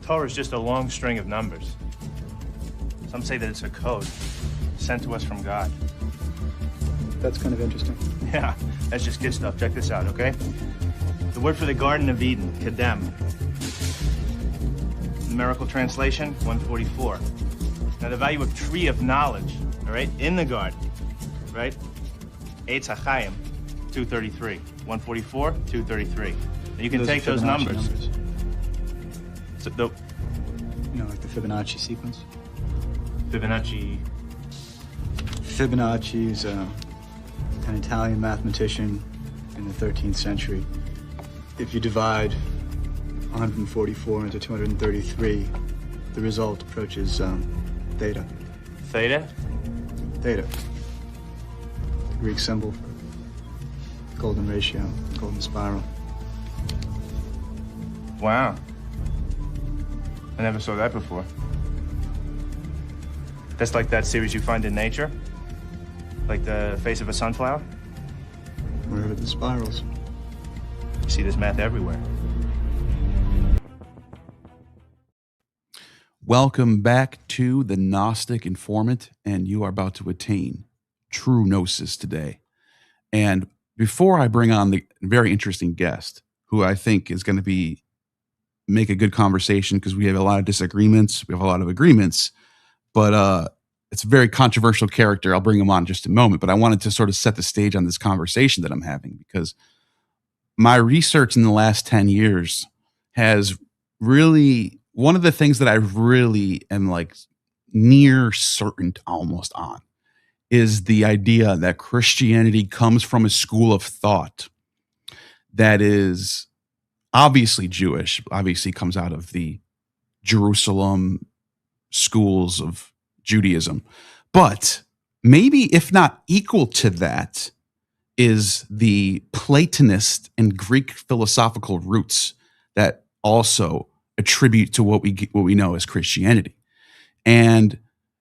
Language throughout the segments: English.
Torah is just a long string of numbers. Some say that it's a code sent to us from God. That's kind of interesting. Yeah, that's just good stuff. Check this out, okay? The word for the Garden of Eden, Kedem. Numerical translation, 144. Now the value of tree of knowledge, all right, in the garden, right? Eitz HaChaim, 233. 144, 233. And you can take those numbers. So the, you know, like the Fibonacci sequence? Fibonacci is an Italian mathematician in the 13th century. If you divide 144 into 233, the result approaches theta. Theta? Theta. The Greek symbol for golden ratio, golden spiral. Wow. I never saw that before. That's like that series you find in nature? Like the face of a sunflower? Wherever the spirals. You see this math everywhere. Welcome back to the Gnostic Informant, and you are about to attain true gnosis today. And before I bring on the very interesting guest, who I think is going to make a good conversation, because we have a lot of disagreements, we have a lot of agreements, but it's a very controversial character. I'll bring him on in just a moment, but I wanted to sort of set the stage on this conversation that I'm having, because my research in the last 10 years has really, one of the things that I really am like near certain almost on is the idea that Christianity comes from a school of thought that is obviously Jewish, obviously comes out of the Jerusalem schools of Judaism, but maybe if not equal to that is the Platonist and Greek philosophical roots that also attribute to what we know as Christianity. And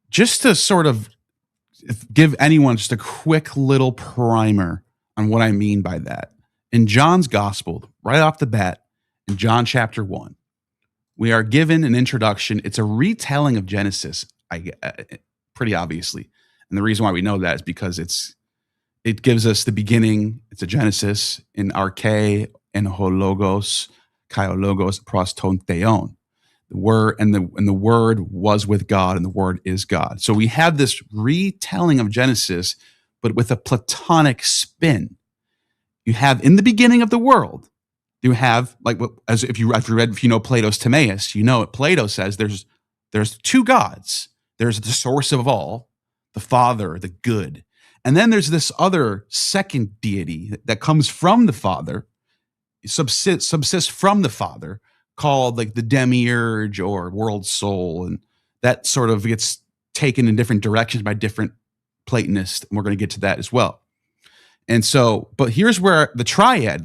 just to sort of give anyone just a quick little primer on what I mean by that. In John's gospel, right off the bat, in John chapter 1, we are given an introduction. It's a retelling of Genesis, pretty obviously. And the reason why we know that is because it gives us the beginning. It's a Genesis in arche and hologos, kaiologos pros ton theon. The word and the word was with God, and the word is God. So we have this retelling of Genesis, but with a Platonic spin. You have in the beginning of the world, you have like as if you know Plato's Timaeus, you know what Plato says. There's two gods. There's the source of all, the Father, the good, and then there's this other second deity that comes from the Father, subsists from the Father, called like the demiurge or world soul, and that sort of gets taken in different directions by different Platonists, and we're going to get to that as well. And so, but here's where the triad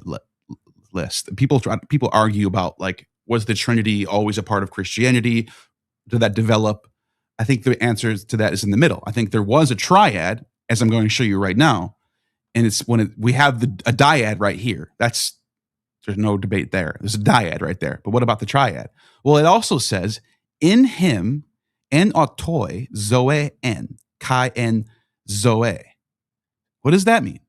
list, people argue about, like, was the Trinity always a part of Christianity? Did that develop? I think the answer to that is in the middle. I think there was a triad, as I'm going to show you right now, and it's when we have a dyad right here. There's no debate there. There's a dyad right there. But what about the triad? Well, it also says, in him, en autoi, zoe en, kai en zoe. What does that mean?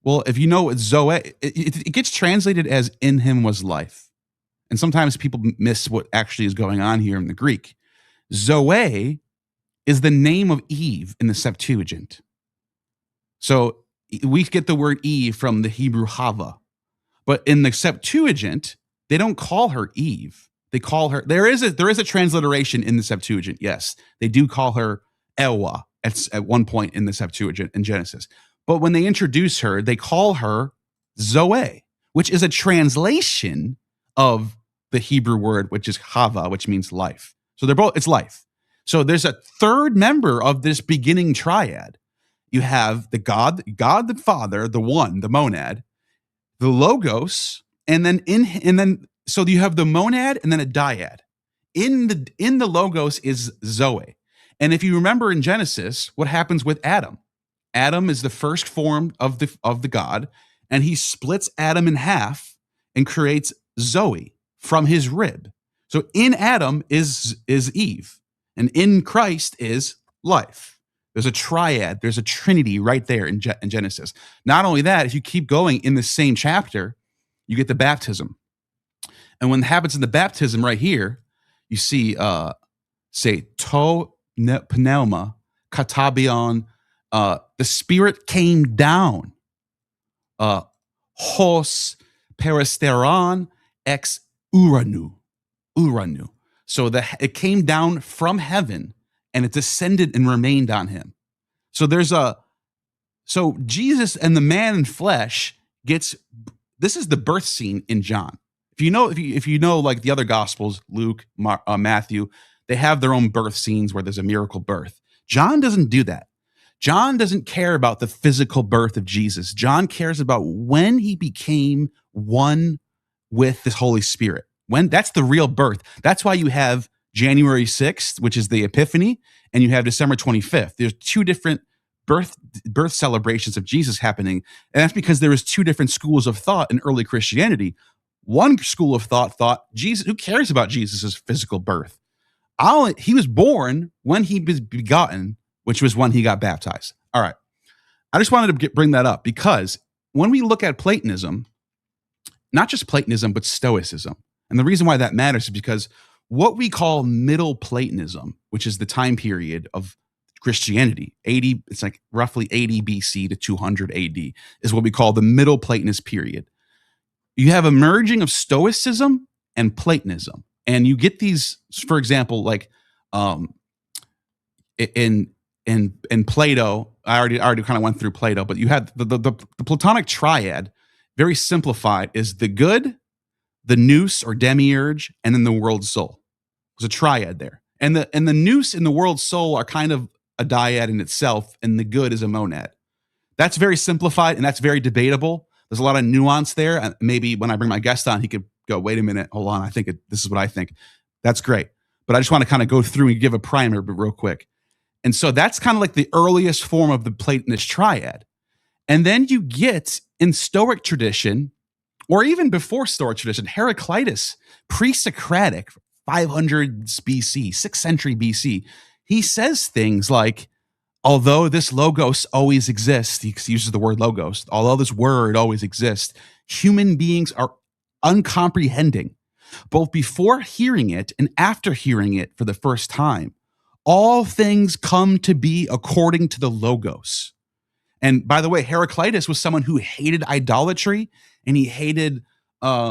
Well, if you know what zoe, it gets translated as in him was life. And sometimes people miss what actually is going on here in the Greek. Zoe is the name of Eve in the Septuagint. So we get the word Eve from the Hebrew Hava. But in the Septuagint, they don't call her Eve. They call her, there is a transliteration in the Septuagint, yes. They do call her Ewa at one point in the Septuagint in Genesis. But when they introduce her, they call her Zoe, which is a translation of the Hebrew word, which is Hava, which means life. So it's life. So there's a third member of this beginning triad. You have the God the Father, the one, the monad, the logos, and then so you have the monad and then a dyad. In the logos is Zoe. And if you remember in Genesis, what happens with Adam? Adam is the first form of the God, and he splits Adam in half and creates Zoe from his rib, So in Adam is Eve, and in Christ is life. There's a triad, there's a trinity right there in Genesis. Not only that, if you keep going in the same chapter, you get the baptism. And when it happens in the baptism right here, you see say to pneuma katabion, the Spirit came down. Hos peristeron ex uranu. So it came down from heaven and it descended and remained on him. So so Jesus and the man in flesh this is the birth scene in John. If you know like the other gospels, Luke, Matthew, they have their own birth scenes where there's a miracle birth. John doesn't do that. John doesn't care about the physical birth of Jesus. John cares about when he became one with the Holy Spirit. That's the real birth. That's why you have January 6th, which is the Epiphany, and you have December 25th. There's two different birth celebrations of Jesus happening, and that's because there was two different schools of thought in early Christianity. One school of thought Jesus, who cares about Jesus' physical birth? He was born when he was begotten, which was when he got baptized. All right. I just wanted to bring that up because when we look at Platonism, not just Platonism, but Stoicism, and the reason why that matters is because what we call Middle Platonism, which is the time period of Christianity, it's like roughly 80 BC to 200 AD, is what we call the Middle Platonist period. You have a merging of Stoicism and Platonism. And you get these, for example, like in Plato, I already kind of went through Plato, but you had the Platonic triad, very simplified, is the good, the nous or demiurge, and then the world soul. There's a triad there. And the nous and the world soul are kind of a dyad in itself, and the good is a monad. That's very simplified, and that's very debatable. There's a lot of nuance there. Maybe when I bring my guest on, he could go, wait a minute, hold on. This is what I think. That's great. But I just want to kind of go through and give a primer real quick. And so that's kind of like the earliest form of the Platonist triad. And then you get in Stoic tradition, or even before Stoic tradition, Heraclitus, pre-Socratic, 500 BC, 6th century BC, he says things like, although this logos always exists, he uses the word logos, although this word always exists, human beings are uncomprehending, both before hearing it and after hearing it for the first time. All things come to be according to the logos. And by the way, Heraclitus was someone who hated idolatry, and he hated like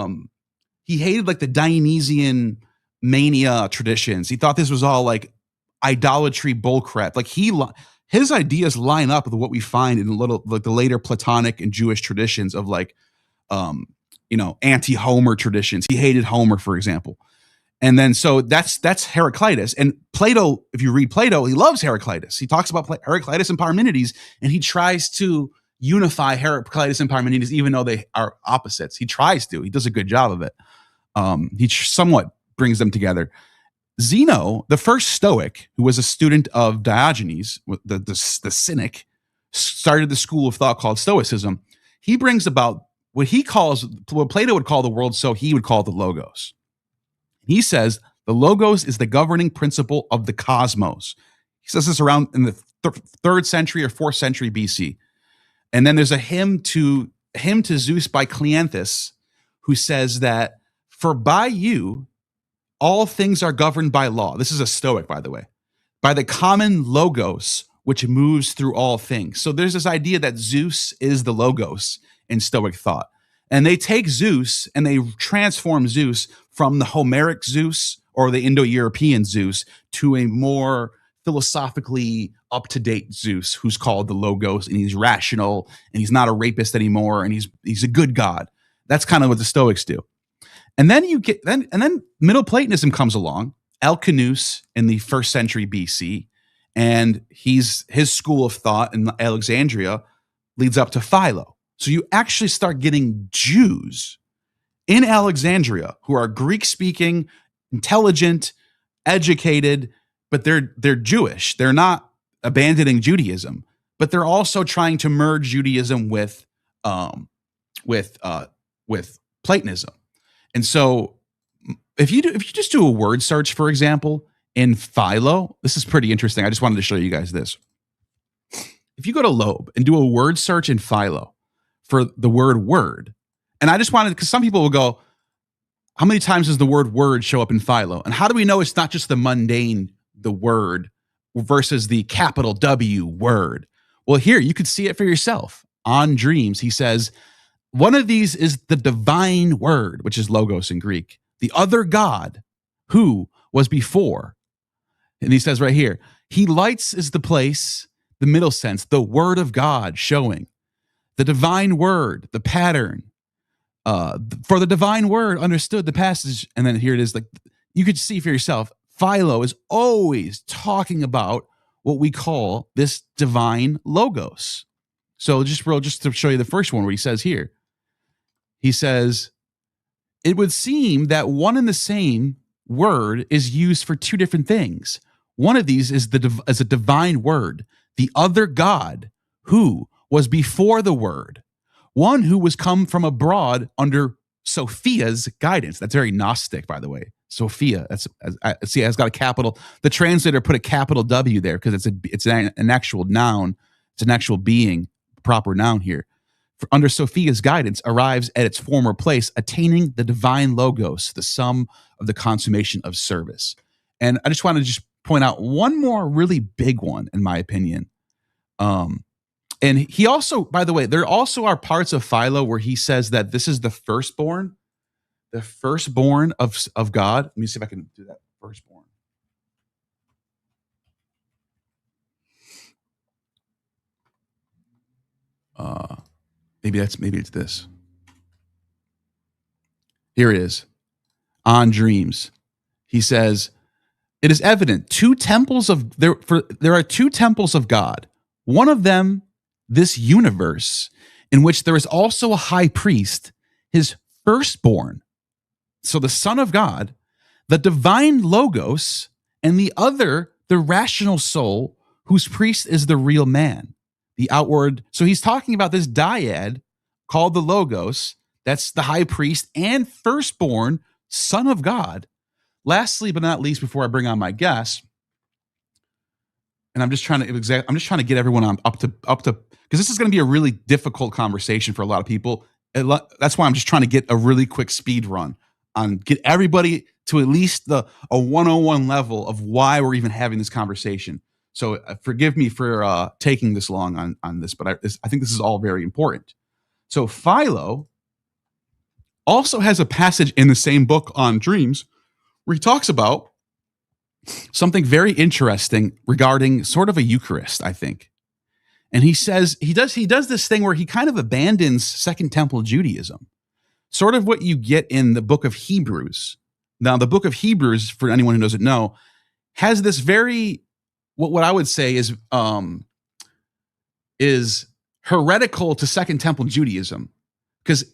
the Dionysian mania traditions. He thought this was all like idolatry bullcrap. Like his ideas line up with what we find in the later Platonic and Jewish traditions of like anti-Homer traditions. He hated Homer, for example. And then so that's Heraclitus. And Plato, if you read Plato, he loves Heraclitus. He talks about Heraclitus and Parmenides, and he tries to unify Heraclitus and Parmenides, even though they are opposites. He tries to. He does a good job of it. He somewhat brings them together. Zeno, the first Stoic, who was a student of Diogenes, the Cynic, started the school of thought called Stoicism. He brings about what Plato would call the world, so he would call the logos. He says the logos is the governing principle of the cosmos. He says this around in the 3rd century or 4th century BC. And then there's a hymn to Zeus by Cleanthes, who says that for by you all things are governed by law. This is a Stoic, by the way, by the common logos which moves through all things. So there's this idea that Zeus is the logos in Stoic thought. And they take Zeus and they transform Zeus from the Homeric Zeus or the Indo-European Zeus to a more philosophically up-to-date Zeus, who's called the Logos, and he's rational, and he's not a rapist anymore, and he's a good god. That's kind of what the Stoics do. And then then Middle Platonism comes along, Alcinous in the 1st century BC, and his school of thought in Alexandria leads up to Philo. So you actually start getting Jews in Alexandria who are Greek-speaking, intelligent, educated, but they're Jewish. They're not abandoning Judaism, but they're also trying to merge Judaism with Platonism. And so if you just do a word search, for example, in Philo, this is pretty interesting. I just wanted to show you guys this. If you go to Loeb and do a word search in Philo for the word word, and I just wanted, because some people will go, how many times does the word word show up in Philo? And how do we know it's not just the mundane, the word, versus the capital W word? Well, here, you could see it for yourself. On Dreams, he says, one of these is the divine word, which is logos in Greek. The other God, who was before. And he says right here, he lights is the place, the middle sense, the word of God showing. The divine word, the pattern. For the divine word understood the passage, and then here it is, like you could see for yourself, Philo is always talking about what we call this divine logos. So just to show you the first one where he says here, he says, it would seem that one and the same word is used for two different things. One of these is as a divine word, the other God who was before the word, one who was come from abroad under Sophia's guidance. That's very Gnostic, by the way. Sophia. See, it's got a capital. The translator put a capital W there because it's an actual noun. It's an actual being, proper noun here. Under Sophia's guidance, arrives at its former place, attaining the divine logos, the sum of the consummation of service. And I just want to just point out one more really big one, in my opinion. And he also, by the way, there also are parts of Philo where he says that this is the firstborn of God. Let me see if I can do that. Firstborn. Maybe it's this. Here it is. On Dreams, he says, it is evident there are two temples of God. One of them, this universe, in which there is also a high priest, his firstborn. So the Son of God, the divine logos, and the other, the rational soul, whose priest is the real man. The outward. So he's talking about this dyad called the Logos. That's the high priest and firstborn Son of God. Lastly, but not least, before I bring on my guest, and I'm just trying to get everyone on up to because this is going to be a really difficult conversation for a lot of people. That's why I'm just trying to get a really quick speed run on get everybody to at least a 101 level of why we're even having this conversation. So forgive me for taking this long on this, but I think this is all very important. So Philo also has a passage in the same book On Dreams where he talks about something very interesting regarding sort of a Eucharist, I think. And he says he does this thing where he kind of abandons Second Temple Judaism, sort of what you get in the book of Hebrews. Now, the book of Hebrews, for anyone who doesn't know, has this very what I would say is heretical to Second Temple Judaism, because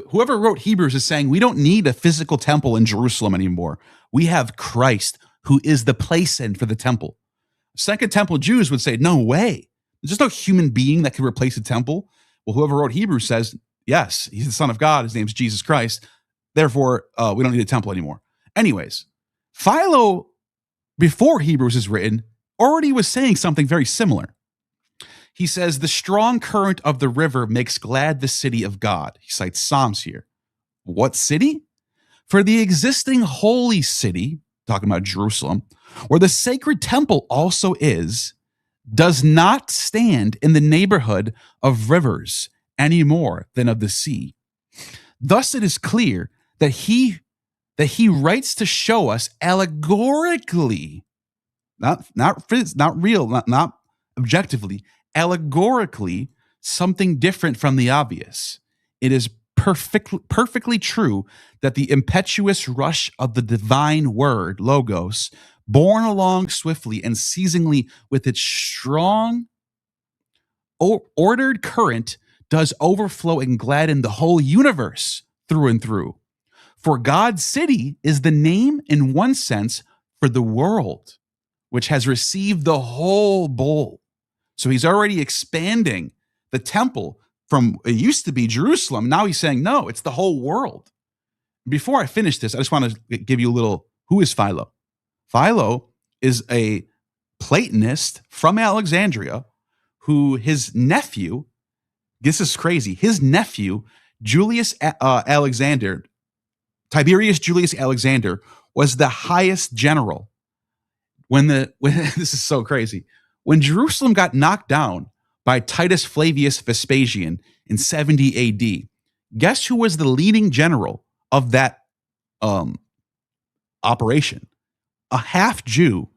whoever wrote Hebrews is saying we don't need a physical temple in Jerusalem anymore. We have Christ, who is the place in for the temple. Second Temple Jews would say, no way. There's just no human being that could replace a temple. Well, whoever wrote Hebrews says, yes, he's the Son of God. His name's Jesus Christ. Therefore, we don't need a temple anymore. Anyways, Philo, before Hebrews is written, already was saying something very similar. He says, the strong current of the river makes glad the city of God. He cites Psalms here. What city? For the existing holy city, talking about Jerusalem, where the sacred temple also is, does not stand in the neighborhood of rivers any more than of the sea. Thus it is clear that he writes to show us allegorically, not real, not objectively, allegorically, something different from the obvious. It is perfectly true that the impetuous rush of the divine word, logos, borne along swiftly and seizingly with its strong, ordered current, does overflow and gladden the whole universe through and through. For God's city is the name, in one sense, for the world, which has received the whole bowl. So he's already expanding the temple from, it used to be Jerusalem. Now he's saying, no, it's the whole world. before I finish this, I just want to give you a little, who is Philo? Philo is a Platonist from Alexandria who his nephew, this is crazy, his nephew, Tiberius Julius Alexander, was the highest general when this is so crazy. When Jerusalem got knocked down by Titus Flavius Vespasian in 70 AD, guess who was the leading general of that operation? A half Jew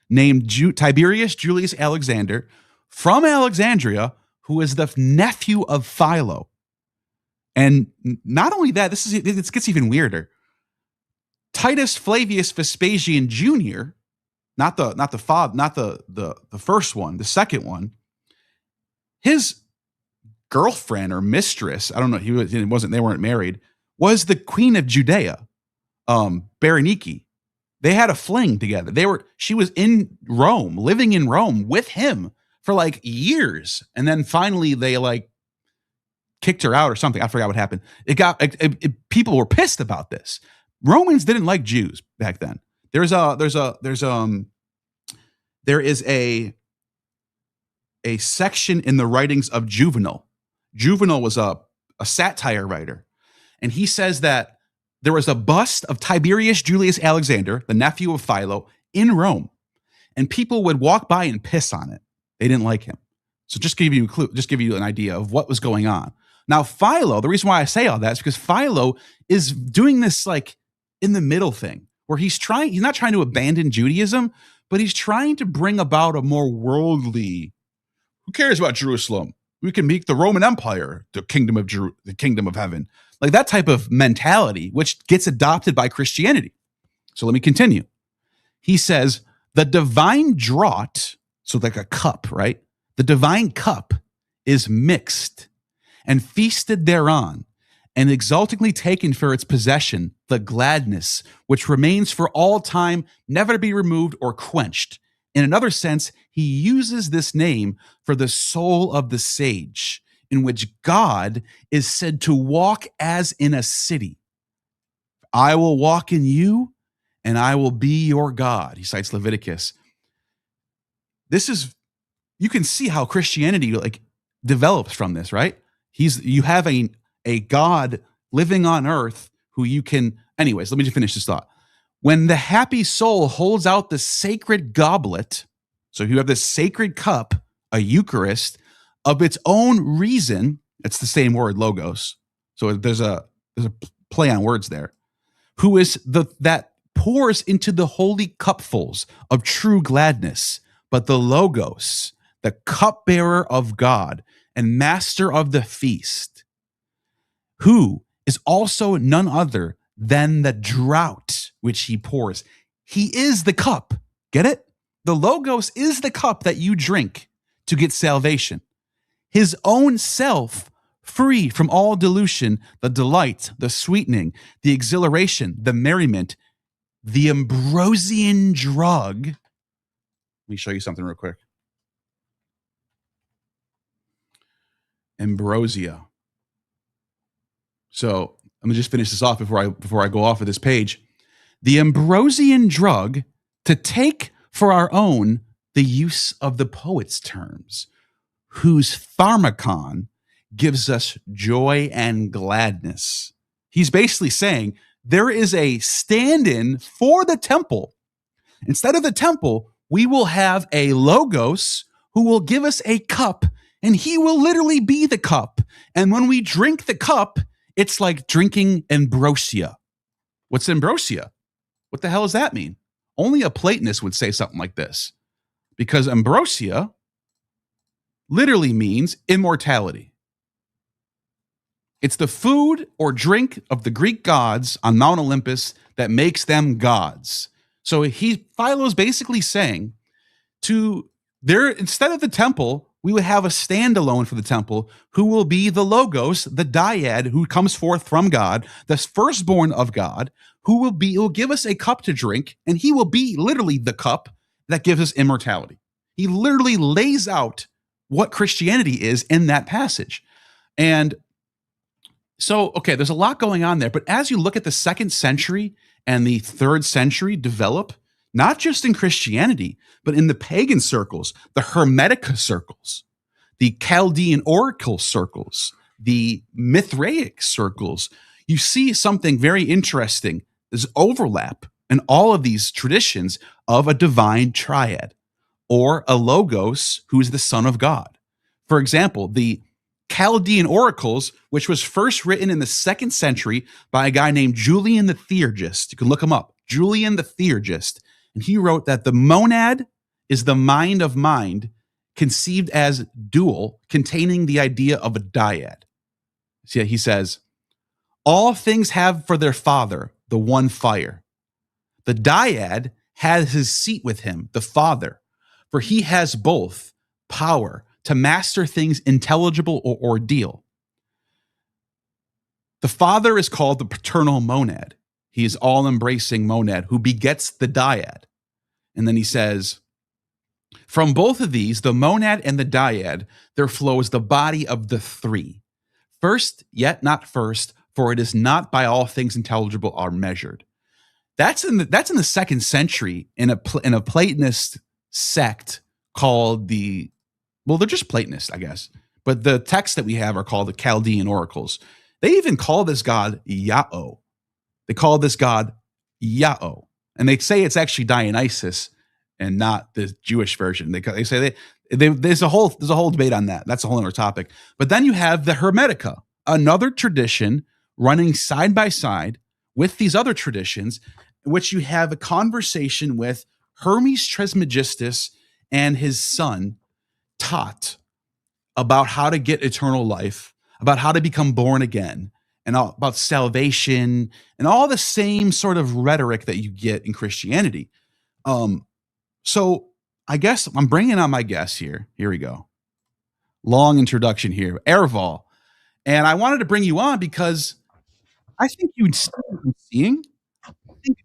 named Tiberius Julius Alexander from Alexandria, who is the nephew of Philo. And not only that, this gets even weirder. Titus Flavius Vespasian Jr., not the first one, the second one, his girlfriend or mistress, I don't know, they weren't married, was the queen of Judea, Berenike. They had a fling together. She was in Rome, living in Rome with him for like years. And then finally they like kicked her out or something. I forgot what happened. People were pissed about this. Romans didn't like Jews back then. There is a section in the writings of Juvenal. Juvenal was a satire writer. And he says that there was a bust of Tiberius Julius Alexander, the nephew of Philo, in Rome. And people would walk by and piss on it. They didn't like him. So just give you a clue, just give you an idea of what was going on. Now, Philo, the reason why I say all that is because Philo is doing this like in the middle thing where he's not trying to abandon Judaism, but he's trying to bring about a more worldly, who cares about Jerusalem? We can make the Roman Empire the kingdom of heaven. Like that type of mentality, which gets adopted by Christianity. So let me continue. He says, the divine draught, so like a cup, right? The divine cup is mixed and feasted thereon, and exultingly taken for its possession, the gladness, which remains for all time, never to be removed or quenched. In another sense, he uses this name for the soul of the sage, in which God is said to walk as in a city. I will walk in you, and I will be your God. He cites Leviticus. You can see how Christianity like develops from this, right? You have a God living on earth who you can, anyways, let me just finish this thought. When the happy soul holds out the sacred goblet, so you have this sacred cup, a Eucharist, of its own reason, it's the same word, logos. So there's a play on words there. Who is that pours into the holy cupfuls of true gladness, but the logos, the cupbearer of God and master of the feast, who is also none other than the draught which he pours. He is the cup. Get it? The logos is the cup that you drink to get salvation. His own self, free from all dilution, the delight, the sweetening, the exhilaration, the merriment, the Ambrosian drug. Let me show you something real quick. Ambrosia. So let me just finish this off before I go off of this page. The Ambrosian drug, to take for our own the use of the poet's terms, whose pharmacon gives us joy and gladness. He's basically saying there is a stand-in for the temple. Instead of the temple, we will have a logos who will give us a cup, and he will literally be the cup. And when we drink the cup, it's like drinking ambrosia. What's ambrosia? What the hell does that mean? Only a Platonist would say something like this, because ambrosia literally means immortality. It's the food or drink of the Greek gods on Mount Olympus that makes them gods. So Philo's basically saying instead of the temple, we would have a standalone for the temple who will be the logos, the dyad who comes forth from God, the firstborn of God, who will give us a cup to drink, and he will be literally the cup that gives us immortality. He literally lays out what Christianity is in that passage. And So, okay, there's a lot going on there, but as you look at the second century and the third century develop, not just in Christianity, but in the pagan circles, the Hermetica circles, the Chaldean oracle circles, the Mithraic circles, you see something very interesting. There's overlap in all of these traditions of a divine triad or a logos who is the son of God. For example, the Chaldean oracles, which was first written in the second century by a guy named Julian the Theurgist. You can look him up, Julian the Theurgist. And he wrote that the monad is the mind of mind conceived as dual, containing the idea of a dyad. So he says, all things have for their father the one fire. The dyad has his seat with him, the father, for he has both power to master things intelligible or ordeal. The father is called the paternal monad. He is all-embracing monad who begets the dyad. And then he says, from both of these, the monad and the dyad, there flows the body of the three. First, yet not first, for it is not by all things intelligible are measured. That's in the second century in a Platonist sect called they're just Platonists, I guess. But the texts that we have are called the Chaldean oracles. They even call this god Yao. They call this god Yao. And they say it's actually Dionysus and not the Jewish version. They say there's a whole debate on that. That's a whole other topic. But then you have the Hermetica, another tradition running side by side with these other traditions, in which you have a conversation with Hermes Trismegistus and his son Tot about how to get eternal life, about how to become born again, and about salvation, and all the same sort of rhetoric that you get in Christianity. So I guess I'm bringing on my guest here. Here we go. Long introduction here, Erval. And I wanted to bring you on because I think you'd see what I'm seeing.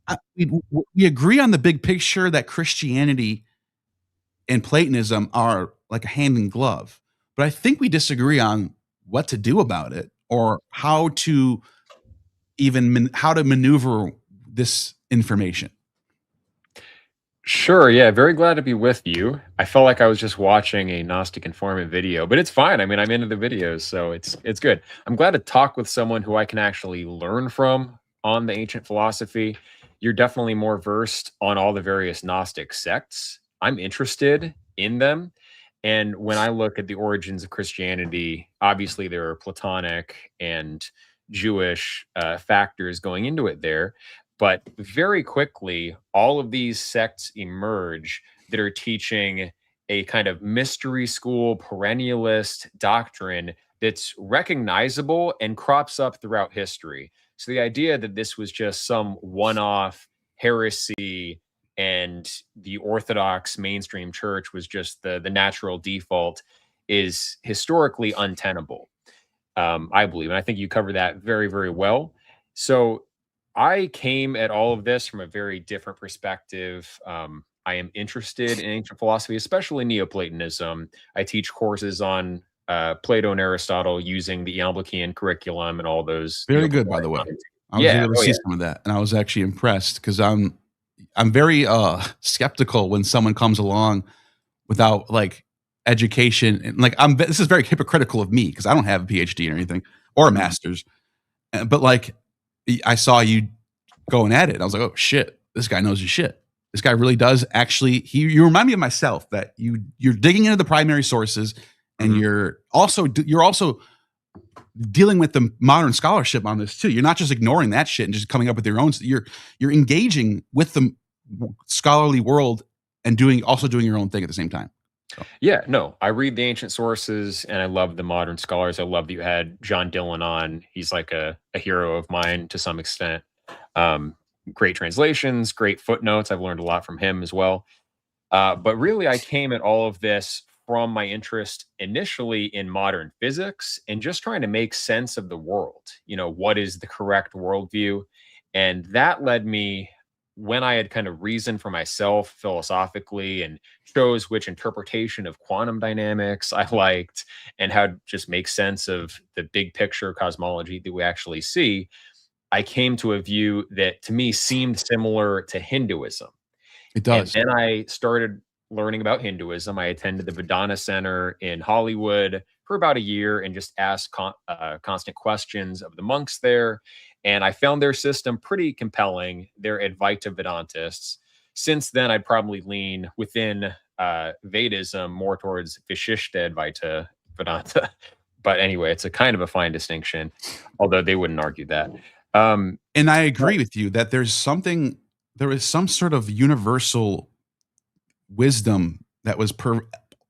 I think we agree on the big picture that Christianity and Platonism are like a hand in glove, but I think we disagree on what to do about it or how to maneuver this information. Sure, yeah, very glad to be with you. I felt like I was just watching a Gnostic informant video, but it's fine. I mean, I'm into the videos, so it's good. I'm glad to talk with someone who I can actually learn from on the ancient philosophy. You're definitely more versed on all the various Gnostic sects. I'm interested in them. And when I look at the origins of Christianity, obviously there are Platonic and Jewish factors going into it there. But very quickly, all of these sects emerge that are teaching a kind of mystery school perennialist doctrine that's recognizable and crops up throughout history. So the idea that this was just some one-off heresy and the Orthodox mainstream church was just the natural default is historically untenable, I believe. And I think you cover that very, very well. So I came at all of this from a very different perspective. I am interested in ancient philosophy, especially Neoplatonism. I teach courses on Plato and Aristotle using the Iamblichian curriculum and all those. Very good, by the way. I was able to see some of that, and I was actually impressed because I'm very skeptical when someone comes along without like education. And like this is very hypocritical of me because I don't have a PhD or anything or a master's, but like I saw you going at it. I was like, oh shit, this guy knows his shit. This guy really does actually. You remind me of myself that you're digging into the primary sources, and you're also dealing with the modern scholarship on this too. You're not just ignoring that shit and just coming up with your own. You're engaging with the scholarly world and doing your own thing at the same time. So. Yeah, no, I read the ancient sources and I love the modern scholars. I love that you had John Dillon on. He's like a hero of mine to some extent. Great translations, great footnotes. I've learned a lot from him as well. But really, I came at all of this from my interest initially in modern physics and just trying to make sense of the world. You know, what is the correct worldview? And that led me when I had kind of reasoned for myself philosophically and chose which interpretation of quantum dynamics I liked and how to just make sense of the big picture cosmology that we actually see, I came to a view that to me seemed similar to Hinduism. It And does. then I started learning about Hinduism. I attended the Vedanta Center in Hollywood for about a year and just asked constant questions of the monks there. And I found their system pretty compelling. They're Advaita Vedantists. Since then, I'd probably lean within Vedism more towards Vishishta Advaita Vedanta. But anyway, it's a kind of a fine distinction, although they wouldn't argue that. And I agree with you that there is some sort of universal wisdom that was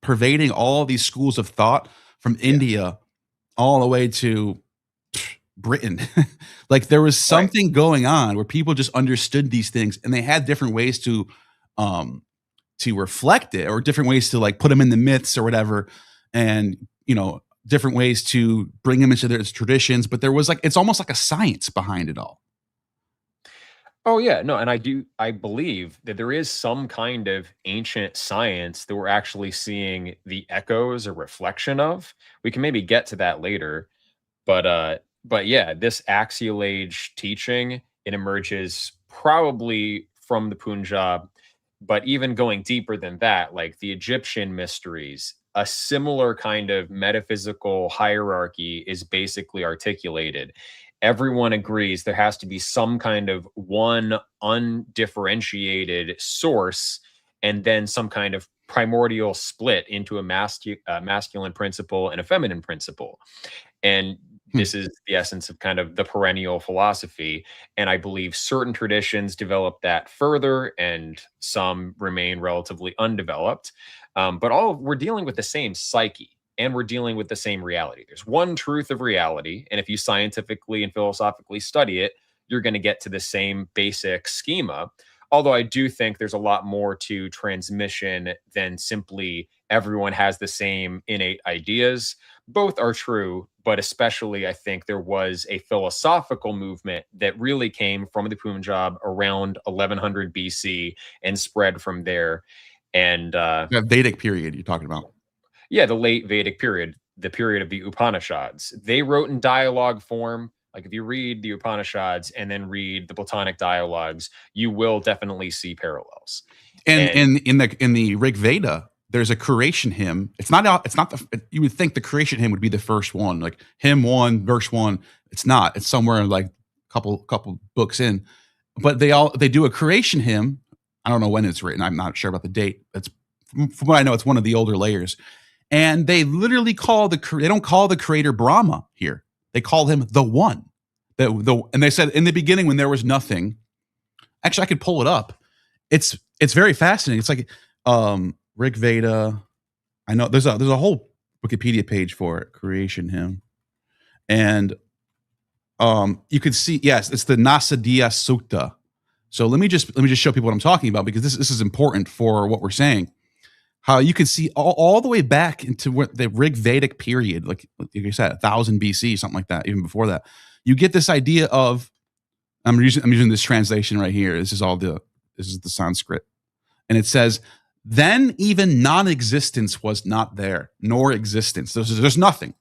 pervading all these schools of thought from India all the way to Britain. Like there was something going on where people just understood these things and they had different ways to reflect it, or different ways to like put them in the myths or whatever. And, different ways to bring them into their traditions. But there was it's almost like a science behind it all. Oh yeah, no, and I believe that there is some kind of ancient science that we're actually seeing the echoes or reflection of. We can maybe get to that later, but yeah, this axial age teaching, it emerges probably from the Punjab, but even going deeper than that, like the Egyptian mysteries, a similar kind of metaphysical hierarchy is basically articulated. Everyone agrees there has to be some kind of one undifferentiated source, and then some kind of primordial split into a masculine principle and a feminine principle. And this is the essence of kind of the perennial philosophy. And I believe certain traditions develop that further and some remain relatively undeveloped. But we're dealing with the same psyche and we're dealing with the same reality. There's one truth of reality. And if you scientifically and philosophically study it, you're going to get to the same basic schema. Although I do think there's a lot more to transmission than simply everyone has the same innate ideas. Both are true, but especially I think there was a philosophical movement that really came from the Punjab around 1100 BC and spread from there. And that Vedic period you're talking about. Yeah, the late Vedic period, the period of the Upanishads. They wrote in dialogue form. Like if you read the Upanishads and then read the Platonic dialogues, you will definitely see parallels. And in the Rig Veda, there's a creation hymn. It's not you would think the creation hymn would be the first one, like hymn 1, verse 1. It's not. It's somewhere like a couple books in. But they do a creation hymn. I don't know when it's written. I'm not sure about the date. It's from what I know, it's one of the older layers. And they literally they don't call the creator Brahma here. They call him the one. And they said in the beginning when there was nothing. Actually, I could pull it up. It's very fascinating. It's like Rig Veda. I know there's a whole Wikipedia page for it, creation hymn. And you could see, yes, it's the Nasadiya Sukta. So let me just show people what I'm talking about, because this is important for what we're saying. How you can see all the way back into what the Rig Vedic period, like you said, 1000 BC, something like that, even before that. You get this idea of, I'm using this translation right here. This is the Sanskrit. And it says, then even non-existence was not there, nor existence. There's nothing.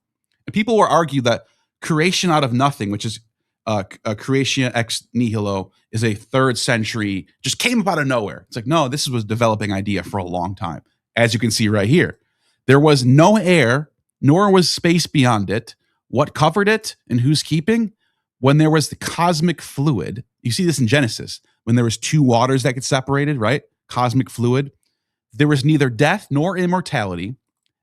And people will argue that creation out of nothing, which is creatio ex nihilo, is a 3rd century, just came up out of nowhere. It's like, no, this was a developing idea for a long time. As you can see right here, there was no air, nor was space beyond it. What covered it and whose keeping? When there was the cosmic fluid, you see this in Genesis, when there was 2 waters that get separated, right? Cosmic fluid. There was neither death nor immortality.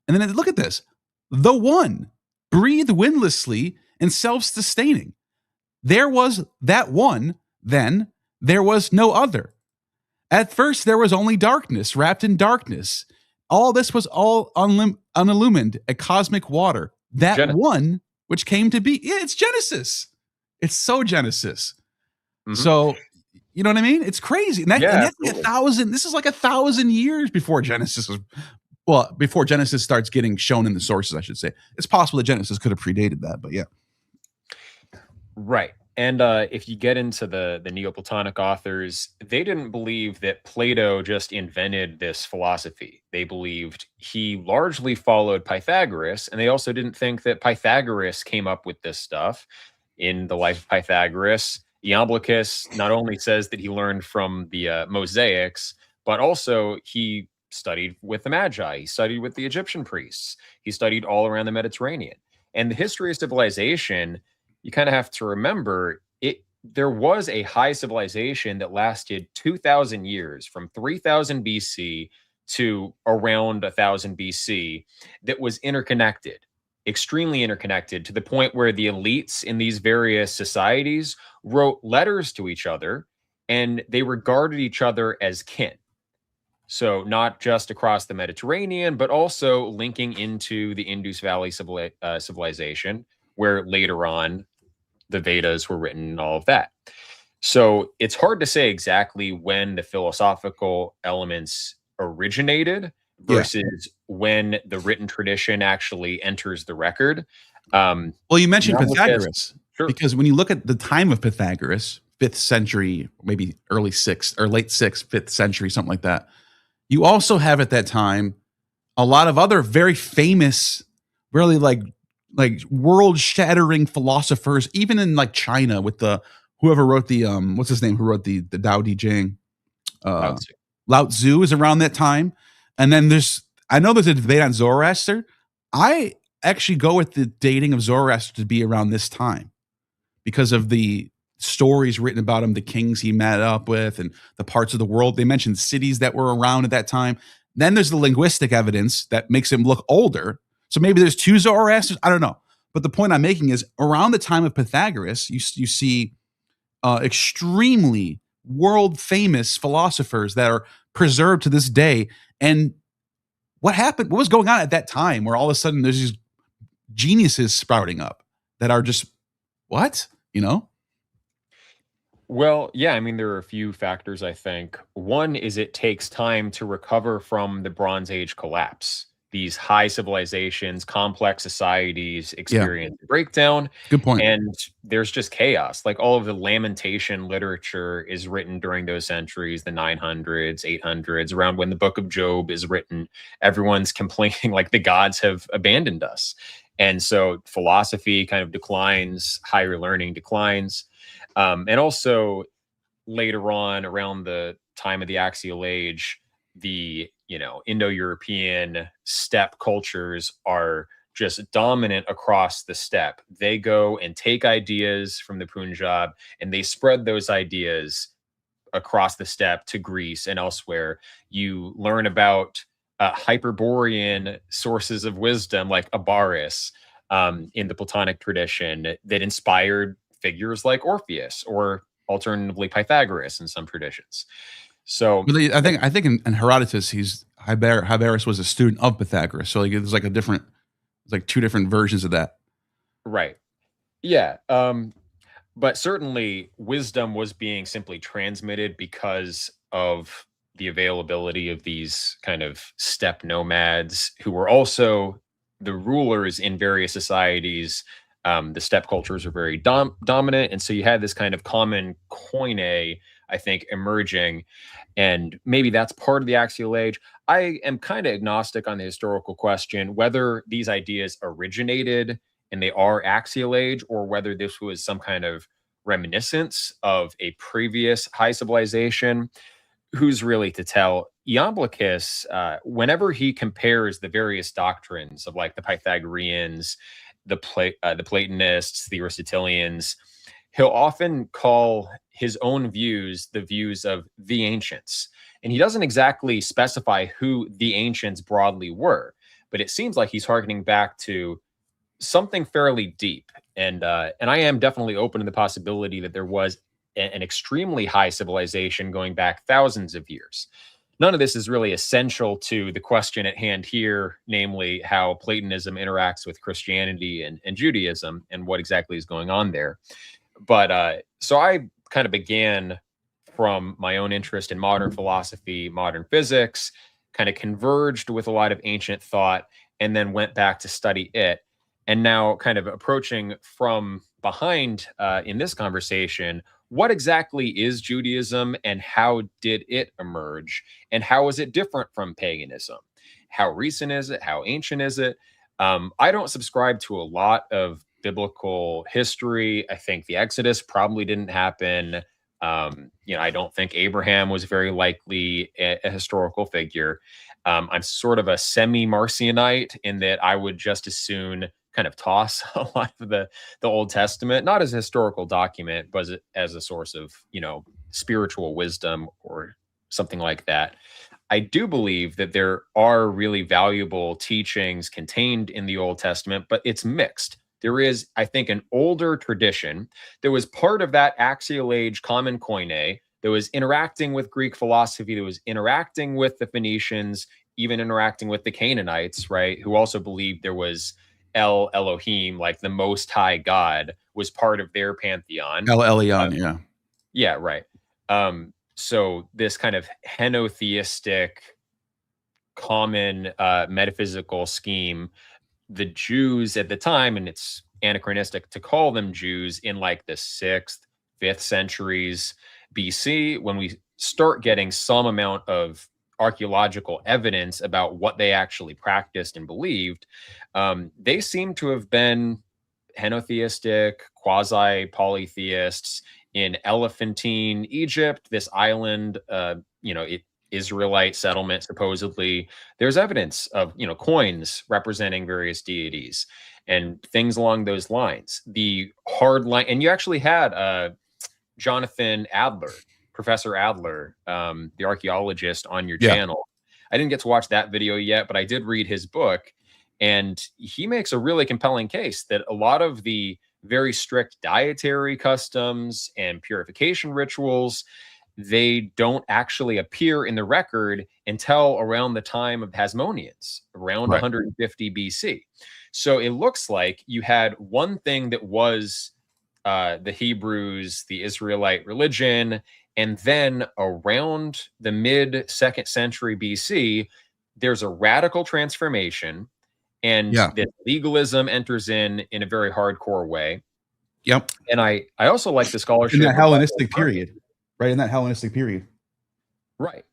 And then look at this. The one breathed windlessly and self-sustaining. There was that one, then there was no other. At first, there was only darkness, wrapped in darkness. All this was all unillumined, a cosmic water. That Genesis. One which came to be. Yeah, it's Genesis. It's so Genesis. Mm-hmm. So, you know what I mean? It's crazy. And that's like 1,000. This is like 1,000 years before Genesis was. Well, before Genesis starts getting shown in the sources, I should say. It's possible that Genesis could have predated that, but yeah. Right. And if you get into the Neoplatonic authors, they didn't believe that Plato just invented this philosophy. They believed he largely followed Pythagoras, and they also didn't think that Pythagoras came up with this stuff. In the Life of Pythagoras, Iamblichus not only says that he learned from the mosaics, but also he studied with the Magi, he studied with the Egyptian priests, he studied all around the Mediterranean. And the history of civilization, you kind of have to remember it. There was a high civilization that lasted 2,000 years, from 3000 BC to around 1000 BC, that was interconnected, extremely interconnected, to the point where the elites in these various societies wrote letters to each other and they regarded each other as kin. So not just across the Mediterranean, but also linking into the Indus Valley civilization, where later on the Vedas were written and all of that. So it's hard to say exactly when the philosophical elements originated versus when the written tradition actually enters the record. Well, you mentioned Pythagoras, sure. because when you look at the time of Pythagoras, 5th century, maybe early 6th or late 6th, 5th century, something like that. You also have at that time a lot of other very famous, really like world-shattering philosophers, even in like China, with the whoever wrote the what's his name, who wrote the Tao Te Ching, Lao Tzu is around that time. And then I know there's a debate on Zoroaster. I actually go with the dating of Zoroaster to be around this time because of the stories written about him, the kings he met up with, and the parts of the world. They mentioned cities that were around at that time. Then there's the linguistic evidence that makes him look older. So maybe there's two Zoroasters. I don't know. But the point I'm making is around the time of Pythagoras, you see extremely world famous philosophers that are preserved to this day. And what happened? What was going on at that time where all of a sudden there's these geniuses sprouting up that are just what? Well, yeah, I mean, there are a few factors, I think. One is it takes time to recover from the Bronze Age collapse. These high civilizations, complex societies experience breakdown. Good point. And there's just chaos. Like all of the lamentation literature is written during those centuries, the 900s, 800s, around when the Book of Job is written. Everyone's complaining like the gods have abandoned us. And so philosophy kind of declines, higher learning declines. And also later on, around the time of the Axial Age, the Indo-European steppe cultures are just dominant across the steppe. They go and take ideas from the Punjab and they spread those ideas across the steppe to Greece and elsewhere. You learn about Hyperborean sources of wisdom like Abaris in the Platonic tradition that inspired figures like Orpheus or alternatively Pythagoras in some traditions. So I think in Herodotus, Hybaris was a student of Pythagoras. So there's like two different versions of that. Right. Yeah. But certainly wisdom was being simply transmitted because of the availability of these kind of steppe nomads who were also the rulers in various societies. The steppe cultures are very dominant. And so you had this kind of common koine, I think, emerging. And maybe that's part of the Axial Age. I am kind of agnostic on the historical question, whether these ideas originated and they are Axial Age, or whether this was some kind of reminiscence of a previous high civilization. Who's really to tell? Iamblichus, whenever he compares the various doctrines of like the Pythagoreans, the Platonists, the Aristotelians, he'll often call his own views the views of the ancients. And he doesn't exactly specify who the ancients broadly were, but it seems like he's harkening back to something fairly deep. And I am definitely open to the possibility that there was an extremely high civilization going back thousands of years. None of this is really essential to the question at hand here, namely how Platonism interacts with Christianity and Judaism and what exactly is going on there. But so I kind of began from my own interest in modern philosophy, modern physics, kind of converged with a lot of ancient thought, and then went back to study it. And now kind of approaching from behind in this conversation, what exactly is Judaism and how did it emerge? And how is it different from paganism? How recent is it? How ancient is it? I don't subscribe to a lot of biblical history. I think the Exodus probably didn't happen. I don't think Abraham was very likely a historical figure. I'm sort of a semi-Marcionite in that I would just as soon kind of toss a lot of the Old Testament, not as a historical document, but as a source of, spiritual wisdom or something like that. I do believe that there are really valuable teachings contained in the Old Testament, but it's mixed. There is, I think, an older tradition that was part of that axial age common koine that was interacting with Greek philosophy, that was interacting with the Phoenicians, even interacting with the Canaanites, right? Who also believed there was Elohim, like the Most High God, was part of their pantheon. El Elyon, yeah. Yeah, right. So this kind of henotheistic common metaphysical scheme, the Jews at the time, and it's anachronistic to call them Jews in like the 6th, 5th centuries BC, when we start getting some amount of archaeological evidence about what they actually practiced and believed, they seem to have been henotheistic, quasi-polytheists in Elephantine, Egypt, this island, Israelite settlement, supposedly. There's evidence of, coins representing various deities and things along those lines. The hard line, and you actually had Jonathan Adler, Professor Adler, the archaeologist, on your channel. I didn't get to watch that video yet, but I did read his book, and he makes a really compelling case that a lot of the very strict dietary customs and purification rituals, they don't actually appear in the record until around the time of Hasmoneans, around 150 BC. So it looks like you had one thing that was the Hebrews, the Israelite religion, and then around the mid 2nd century BC, there's a radical transformation, and the legalism enters in a very hardcore way. Yep. And I also like the scholarship in that Hellenistic period, right? In that Hellenistic period, right?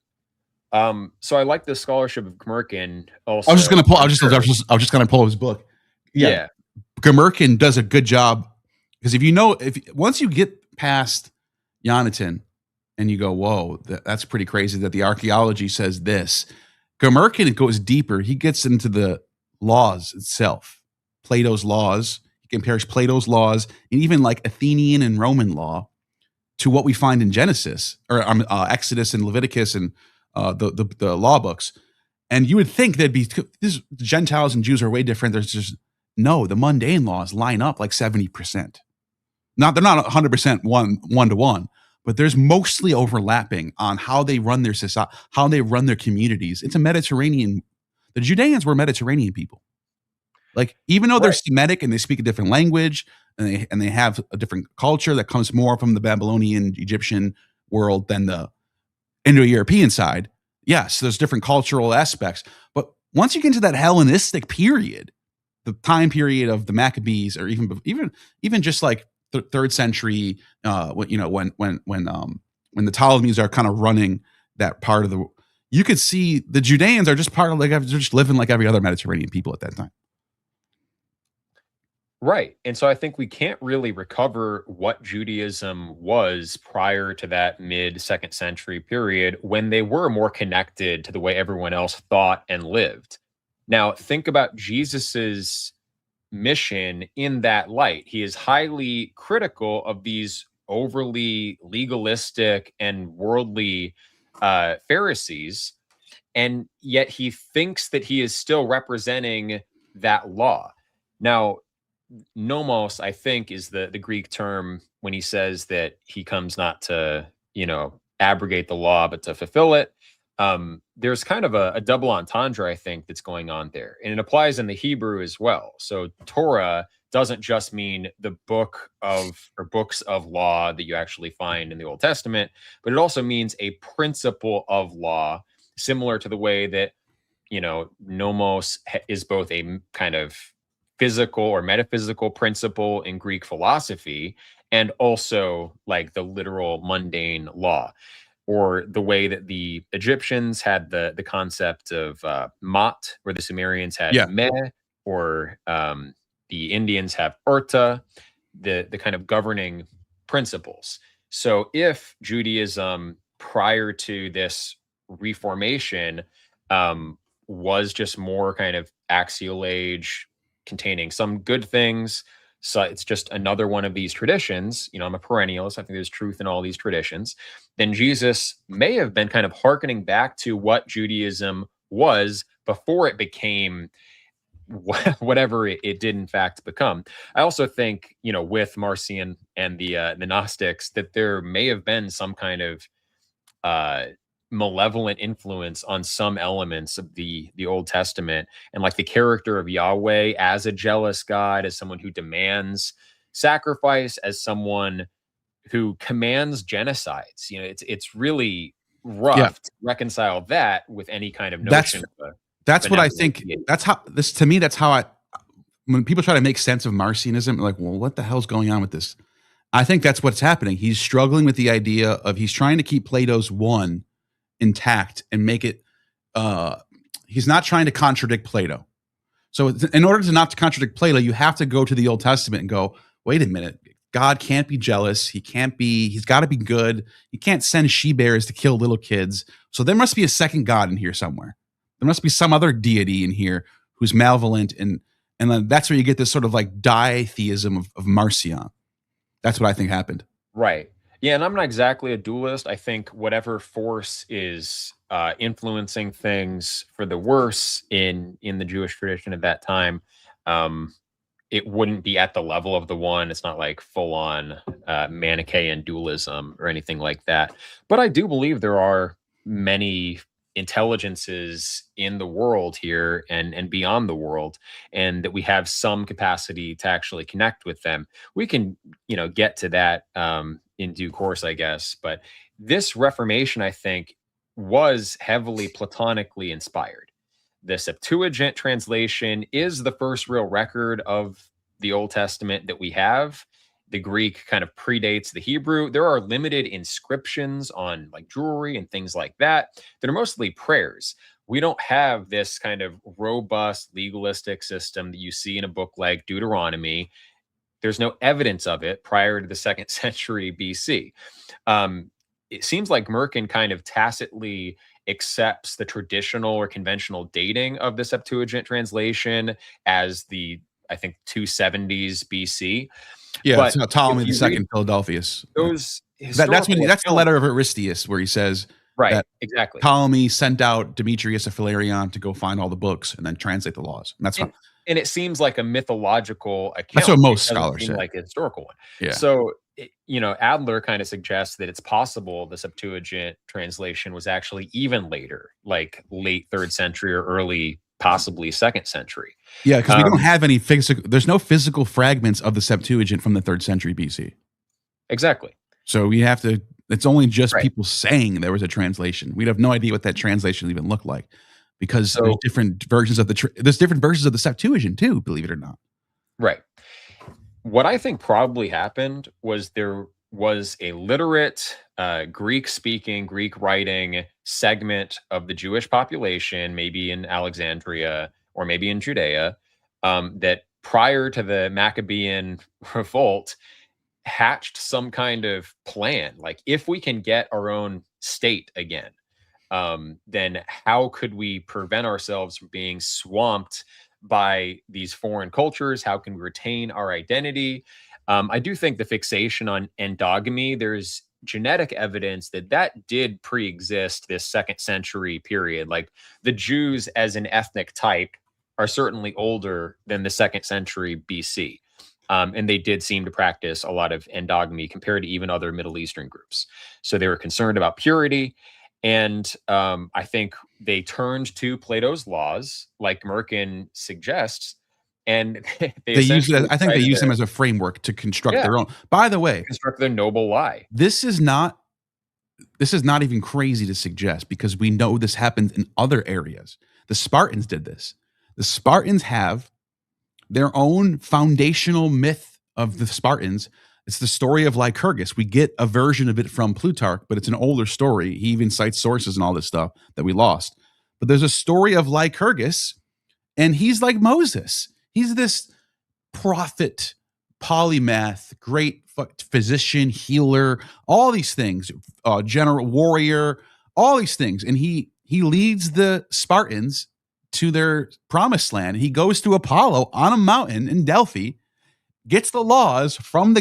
So I like the scholarship of Gmerkin. Also, I was just going to pull. I was just going to pull his book. Yeah. Gmerkin does a good job, because once you get past Jonathan and you go, whoa, that's pretty crazy that the archaeology says this. Gmerkin goes deeper. He gets into the laws itself, Plato's laws. He compares Plato's laws and even like Athenian and Roman law to what we find in Genesis or Exodus and Leviticus and the law books. And you would think there'd be Gentiles and Jews are way different. There's just no, the mundane laws line up like 70%. They're not 100% one to one, but there's mostly overlapping on how they run their society, how they run their communities. It's a Mediterranean. The Judeans were Mediterranean people. Like, even though they're Semitic and they speak a different language and they have a different culture that comes more from the Babylonian, Egyptian world than the Indo-European side. Yes, there's different cultural aspects. But once you get into that Hellenistic period, the time period of the Maccabees, or even just like the 3rd century, when the Ptolemies are kind of running that part of the, you could see the Judeans are just part of, like, they're just living like every other Mediterranean people at that time. Right. And so I think we can't really recover what Judaism was prior to that mid 2nd century period, when they were more connected to the way everyone else thought and lived. Now, think about Jesus's mission in that light. He is highly critical of these overly legalistic and worldly Pharisees, and yet he thinks that he is still representing that law. Now, nomos, I think, is the Greek term when he says that he comes not to, abrogate the law, but to fulfill it. There's kind of a double entendre, I think, that's going on there. And it applies in the Hebrew as well. So Torah doesn't just mean the book of, or books of law that you actually find in the Old Testament, but it also means a principle of law, similar to the way that, nomos is both a kind of physical or metaphysical principle in Greek philosophy, and also like the literal mundane law, or the way that the Egyptians had the concept of mat, where the Sumerians had Yeah. meh, or the Indians have urta, the kind of governing principles. So if Judaism prior to this reformation was just more kind of axial age, containing some good things, so it's just another one of these traditions. You know, I'm a perennialist. I think there's truth in all these traditions. Then Jesus may have been kind of hearkening back to what Judaism was before it became whatever it did in fact become. I also think, you know, with Marcion and the Gnostics, that there may have been some kind of uh, malevolent influence on some elements of the Old Testament, and like the character of Yahweh as a jealous God, as someone who demands sacrifice, as someone who commands genocides. You know, it's really Yeah. rough to reconcile that with any kind of That's notion of a that's what I benevolent think. deity. That's how this to me. That's how I when people try to make sense of Marcionism, like, well, what the hell's going on with this? I think that's what's happening. He's struggling with the idea of he's trying to keep Plato's one intact and make it. He's not trying to contradict Plato. So in order to not to contradict Plato, you have to go to the Old Testament and go, wait a minute. God can't be jealous. He can't be, he's got to be good. He can't send she-bears to kill little kids. So there must be a second God in here somewhere. There must be some other deity in here who's malevolent. And then that's where you get this sort of like ditheism of Marcion. That's what I think happened. Right. Yeah, and I'm not exactly a dualist. I think whatever force is influencing things for the worse in the Jewish tradition at that time, it wouldn't be at the level of the one. It's not like full on Manichaean dualism or anything like that. But I do believe there are many intelligences in the world here and beyond the world, and that we have some capacity to actually connect with them. We can, you know, get to that in due course, I guess. But this Reformation, I think, was heavily Platonically inspired. The Septuagint translation is the first real record of the Old Testament that we have. The Greek kind of predates the Hebrew. There are limited inscriptions on like jewelry and things like that that are mostly prayers. We don't have this kind of robust legalistic system that you see in a book like Deuteronomy. There's no evidence of it prior to the 2nd century BC. It seems like Merkin kind of tacitly accepts the traditional or conventional dating of the Septuagint translation as the, I think, 270s BC. Yeah, But it's Ptolemy if you II read Philadelphus. those That's historical that's the accounts- letter of Aristeas where he says right, that exactly. Ptolemy sent out Demetrius of Philarion to go find all the books and then translate the laws. And that's And, and it seems like a mythological account. That's what most It doesn't scholars seem say. like a historical one. Yeah. So, you know, Adler kind of suggests that it's possible the Septuagint translation was actually even later, like late 3rd century or early, possibly 2nd century. Yeah, because we don't have any physical. There's no physical fragments of the Septuagint from the 3rd century BC. Exactly. So we have to. It's only just Right. people saying there was a translation. We'd have no idea what that translation even looked like, because So- there's different versions of there's different versions of the Septuagint too. Believe it or not. Right. What I think probably happened was there was a literate, Greek-speaking, Greek-writing segment of the Jewish population, maybe in Alexandria or maybe in Judea, that prior to the Maccabean revolt hatched some kind of plan. Like, if we can get our own state again, then how could we prevent ourselves from being swamped by these foreign cultures? How can we retain our identity? I do think the fixation on endogamy, there's genetic evidence that that did pre-exist this 2nd century period. Like, the Jews as an ethnic type are certainly older than the 2nd century BC. And they did seem to practice a lot of endogamy compared to even other Middle Eastern groups. So they were concerned about purity. And I think they turned to Plato's laws, like Merkin suggests, and They use it. essentially I think they tried use to them as a framework to construct Yeah. their own. By the way, construct their noble lie. this is not even crazy to suggest, because we know this happened in other areas. The Spartans did this. The Spartans have their own foundational myth of the Spartans. It's the story of Lycurgus. We get a version of it from Plutarch, but it's an older story. He even cites sources and all this stuff that we lost. But there's a story of Lycurgus, and he's like Moses. He's this prophet, polymath, great physician, healer, all these things, general warrior, all these things. And he leads the Spartans to their promised land. He goes to Apollo on a mountain in Delphi, gets the laws from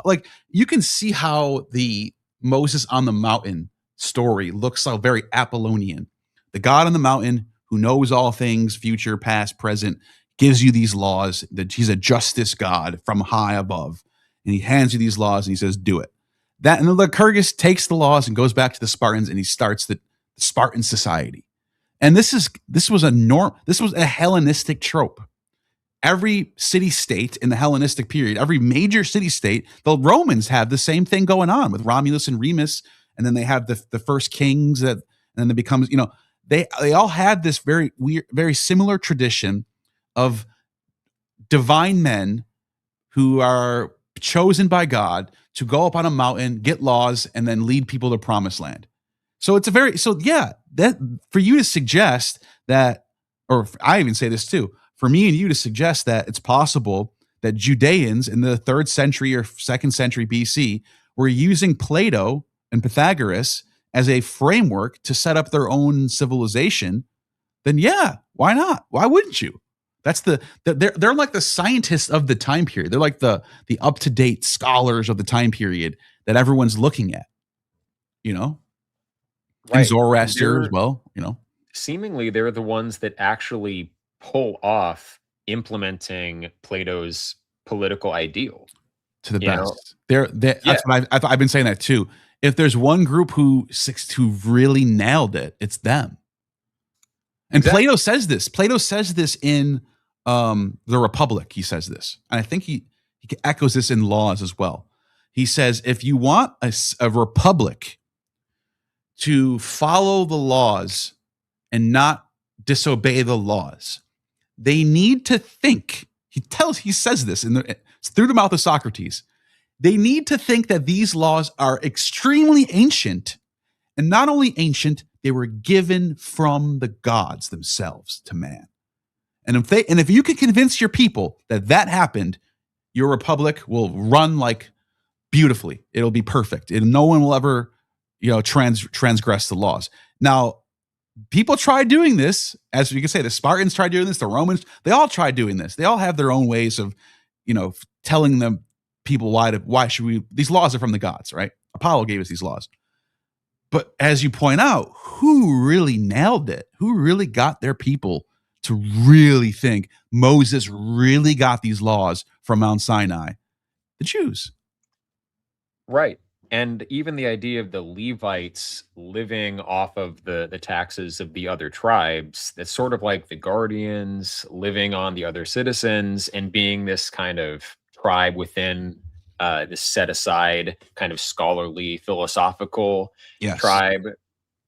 like, you can see how the Moses on the mountain story looks so very Apollonian. The God on the mountain who knows all things, future, past, present, gives you these laws, that he's a justice God from high above. And he hands you these laws and he says, do it. That, and then Lycurgus takes the laws and goes back to the Spartans and he starts the Spartan society. And this was a Hellenistic trope. Every city-state in the Hellenistic period, every major city-state, the Romans have the same thing going on with Romulus and Remus, and then they have the first kings that, and then it becomes, they all had this very weird, very similar tradition of divine men who are chosen by God to go up on a mountain, get laws, and then lead people to promised land. So that for you to suggest that, or I even say this too, for me and you to suggest that it's possible that Judeans in the 3rd century or 2nd century BC were using Plato and Pythagoras as a framework to set up their own civilization, then yeah, why not? Why wouldn't you? That's they're like the scientists of the time period. They're like the up-to-date scholars of the time period that everyone's looking at, Right. And Zoroaster as well, Seemingly, they're the ones that actually pull off implementing Plato's political ideal to the best. That's what I've been saying that too. If there's one group who really nailed it, it's them. And exactly. Plato says this in the Republic. He says this, and I think he echoes this in Laws as well. He says, if you want a republic to follow the laws and not disobey the laws, they need to think. He says this through the mouth of Socrates. They need to think that these laws are extremely ancient, and not only ancient, they were given from the gods themselves to man. And if you can convince your people that happened, your republic will run like beautifully. It'll be perfect. And no one will ever, transgress the laws. Now, people try doing this, as you can say, the Spartans tried doing this, the Romans, they all tried doing this. They all have their own ways of, telling them people why should we, these laws are from the gods, right? Apollo gave us these laws. But as you point out, who really nailed it? Who really got their people to really think Moses really got these laws from Mount Sinai? The Jews. Right. And even the idea of the Levites living off of the taxes of the other tribes, that's sort of like the guardians living on the other citizens and being this kind of tribe within this set aside kind of scholarly philosophical tribe.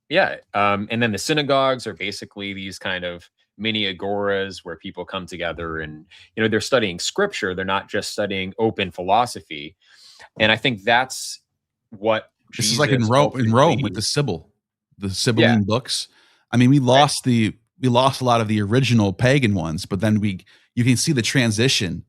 Yeah. And then the synagogues are basically these kind of mini agoras where people come together and, they're studying scripture. They're not just studying open philosophy. And I think that's what this Jesus is like in Rome with the Sibylline books. I mean, we lost a lot of the original pagan ones, but then you can see the transition.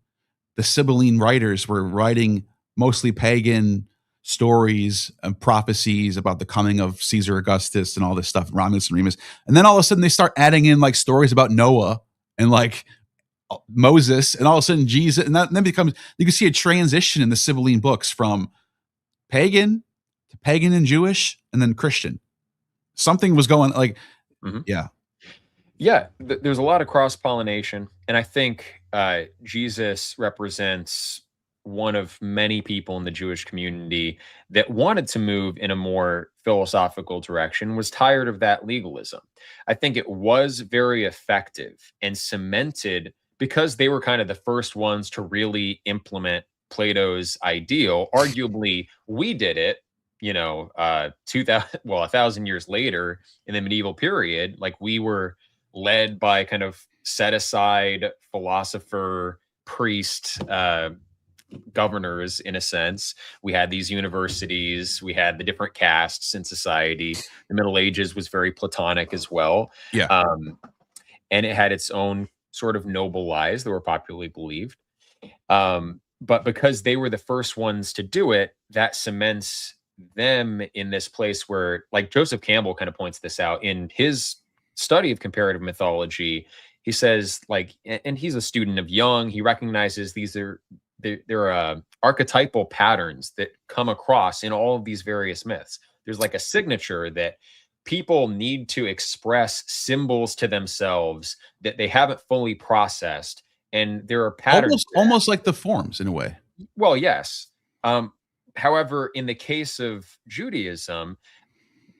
The Sibylline writers were writing mostly pagan stories and prophecies about the coming of Caesar Augustus and all this stuff, Romulus and Remus. And then all of a sudden they start adding in like stories about Noah and like Moses, and all of a sudden Jesus, and then becomes, you can see a transition in the Sibylline books from pagan to pagan and Jewish and then Christian. Something was going like, there's a lot of cross-pollination, and I think Jesus represents one of many people in the Jewish community that wanted to move in a more philosophical direction, was tired of that legalism. I think it was very effective and cemented because they were kind of the first ones to really implement Plato's ideal. Arguably, we did it, 1,000 years later in the medieval period. Like we were led by kind of set aside philosopher, priest, governors in a sense. We had these universities, we had the different castes in society. The Middle Ages was very Platonic as well. Yeah. And it had its own sort of noble lies that were popularly believed. But because they were the first ones to do it, that cements them in this place where, like Joseph Campbell kind of points this out in his study of comparative mythology. He says, like, and he's a student of Jung. He recognizes there are archetypal patterns that come across in all of these various myths. There's like a signature that people need to express symbols to themselves that they haven't fully processed, and there are patterns almost like the forms in a way. Well, yes. However, in the case of Judaism,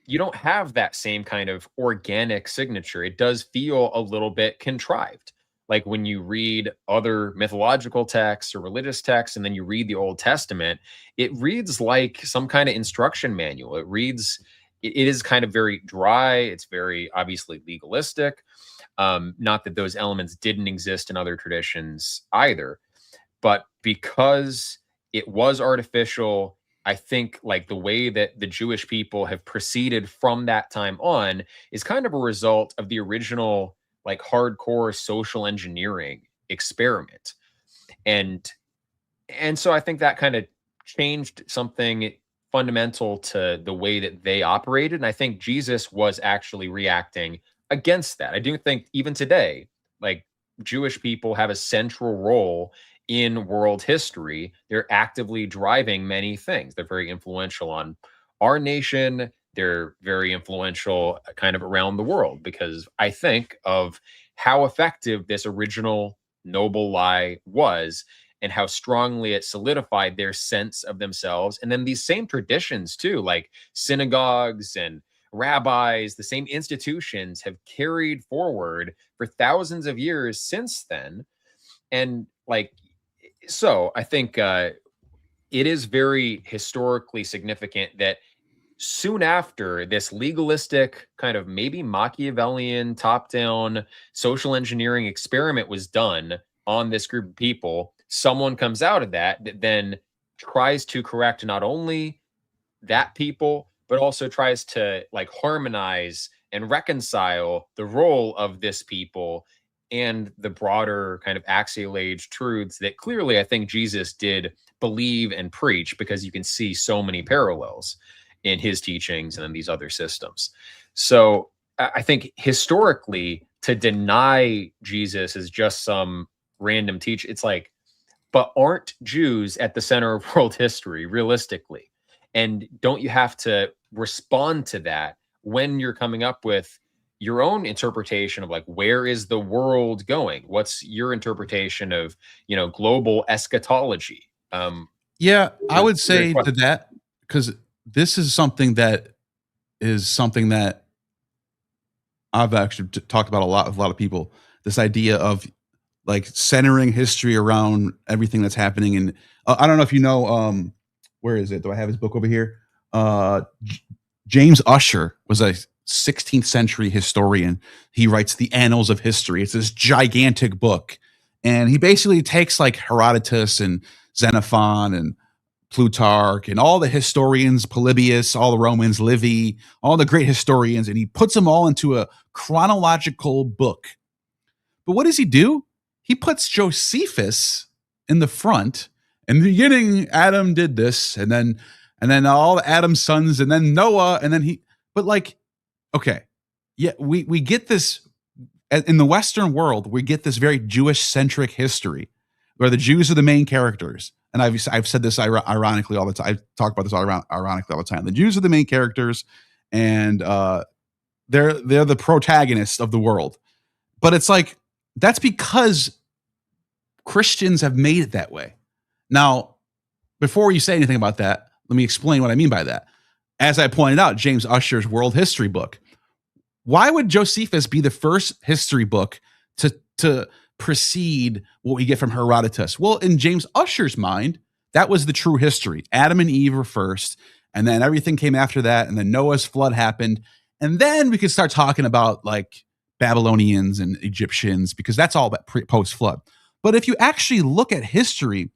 you don't have that same kind of organic signature. It does feel a little bit contrived. Like when you read other mythological texts or religious texts, and then you read the Old Testament, it reads like some kind of instruction manual. It is kind of very dry. It's very obviously legalistic. Not that those elements didn't exist in other traditions either, but because it was artificial, I think like the way that the Jewish people have proceeded from that time on is kind of a result of the original like hardcore social engineering experiment. And so I think that kind of changed something fundamental to the way that they operated. And I think Jesus was actually reacting against that. I do think even today, like Jewish people have a central role in world history. They're actively driving many things. They're very influential on our nation. They're very influential kind of around the world, because I think of how effective this original noble lie was and how strongly it solidified their sense of themselves. And then these same traditions too, like synagogues and rabbis, the same institutions have carried forward for thousands of years since then. And like, so I think it is very historically significant that soon after this legalistic kind of maybe Machiavellian top-down social engineering experiment was done on this group of people, someone comes out of that then tries to correct not only that people, but also tries to like harmonize and reconcile the role of this people and the broader kind of axial age truths that clearly I think Jesus did believe and preach, because you can see so many parallels in his teachings and in these other systems. So I think historically, to deny Jesus as just some random teacher, it's like, but aren't Jews at the center of world history realistically? And don't you have to respond to that when you're coming up with your own interpretation of like, where is the world going? What's your interpretation of, global eschatology? Yeah, I would say to that, because this is something that I've actually talked about a lot with a lot of people. This idea of like centering history around everything that's happening. And I don't know if you know, where is it? Do I have his book over here? James Ussher was a 16th century historian. He writes the Annals of History. It's this gigantic book. And he basically takes like Herodotus and Xenophon and Plutarch and all the historians, Polybius, all the Romans, Livy, all the great historians, and he puts them all into a chronological book. But what does he do? He puts Josephus in the front. In the beginning, Adam did this, and then all Adam's sons, and then Noah, and then but like, okay, yeah, we get this in the Western world. We get this very Jewish-centric history where the Jews are the main characters. And I've said this ironically all the time. I talk about this ironically all the time. The Jews are the main characters, and they're the protagonists of the world. But it's like, that's because Christians have made it that way. Now, before you say anything about that, let me explain what I mean by that. As I pointed out, James Ussher's World History book. Why would Josephus be the first history book to precede what we get from Herodotus? Well, in James Ussher's mind, that was the true history. Adam and Eve were first, and then everything came after that, and then Noah's flood happened. And then we could start talking about like Babylonians and Egyptians, because that's all that post flood. But if you actually look at history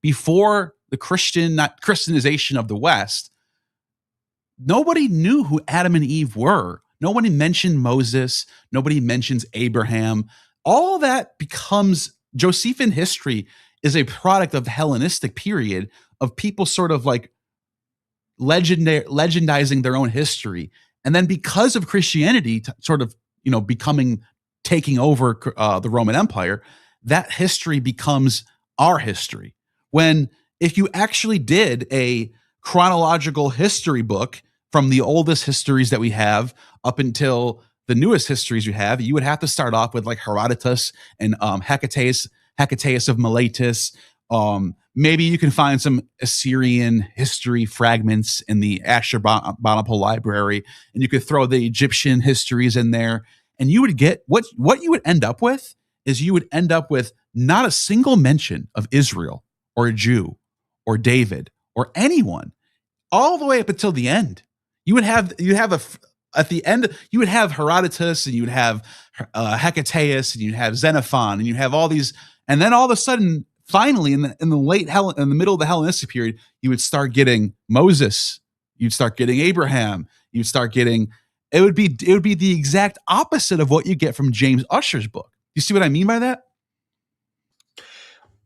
before the Christianization of the West, nobody knew who Adam and Eve were. Nobody mentioned Moses. Nobody mentions Abraham. All that becomes Josephine history is a product of the Hellenistic period of people sort of like legendizing their own history. And then because of Christianity sort of, taking over the Roman Empire, that history becomes our history. When if you actually did a chronological history book from the oldest histories that we have up until the newest histories you have, you would have to start off with like Herodotus and Hecataeus of Miletus. Maybe you can find some Assyrian history fragments in the Ashurbanipal library, and you could throw the Egyptian histories in there, and you would get what you would end up with is you would end up with not a single mention of Israel or a Jew or David or anyone all the way up until the end. At the end, you would have Herodotus, and you would have Hecataeus, and you'd have Xenophon, and you have all these, and then all of a sudden, finally, in the middle of the Hellenistic period, you would start getting Moses, you'd start getting Abraham, you'd start getting. It would be the exact opposite of what you get from James Ussher's book. You see what I mean by that?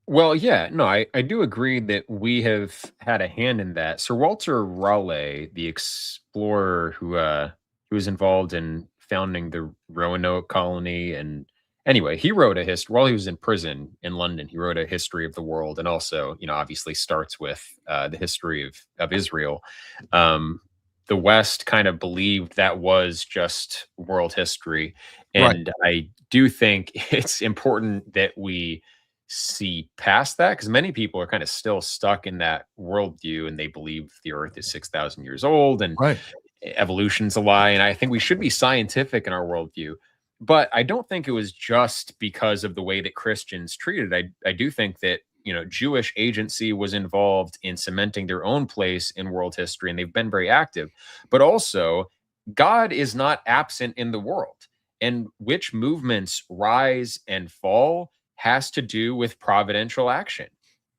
Well, yeah, no, I do agree that we have had a hand in that. Sir Walter Raleigh, the explorer who was involved in founding the Roanoke colony, and anyway, he wrote a history while he was in prison in London. He wrote a history of the world, and also, obviously starts with the history of Israel. The West kind of believed that was just world history, and right. I do think it's important that we see past that, because many people are kind of still stuck in that worldview, and they believe the earth is 6,000 years old and right. Evolution's a lie. And I think we should be scientific in our worldview, but I don't think it was just because of the way that Christians treated it. I do think that, Jewish agency was involved in cementing their own place in world history, and they've been very active. But also, God is not absent in the world, and which movements rise and fall has to do with providential action.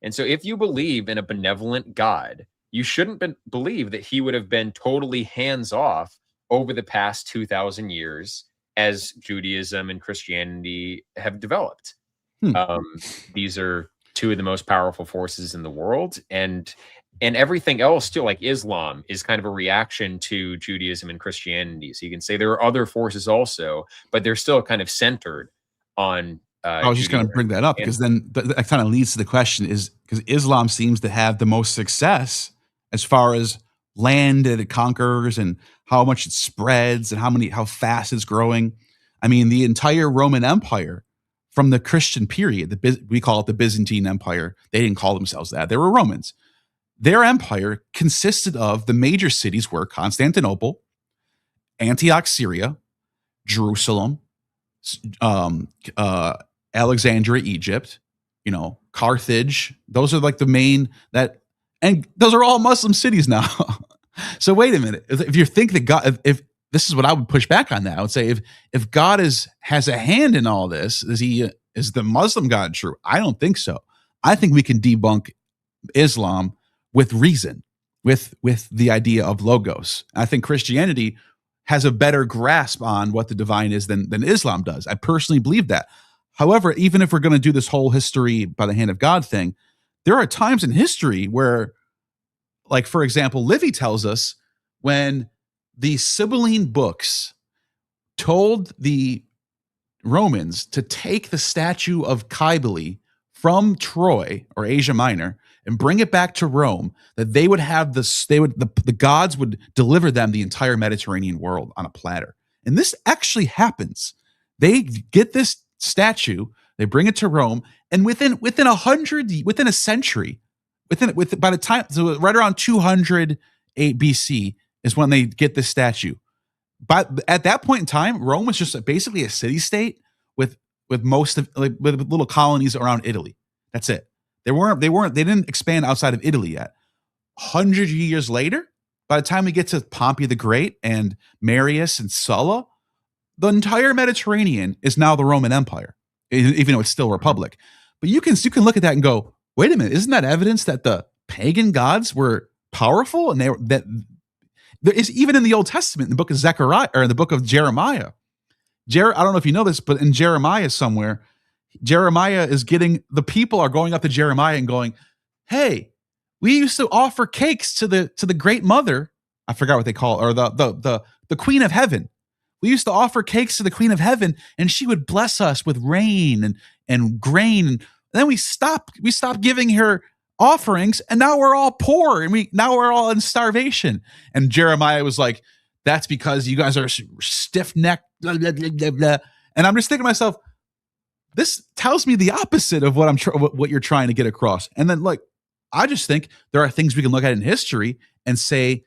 And so if you believe in a benevolent God, you shouldn't believe that he would have been totally hands-off over the past 2,000 years as Judaism and Christianity have developed. These are two of the most powerful forces in the world, and everything else too, like Islam, is kind of a reaction to Judaism and Christianity. So you can say there are other forces also, but they're still kind of centered on I was just going to bring that up, because then that kind of leads to the question is, because Islam seems to have the most success as far as land that it conquers and how much it spreads and how fast it's growing. I mean, the entire Roman Empire from the Christian period, we call it the Byzantine Empire. They didn't call themselves that. They were Romans. Their empire consisted of the major cities were Constantinople, Antioch, Syria, Jerusalem, Alexandria, Egypt, Carthage. Those are like the main and those are all Muslim cities now. So wait a minute. If you think that God, if this is what I would push back on that, I would say if God has a hand in all this, is the Muslim God true? I don't think so. I think we can debunk Islam with reason, with the idea of logos. I think Christianity has a better grasp on what the divine is than Islam does. I personally believe that. However, even if we're going to do this whole history by the hand of God thing, there are times in history where, like, for example, Livy tells us when the Sibylline books told the Romans to take the statue of Cybele from Troy or Asia Minor and bring it back to Rome, that they would have the gods would deliver them the entire Mediterranean world on a platter. And this actually happens. They get this statue, they bring it to Rome, and within a century, by the time, so right around 208 BC is when they get this statue. But at that point in time, Rome was just basically a city-state with little colonies around Italy. That's it. They didn't expand outside of Italy yet. 100 years later, by the time we get to Pompey the Great and Marius and Sulla, the entire Mediterranean is now the Roman Empire, even though it's still a republic. But you can look at that and go, wait a minute, isn't that evidence that the pagan gods were powerful? And that there is, even in the Old Testament, in the book of Zechariah or in the book of Jeremiah. I don't know if you know this, but in Jeremiah somewhere, Jeremiah is the people are going up to Jeremiah and going, hey, we used to offer cakes to the great mother. I forgot what they call her, or the queen of heaven. We used to offer cakes to the queen of heaven, and she would bless us with rain and grain. And then we stopped giving her offerings, and now we're all poor, and now we're all in starvation. And Jeremiah was like, that's because you guys are stiff-necked, blah, blah, blah, blah, blah. And I'm just thinking to myself, this tells me the opposite of what you're trying to get across. And then, like, I just think there are things we can look at in history and say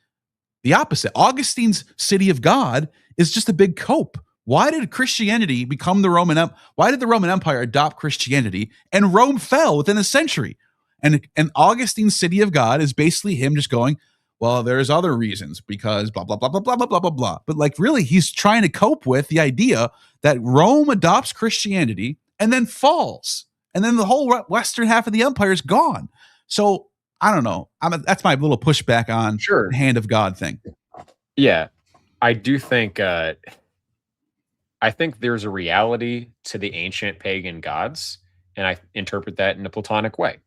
the opposite. Augustine's City of God is just a big cope. Why did Christianity become the Roman Empire? Why did the Roman Empire adopt Christianity and Rome fell within a century? And Augustine's City of God is basically him just going, well, there's other reasons because blah, blah, blah, blah, blah, blah, blah, blah, blah. But like, really, he's trying to cope with the idea that Rome adopts Christianity and then falls. And then the whole western half of the empire is gone. So I don't know. That's my little pushback on the hand of God thing. Yeah, I do think, I think there's a reality to the ancient pagan gods, and I interpret that in a Platonic way.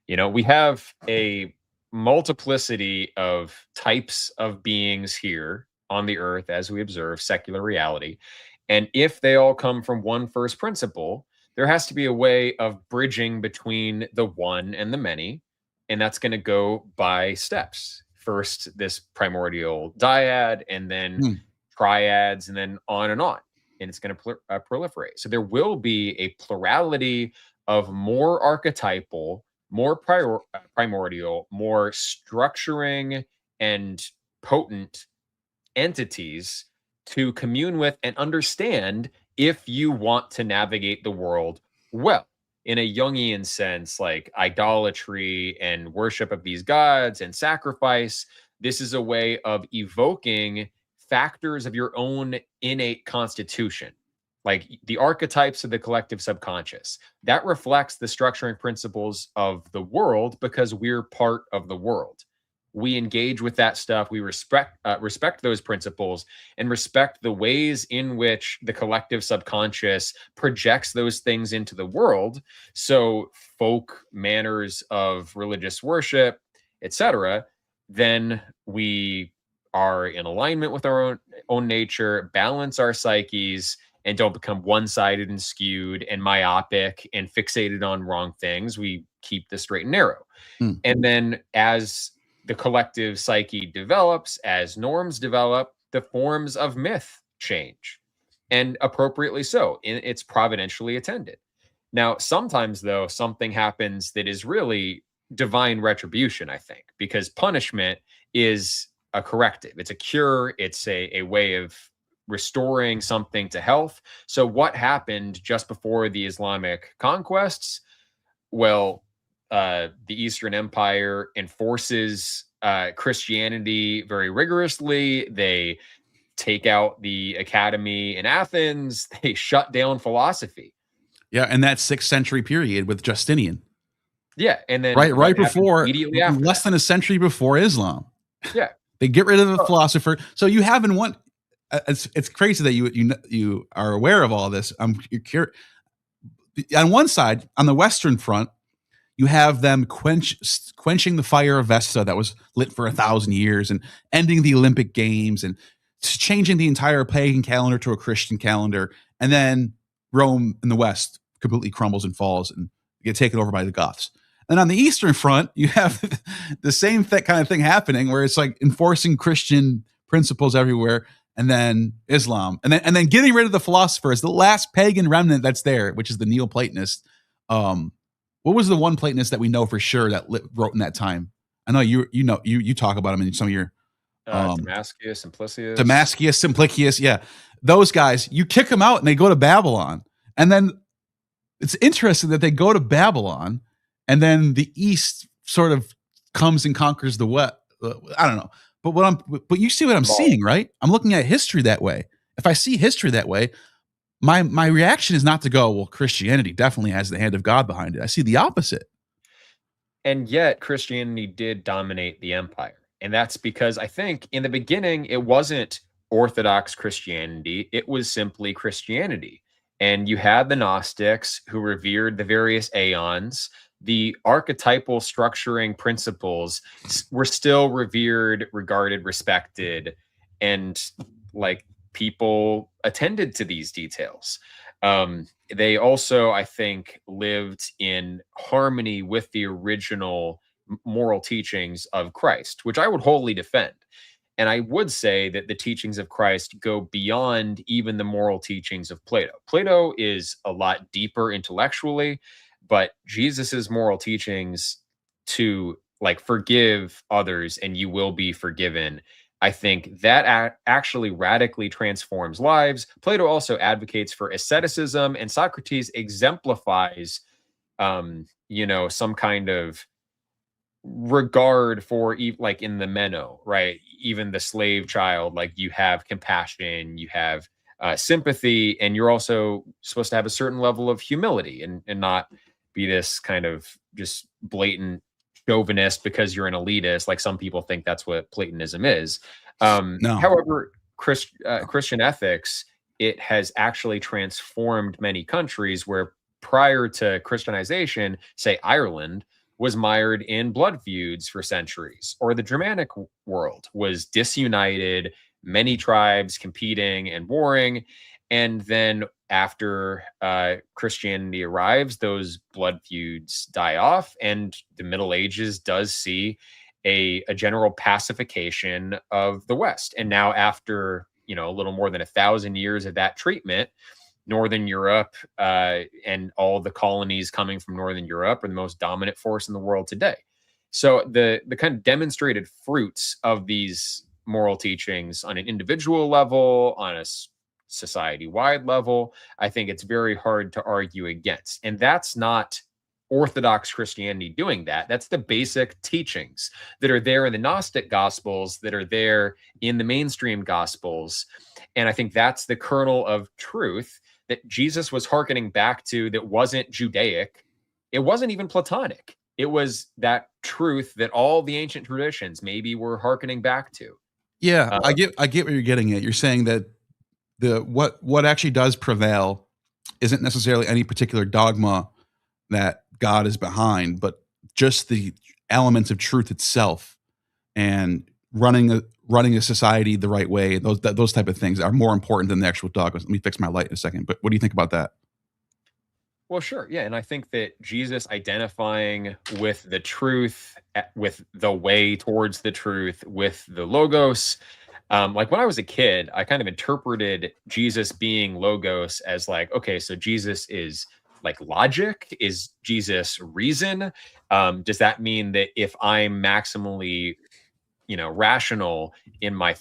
You know, we have a multiplicity of types of beings here on the earth as we observe secular reality. And if they all come from one first principle, there has to be a way of bridging between the one and the many. And that's going to go by steps. First, this primordial dyad, and then triads, and then on. And it's going to proliferate. So there will be a plurality of more archetypal, more primordial, more structuring and potent entities to commune with and understand if you want to navigate the world well. In a Jungian sense, like idolatry and worship of these gods and sacrifice, this is a way of evoking factors of your own innate constitution, like the archetypes of the collective subconscious. That reflects the structuring principles of the world because we're part of the world. We engage with that stuff. We respect those principles and respect the ways in which the collective subconscious projects those things into the world. So folk manners of religious worship, etc., then we are in alignment with our own nature, balance our psyches, and don't become one-sided and skewed and myopic and fixated on wrong things. We keep the straight and narrow. And then as the collective psyche develops, as norms develop, the forms of myth change, and appropriately so. It's providentially attended. Now, sometimes, though, something happens that is really divine retribution, I think, because punishment is a corrective. It's a cure. It's a way of restoring something to health. So what happened just before the Islamic conquests? Well, the Eastern Empire enforces Christianity very rigorously. They take out the academy in Athens. They shut down philosophy. Yeah, and that 6th century period with Justinian. Yeah, and then right before, immediately after less than a century before Islam. Yeah, they get rid of the philosopher. So you have in one. It's crazy that you are aware of all this. You're curious. On one side, on the Western front, you have them quenching the fire of Vesta that was lit for 1,000 years and ending the Olympic Games and changing the entire pagan calendar to a Christian calendar. And then Rome in the West completely crumbles and falls and get taken over by the Goths. And on the Eastern front, you have the same kind of thing happening where it's like enforcing Christian principles everywhere. And then Islam, and then getting rid of the philosophers, the last pagan remnant that's there, which is the Neoplatonist. What was the one Platonist that we know for sure that wrote in that time? I know you talk about them in some of your Damascus, Simplicius, yeah, those guys. You kick them out and they go to Babylon, and then it's interesting that they go to Babylon, and then the East sort of comes and conquers the West. I don't know. But you see what I'm seeing, right? I'm looking at history that way. if I see history that way, my reaction is not to go, well, Christianity definitely has the hand of God behind it. I see the opposite. And yet Christianity did dominate the empire. And that's because I think in the beginning, it wasn't Orthodox Christianity, it was simply Christianity. And you had the Gnostics who revered the various aeons. The archetypal structuring principles were still revered, regarded, respected, and like people attended to these details. They also, I think, lived in harmony with the original moral teachings of Christ, which I would wholly defend. And I would say that the teachings of Christ go beyond even the moral teachings of Plato. Plato is a lot deeper intellectually, but Jesus's moral teachings to like forgive others and you will be forgiven, I think that actually radically transforms lives. Plato also advocates for asceticism, and Socrates exemplifies, some kind of regard for, like in the Meno, right? Even the slave child, like you have compassion, you have sympathy, and you're also supposed to have a certain level of humility and not be this kind of just blatant chauvinist because you're an elitist. Like some people think that's what Platonism is. No. However, Christian ethics, it has actually transformed many countries where prior to Christianization, say Ireland, was mired in blood feuds for centuries, or the Germanic world was disunited, many tribes competing and warring. And then after Christianity arrives, those blood feuds die off, and the Middle Ages does see a general pacification of the West. And now after, a little more than 1,000 years of that treatment, Northern Europe and all the colonies coming from Northern Europe are the most dominant force in the world today. So the kind of demonstrated fruits of these moral teachings on an individual level, on a society-wide level, I think it's very hard to argue against. And that's not Orthodox Christianity doing that. That's the basic teachings that are there in the Gnostic Gospels, that are there in the mainstream Gospels. And I think that's the kernel of truth that Jesus was hearkening back to, that wasn't Judaic. It wasn't even Platonic. It was that truth that all the ancient traditions maybe were hearkening back to. Yeah, I get what you're getting at. You're saying that what actually does prevail isn't necessarily any particular dogma that God is behind, but just the elements of truth itself, and running a society the right way. Those type of things are more important than the actual dogmas. Let me fix my light in a second. But what do you think about that? Well, sure. Yeah. And I think that Jesus identifying with the truth, with the way towards the truth, with the logos, like when I was a kid, I kind of interpreted Jesus being logos as like, okay, so Jesus is like logic. Is Jesus reason? Does that mean that if I'm maximally, rational in my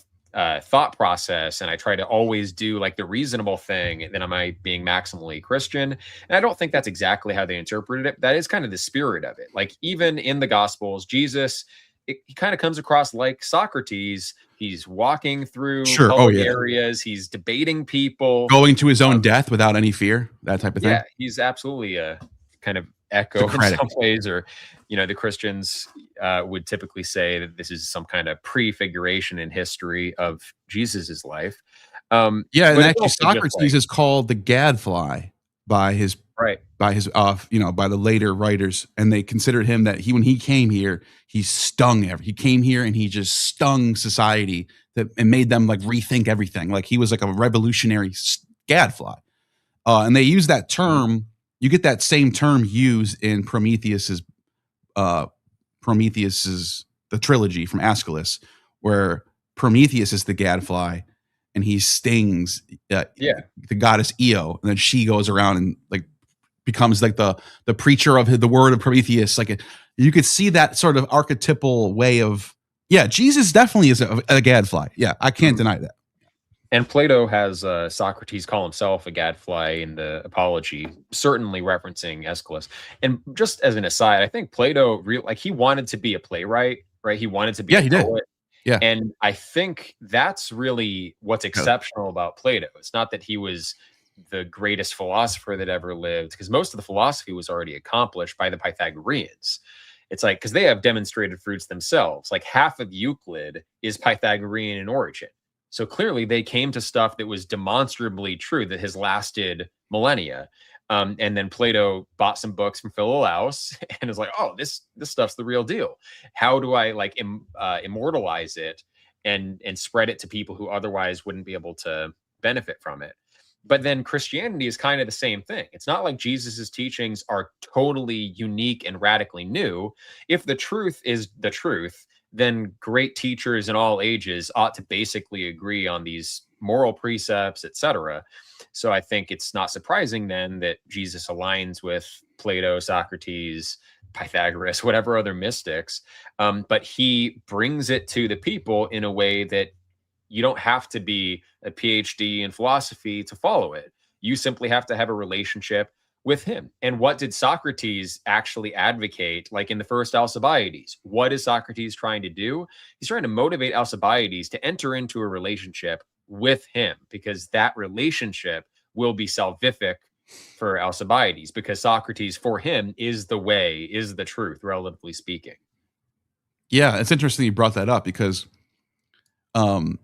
thought process, and I try to always do like the reasonable thing, then am I being maximally Christian? And I don't think that's exactly how they interpreted it. That is kind of the spirit of it. Like even in the Gospels, Jesus, he kind of comes across like Socrates. He's walking through public areas. He's debating people, going to his own death without any fear, that type of thing. Yeah, he's absolutely a kind of echo in some ways, or the Christians would typically say that this is some kind of prefiguration in history of Jesus's life. And actually Socrates is called the gadfly by his by the later writers, and they considered him that when he came here, he came here and he just stung society and made them like rethink everything. Like he was like a revolutionary gadfly. And they use that term. You get that same term used in Prometheus's the trilogy from Aeschylus, where Prometheus is the gadfly and he stings the goddess Io, and then she goes around and like becomes like the preacher of the word of Prometheus. Like you could see that sort of archetypal way of Jesus definitely is a gadfly. Yeah, I can't deny that. And Plato has Socrates call himself a gadfly in the Apology, certainly referencing Aeschylus. And just as an aside, I think Plato he wanted to be a playwright, right? He wanted to be a poet. Yeah. And I think that's really what's exceptional about Plato. It's not that he was the greatest philosopher that ever lived, because most of the philosophy was already accomplished by the Pythagoreans. It's like, because they have demonstrated fruits themselves. Like half of Euclid is Pythagorean in origin. So clearly they came to stuff that was demonstrably true, that has lasted millennia. And then Plato bought some books from Philolaus and was like, oh, this stuff's the real deal. How do I like immortalize it and spread it to people who otherwise wouldn't be able to benefit from it? But then Christianity is kind of the same thing. It's not like Jesus's teachings are totally unique and radically new. If the truth is the truth, then great teachers in all ages ought to basically agree on these moral precepts, etc. So I think it's not surprising then that Jesus aligns with Plato, Socrates, Pythagoras, whatever other mystics, but he brings it to the people in a way that you don't have to be a PhD in philosophy to follow it. You simply have to have a relationship with him. And what did Socrates actually advocate, like in the first Alcibiades? What is Socrates trying to do? He's trying to motivate Alcibiades to enter into a relationship with him, because that relationship will be salvific for Alcibiades, because Socrates for him is the way, is the truth, relatively speaking. Yeah, it's interesting you brought that up, because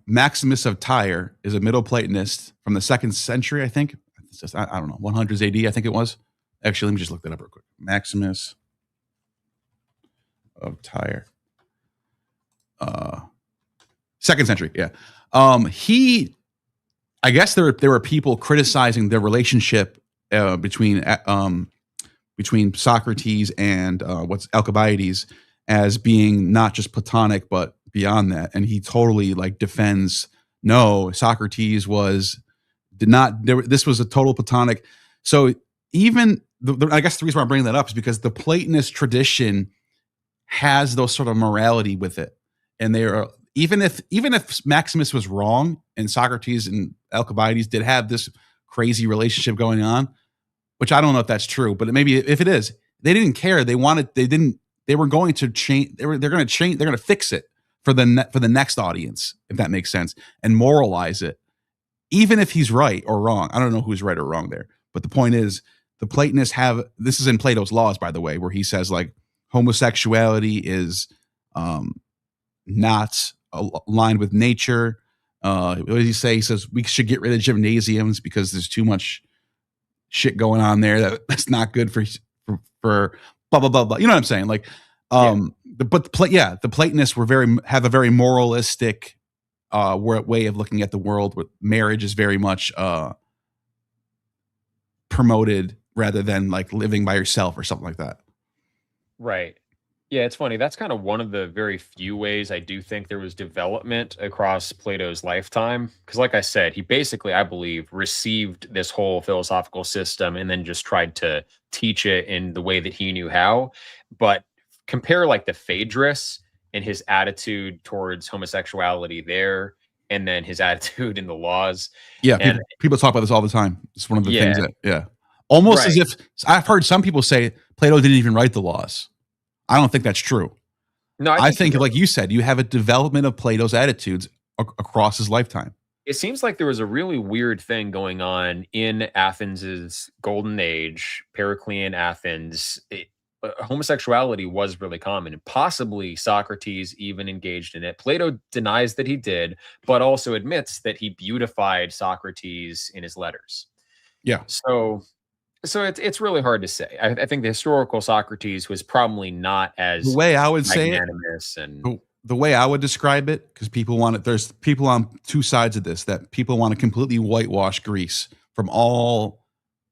Maximus of Tyre is a Middle Platonist from the 2nd century, I think. It's just, I don't know, 100s AD, I think it was. Actually, let me just look that up real quick. Maximus of Tyre. 2nd century, yeah. I guess there were people criticizing the relationship between Socrates and Alcibiades as being not just Platonic but beyond that, and he totally like defends. No, Socrates this was a total Platonic. So even I guess the reason why I'm bringing that up is because the Platonist tradition has those sort of morality with it, and they are even if Maximus was wrong and Socrates and Alcibiades did have this crazy relationship going on, which I don't know if that's true, but maybe if it is, they didn't care. They were going to change. They're going to change. They're going to fix it for the next audience, if that makes sense, and moralize it, even if he's right or wrong. I don't know who's right or wrong there, but the point is, the Platonists have, this is in Plato's Laws, by the way, where he says like homosexuality is not aligned with nature. What does he say? He says we should get rid of gymnasiums because there's too much shit going on there that's not good for blah blah blah blah. You know what I'm saying? Like, the Platonists have a very moralistic way of looking at the world, where marriage is very much promoted rather than like living by yourself or something like that. Right. Yeah, it's funny. That's kind of one of the very few ways I do think there was development across Plato's lifetime. Because, like I said, he basically, I believe, received this whole philosophical system and then just tried to teach it in the way that he knew how. But compare like the Phaedrus and his attitude towards homosexuality there, and then his attitude in the Laws. Yeah, people talk about this all the time. It's one of the things that, almost as if I've heard some people say Plato didn't even write the Laws. I don't think that's true. No, I think like you said, you have a development of Plato's attitudes across his lifetime. It seems like there was a really weird thing going on in Athens's golden age, Periclean Athens. Homosexuality was really common, and possibly Socrates even engaged in it. Plato denies that he did, but also admits that he beautified Socrates in his letters. Yeah. So it's really hard to say. I think the historical Socrates was probably not as the way I would say it, and the way I would describe it, because people want it. There's people on two sides of this, that people want to completely whitewash Greece from all.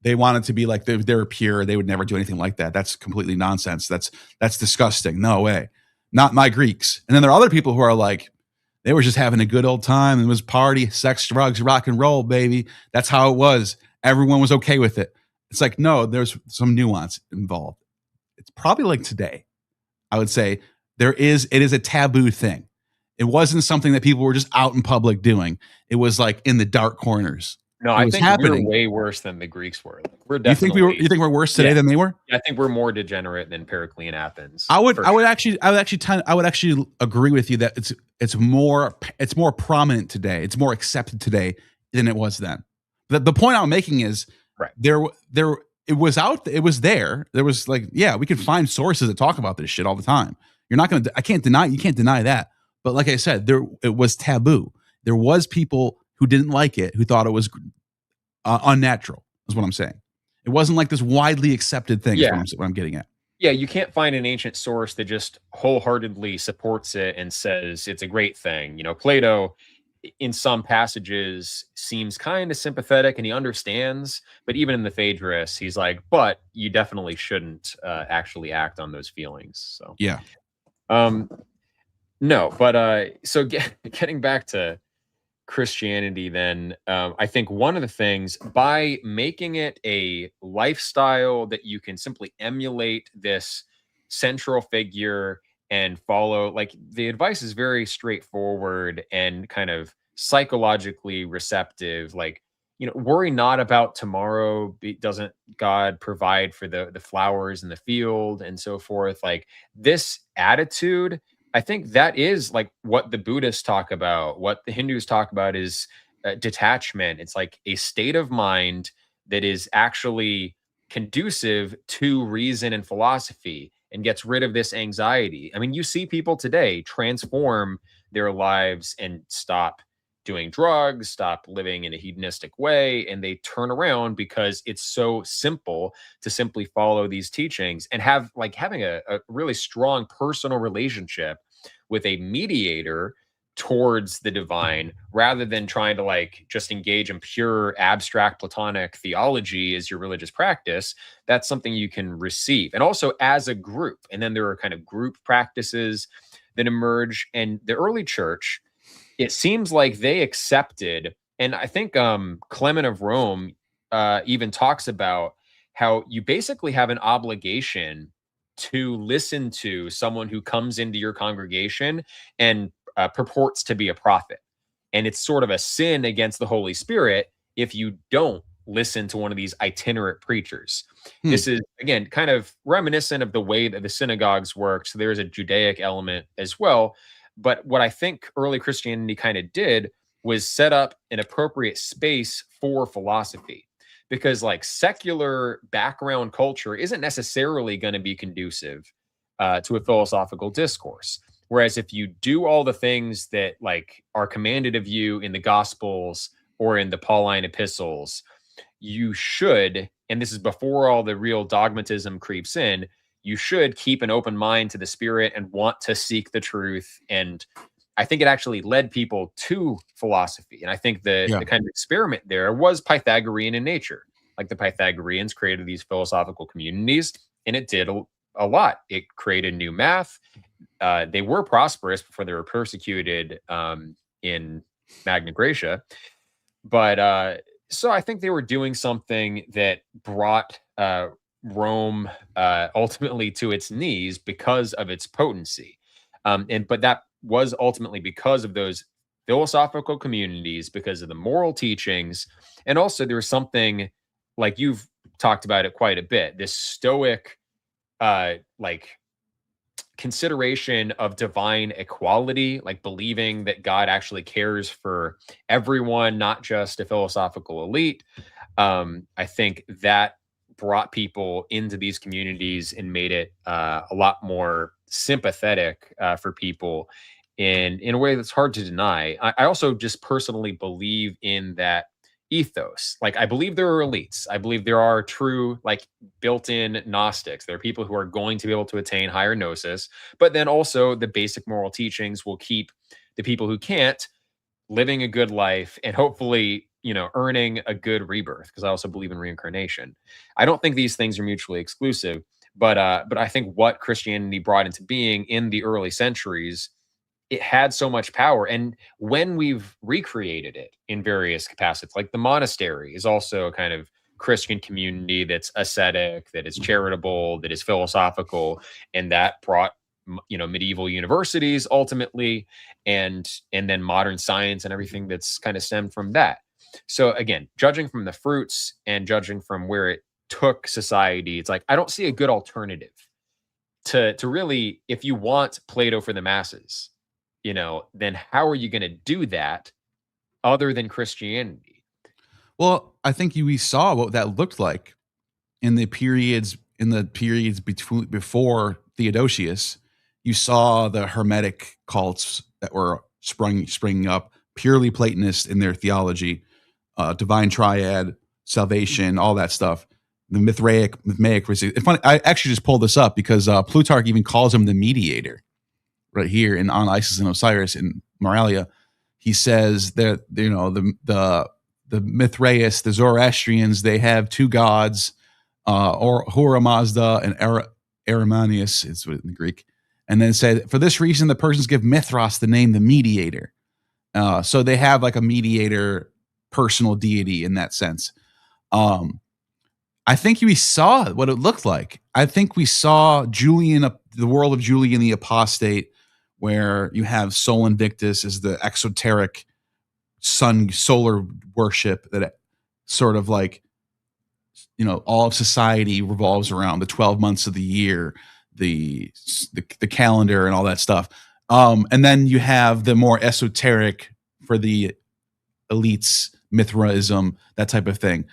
They want it to be like they're pure. They would never do anything like that. That's completely nonsense. That's disgusting. No way. Not my Greeks. And then there are other people who are like, they were just having a good old time. It was party, sex, drugs, rock and roll, baby. That's how it was. Everyone was okay with it. It's like, no, there's some nuance involved. It's probably like today. I would say it is a taboo thing. It wasn't something that people were just out in public doing. It was like in the dark corners. No, It I was think we're happening. way worse than the Greeks were. Like, we're You think definitely. you think we're worse today Yeah. than they were? I think we're more degenerate than Periclean Athens. I would for I would sure. actually agree with you that it's more prominent today. It's more accepted today than it was then. The point I'm making is Right. there it was there. There was like, yeah, we can find sources that talk about this shit all the time. You're not going to, you can't deny that. But like I said, it was taboo. There was people who didn't like it, who thought it was unnatural, is what I'm saying. It wasn't like this widely accepted thing, Yeah. is what I'm getting at. Yeah, you can't find an ancient source that just wholeheartedly supports it and says it's a great thing. You know, Plato in some passages seems kind of sympathetic and he understands, but even in the Phaedrus, he's like, but you definitely shouldn't actually act on those feelings. So Yeah. No, but so getting back to Christianity, then I think one of the things, by making it a lifestyle that you can simply emulate this central figure and follow, like the advice is very straightforward and kind of psychologically receptive. Like, you know, worry not about tomorrow. Doesn't God provide for the flowers in the field and so forth? Like this attitude, I think that is like what the Buddhists talk about, what the Hindus talk about is detachment. It's like a state of mind that is actually conducive to reason and philosophy and gets rid of this anxiety. I mean, you see people today transform their lives and stop doing drugs, stop living in a hedonistic way, and they turn around because it's so simple to simply follow these teachings and having a really strong personal relationship with a mediator towards the divine rather than trying to like just engage in pure abstract Platonic theology as your religious practice. That's something you can receive. And also as a group. And then there are kind of group practices that emerge. And the early church, it seems like they accepted, and I think Clement of Rome even talks about how you basically have an obligation to listen to someone who comes into your congregation and purports to be a prophet. And it's sort of a sin against the Holy Spirit if you don't listen to one of these itinerant preachers. This is, again, kind of reminiscent of the way that the synagogues work. So there's a Judaic element as well. But what I think early Christianity kind of did was set up an appropriate space for philosophy, because like secular background culture isn't necessarily going to be conducive to a philosophical discourse. Whereas if you do all the things that like are commanded of you in the Gospels or in the Pauline epistles, you should, and this is before all the real dogmatism creeps in, you should keep an open mind to the Spirit and want to seek the truth. And I think it actually led people to philosophy. And I think the kind of experiment there was Pythagorean in nature. Like the Pythagoreans created these philosophical communities, and it did a lot. It created new math. They were prosperous before they were persecuted in Magna Graecia. But so I think they were doing something that brought Rome ultimately to its knees because of its potency. But that was ultimately because of those philosophical communities, because of the moral teachings. And also there was something, like you've talked about it quite a bit, this stoic like consideration of divine equality, like believing that God actually cares for everyone, not just a philosophical elite. I think that brought people into these communities and made it a lot more sympathetic for people in a way that's hard to deny. I also just personally believe in that ethos. Like I believe there are elites. I believe there are true, like built-in Gnostics. There are people who are going to be able to attain higher gnosis, but then also the basic moral teachings will keep the people who can't living a good life and hopefully, you know, earning a good rebirth, because I also believe in reincarnation. I don't think these things are mutually exclusive, but I think what Christianity brought into being in the early centuries, it had so much power. And when we've recreated it in various capacities, like the monastery is also a kind of Christian community that's ascetic, that is charitable, that is philosophical, and that brought, you know, medieval universities ultimately, and then modern science and everything that's kind of stemmed from that. So again, judging from the fruits and judging from where it took society, it's like I don't see a good alternative to really, if you want Plato for the masses, then how are you going to do that other than Christianity? Well, I think we saw what that looked like in the periods between before Theodosius. You saw the Hermetic cults that were springing up, purely Platonist in their theology, divine triad, salvation, all that stuff. The Mithraic. It's funny. I actually just pulled this up because Plutarch even calls him the mediator right here in On Isis and Osiris in Moralia. He says that the Mithraeus, the Zoroastrians, they have two gods, or Hora Mazda and Arimanius, it's in the Greek, and then said for this reason the Persians give Mithras the name the mediator. So they have like a mediator, personal deity in that sense. I think we saw what it looked like. I think we saw the world of Julian the Apostate, where you have Sol Invictus as the exoteric solar worship that sort of like, all of society revolves around the 12 months of the year, the calendar and all that stuff. And then you have the more esoteric for the elites, Mithraism, that type of thing.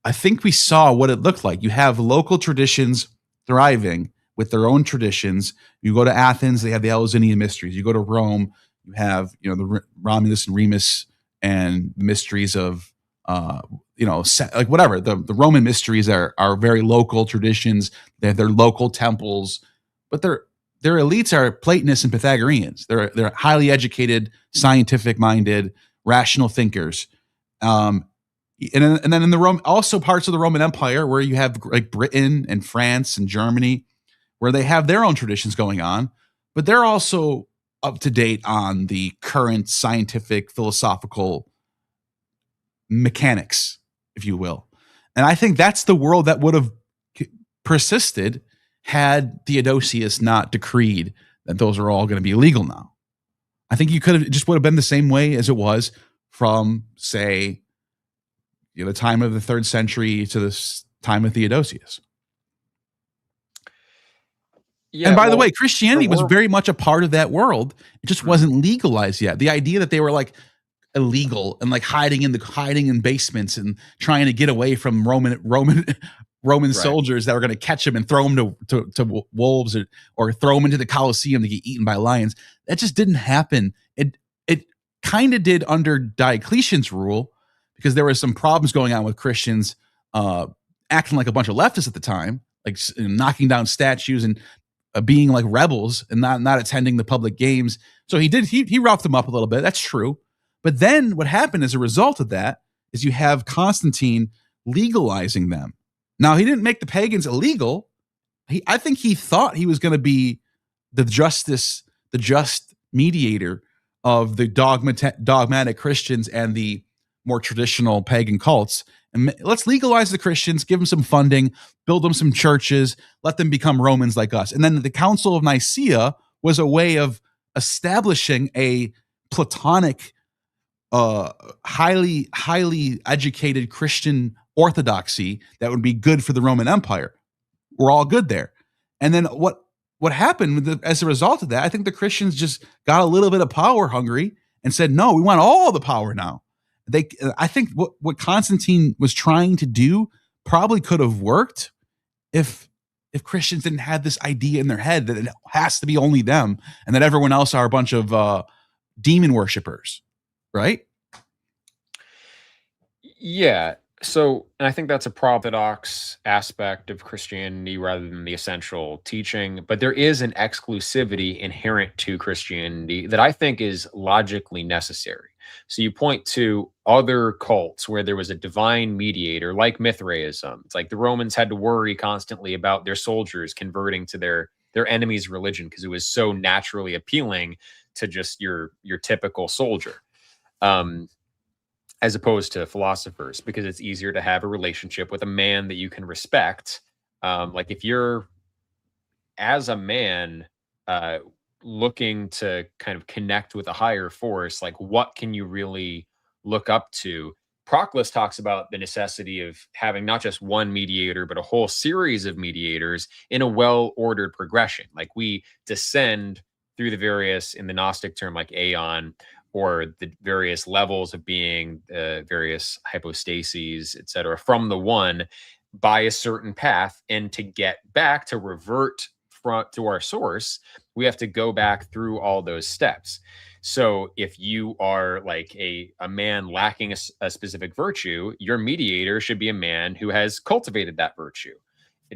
I think we saw what it looked like. You have local traditions thriving with their own traditions. You go to Athens, they have the Eleusinian mysteries. You go to Rome, you have the Romulus and Remus and the mysteries of like whatever. The Roman mysteries are very local traditions. They have their local temples, but their elites are Platonists and Pythagoreans. They're highly educated, scientific minded, rational thinkers. And then in the Rome, also parts of the Roman Empire where you have like Britain and France and Germany, where they have their own traditions going on, but they're also up to date on the current scientific, philosophical mechanics, if you will. And I think that's the world that would have persisted had Theodosius not decreed that those are all going to be illegal now. I think you could have just would have been the same way as it was from, say, the time of the 3rd century to the time of Theodosius. Yeah, and by the way, Christianity was very much a part of that world. It just wasn't legalized yet. The idea that they were like illegal and like hiding in basements and trying to get away from Roman soldiers that were going to catch them and throw them to wolves or throw them into the Colosseum to get eaten by lions. That just didn't happen. It kind of did under Diocletian's rule, because there were some problems going on with Christians acting like a bunch of leftists at the time, like knocking down statues and being like rebels and not attending the public games. So he roughed them up a little bit. That's true. But then what happened as a result of that is you have Constantine legalizing them. Now, he didn't make the pagans illegal. I think he thought he was going to be the just mediator of the dogmatic Christians and the more traditional pagan cults. And let's legalize the Christians, give them some funding, build them some churches, let them become Romans like us. And then the Council of Nicaea was a way of establishing a Platonic, highly educated Christian orthodoxy that would be good for the Roman Empire. We're all good there. And then what happened as a result of that, I think the Christians just got a little bit of power hungry and said, no, we want all the power now. I think what Constantine was trying to do probably could have worked if Christians didn't have this idea in their head that it has to be only them and that everyone else are a bunch of demon worshipers, right? Yeah. So, and I think that's a orthodox aspect of Christianity rather than the essential teaching. But there is an exclusivity inherent to Christianity that I think is logically necessary. So you point to other cults where there was a divine mediator, like Mithraism. It's like the Romans had to worry constantly about their soldiers converting to their enemy's religion because it was so naturally appealing to just your typical soldier. As opposed to philosophers, because it's easier to have a relationship with a man that you can respect. Like if you're, as a man, looking to kind of connect with a higher force, like what can you really look up to? Proclus talks about the necessity of having not just one mediator, but a whole series of mediators in a well-ordered progression. Like we descend through the various, in the Gnostic term, like aeon, or the various levels of being, various hypostases, etc., from the one by a certain path. And to get back, to revert to our source, we have to go back through all those steps. So if you are like a man lacking a specific virtue, your mediator should be a man who has cultivated that virtue,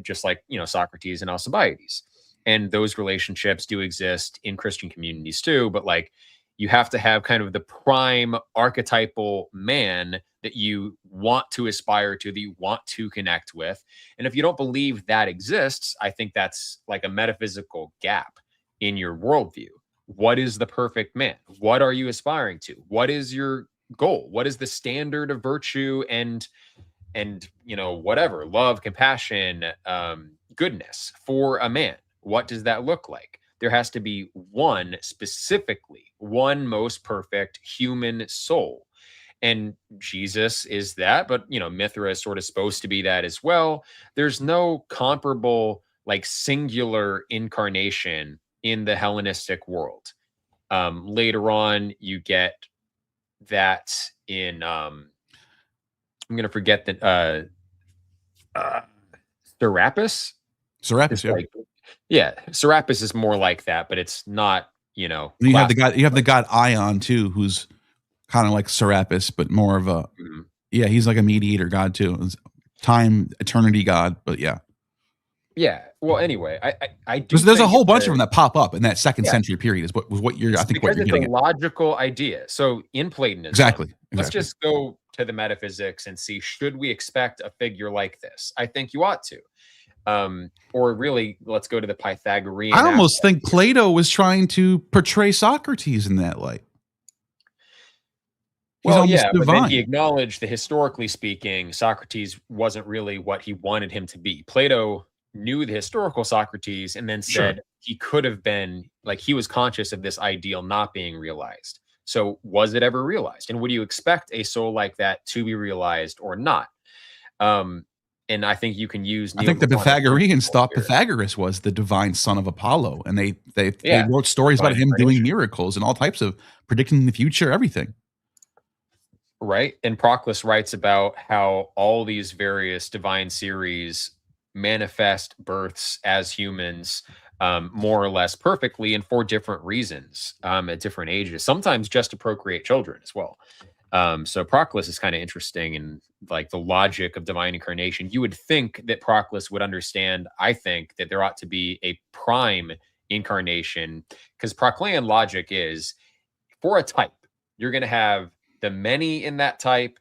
just like, Socrates and Alcibiades. And those relationships do exist in Christian communities too, but like you have to have kind of the prime archetypal man that you want to aspire to, that you want to connect with. And if you don't believe that exists, I think that's like a metaphysical gap in your worldview. What is the perfect man? What are you aspiring to? What is your goal? What is the standard of virtue and whatever, love, compassion, goodness for a man? What does that look like? There has to be one specifically, one most perfect human soul. And Jesus is that, but Mithra is sort of supposed to be that as well. There's no comparable like singular incarnation in the Hellenistic world. Later on, you get that in I'm going to forget that Serapis. Serapis, yeah. Serapis is more like that, but it's not. You have the god Ion too, who's kind of like Serapis, but more of a he's like a mediator god too, time, eternity god. But yeah. Well, anyway, I do. There's a whole bunch of them that pop up in that second century period. Is what you're. I think what you're getting at. Logical idea. So in Platonism, exactly. Let's just go to the metaphysics and see, should we expect a figure like this? I think you ought to. Or really, let's go to the Pythagorean. I almost think Plato was trying to portray Socrates in that light. But then he acknowledged that historically speaking, Socrates wasn't really what he wanted him to be. Plato knew the historical Socrates and then said he could have been, like, he was conscious of this ideal not being realized. So was it ever realized? And would you expect a soul like that to be realized or not? And I think you can use. I think the Pythagoreans thought Pythagoras was the divine son of Apollo, and they wrote stories about him doing miracles and all types of predicting the future, everything. Right, and Proclus writes about how all these various divine series manifest births as humans, more or less perfectly, and for different reasons, at different ages. Sometimes just to procreate children as well. So Proclus is kind of interesting in like the logic of divine incarnation. You would think that Proclus would understand, I think, that there ought to be a prime incarnation, because Proclean logic is, for a type, you're going to have the many in that type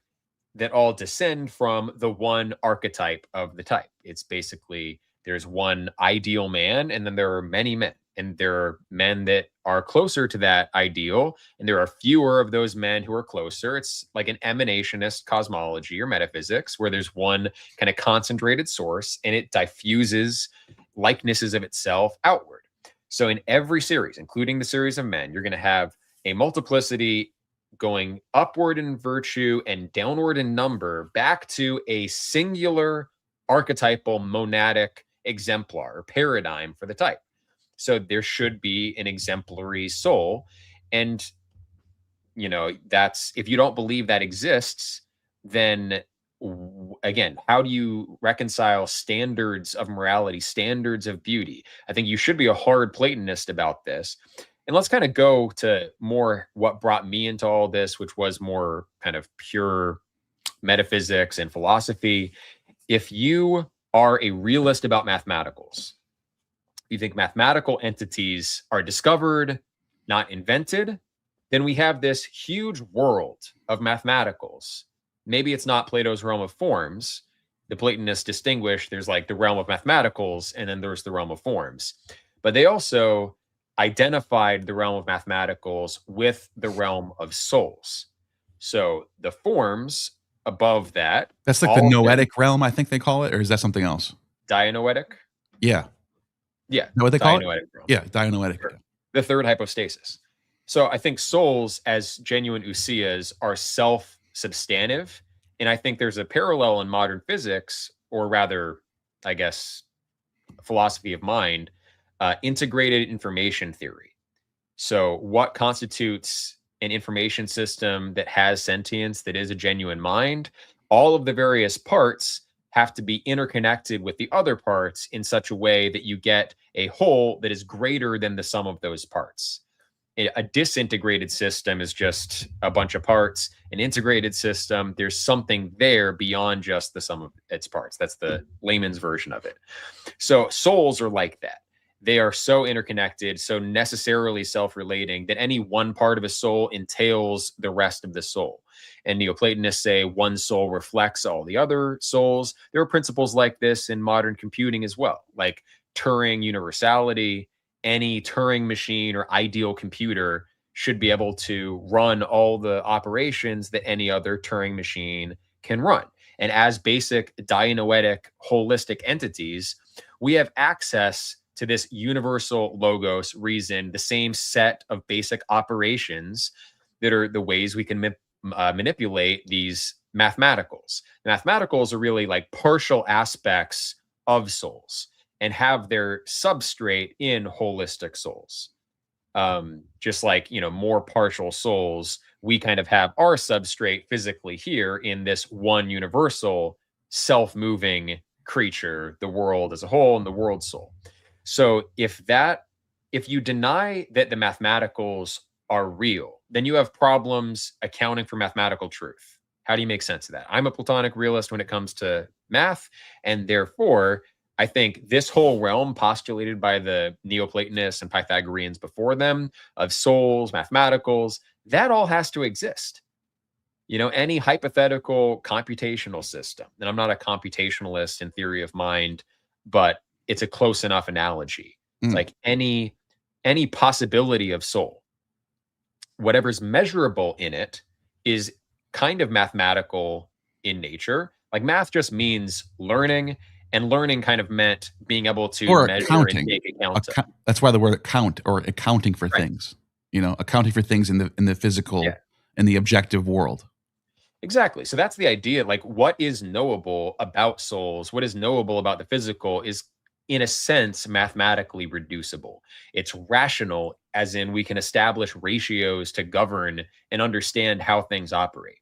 that all descend from the one archetype of the type. It's basically, there's one ideal man, and then there are many men. And there are men that are closer to that ideal, and there are fewer of those men who are closer. It's like an emanationist cosmology or metaphysics, where there's one kind of concentrated source, and it diffuses likenesses of itself outward. So in every series, including the series of men, you're going to have a multiplicity going upward in virtue and downward in number, back to a singular archetypal monadic exemplar or paradigm for the type. So there should be an exemplary soul. And, that's, if you don't believe that exists, then again, how do you reconcile standards of morality, standards of beauty? I think you should be a hard Platonist about this. And let's kind of go to more what brought me into all this, which was more kind of pure metaphysics and philosophy. If you are a realist about mathematicals, you think mathematical entities are discovered, not invented, then we have this huge world of mathematicals. Maybe it's not Plato's realm of forms. The Platonists distinguish, there's like the realm of mathematicals, and then there's the realm of forms. But they also identified the realm of mathematicals with the realm of souls. So the forms above that. That's like the noetic realm, I think they call it, or is that something else? Dianoetic? Yeah. Yeah. Know what they call it? Realm. Yeah, Dianoetic. Sure. The third hypostasis. So I think souls as genuine ousias are self-substantive, And I think there's a parallel in modern physics, or rather, I guess, philosophy of mind, integrated information theory. So what constitutes an information system that has sentience, that is a genuine mind? All of the various parts have to be interconnected with the other parts in such a way that you get a whole that is greater than the sum of those parts. A disintegrated system is just a bunch of parts. An integrated system, there's something there beyond just the sum of its parts. That's the layman's version of it. So souls are like that. They are so interconnected, so necessarily self-relating, that any one part of a soul entails the rest of the soul. And Neoplatonists say one soul reflects all the other souls. There are principles like this in modern computing as well, like Turing universality. Any Turing machine or ideal computer should be able to run all the operations that any other Turing machine can run. And as basic dianoetic holistic entities, we have access to this universal logos, reason, the same set of basic operations that are the ways we can manipulate these mathematicals. Mathematicals are really like partial aspects of souls and have their substrate in holistic souls. Just like, more partial souls, we kind of have our substrate physically here in this one universal self-moving creature, the world as a whole and the world soul. So if you deny that the mathematicals are real, then you have problems accounting for mathematical truth. How do you make sense of that? I'm a Platonic realist when it comes to math, and therefore I think this whole realm postulated by the Neoplatonists and Pythagoreans before them of souls, mathematicals, that all has to exist. Any hypothetical computational system, and I'm not a computationalist in theory of mind, but it's a close enough analogy. It's like any possibility of soul, whatever's measurable in it is kind of mathematical in nature. Like math just means learning, and learning kind of meant being able to measure accounting. and take account of. That's why the word account, or accounting for things. Accounting for things in the physical, in the objective world. Exactly. So that's the idea. Like, what is knowable about souls, what is knowable about the physical is, in a sense, mathematically reducible. It's rational, as in we can establish ratios to govern and understand how things operate.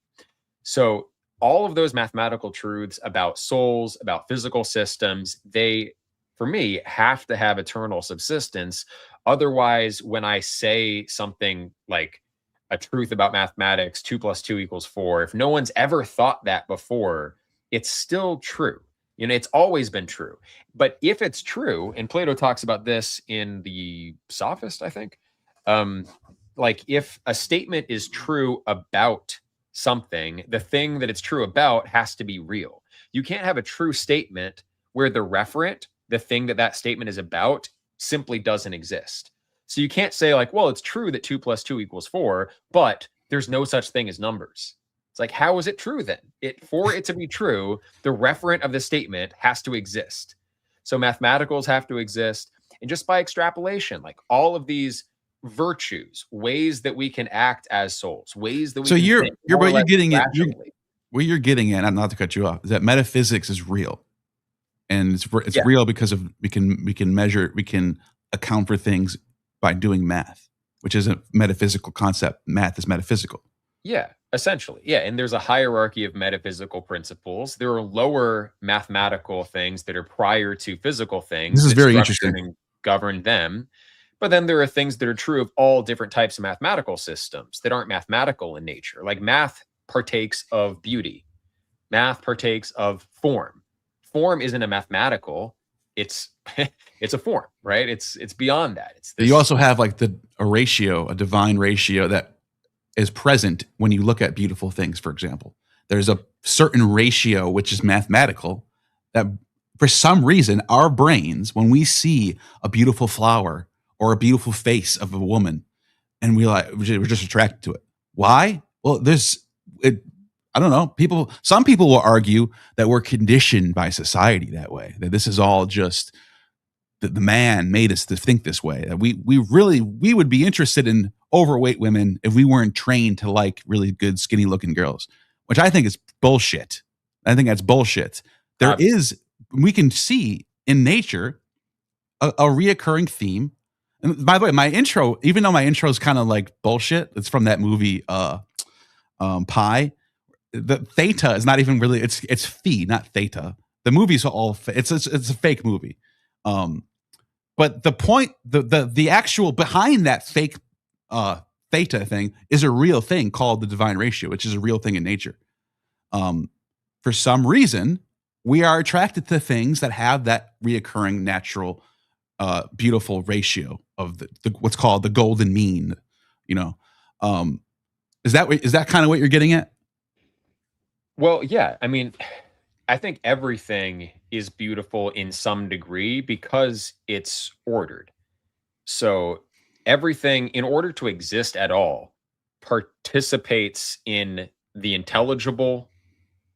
So all of those mathematical truths about souls, about physical systems, they, for me, have to have eternal subsistence. Otherwise, when I say something like a truth about mathematics, 2 + 2 = 4, if no one's ever thought that before, it's still true. It's always been true. But if it's true, and Plato talks about this in the Sophist, I think, like if a statement is true about something, the thing that it's true about has to be real. You can't have a true statement where the referent, the thing that statement is about, simply doesn't exist. So you can't say like, well, it's true that 2 + 2 = 4, but there's no such thing as numbers. It's like, how is it true then? For it to be true, the referent of the statement has to exist. So mathematicals have to exist. And just by extrapolation, like all of these virtues, ways that we can act as souls, ways that we can think more or less rationally. What you're getting at, not to cut you off, is that metaphysics is real. And it's real because of we can measure, we can account for things by doing math, which is a metaphysical concept. Math is metaphysical. Yeah, essentially. Yeah. And there's a hierarchy of metaphysical principles. There are lower mathematical things that are prior to physical things. This is very interesting. And govern them. But then there are things that are true of all different types of mathematical systems that aren't mathematical in nature. Like math partakes of beauty. Math partakes of form. Form isn't a mathematical. It's a form, right? It's beyond that. It's this. You also have like a ratio, a divine ratio that is present when you look at beautiful things. For example, there's a certain ratio which is mathematical that, for some reason, our brains, when we see a beautiful flower or a beautiful face of a woman, and we're just attracted to it. Why? Well, I don't know. Some people will argue that we're conditioned by society that way, that this is all just the man made us to think this way, that we would be interested in overweight women if we weren't trained to like really good skinny looking girls. which I think is bullshit. I think that's bullshit. We can see in nature a reoccurring theme. And by the way, my intro, even though my intro is kind of like bullshit, it's from that movie Pi. The theta is not even really, it's phi, not theta. The movie's all it's a fake movie. But the point, the actual behind that fake theta thing is a real thing called the divine ratio, which is a real thing in nature. For some reason, we are attracted to things that have that reoccurring natural beautiful ratio of the what's called the golden mean. Is that kind of what you're getting at? Well, yeah. I mean, I think everything is beautiful in some degree because it's ordered. So everything, in order to exist at all, participates in the intelligible.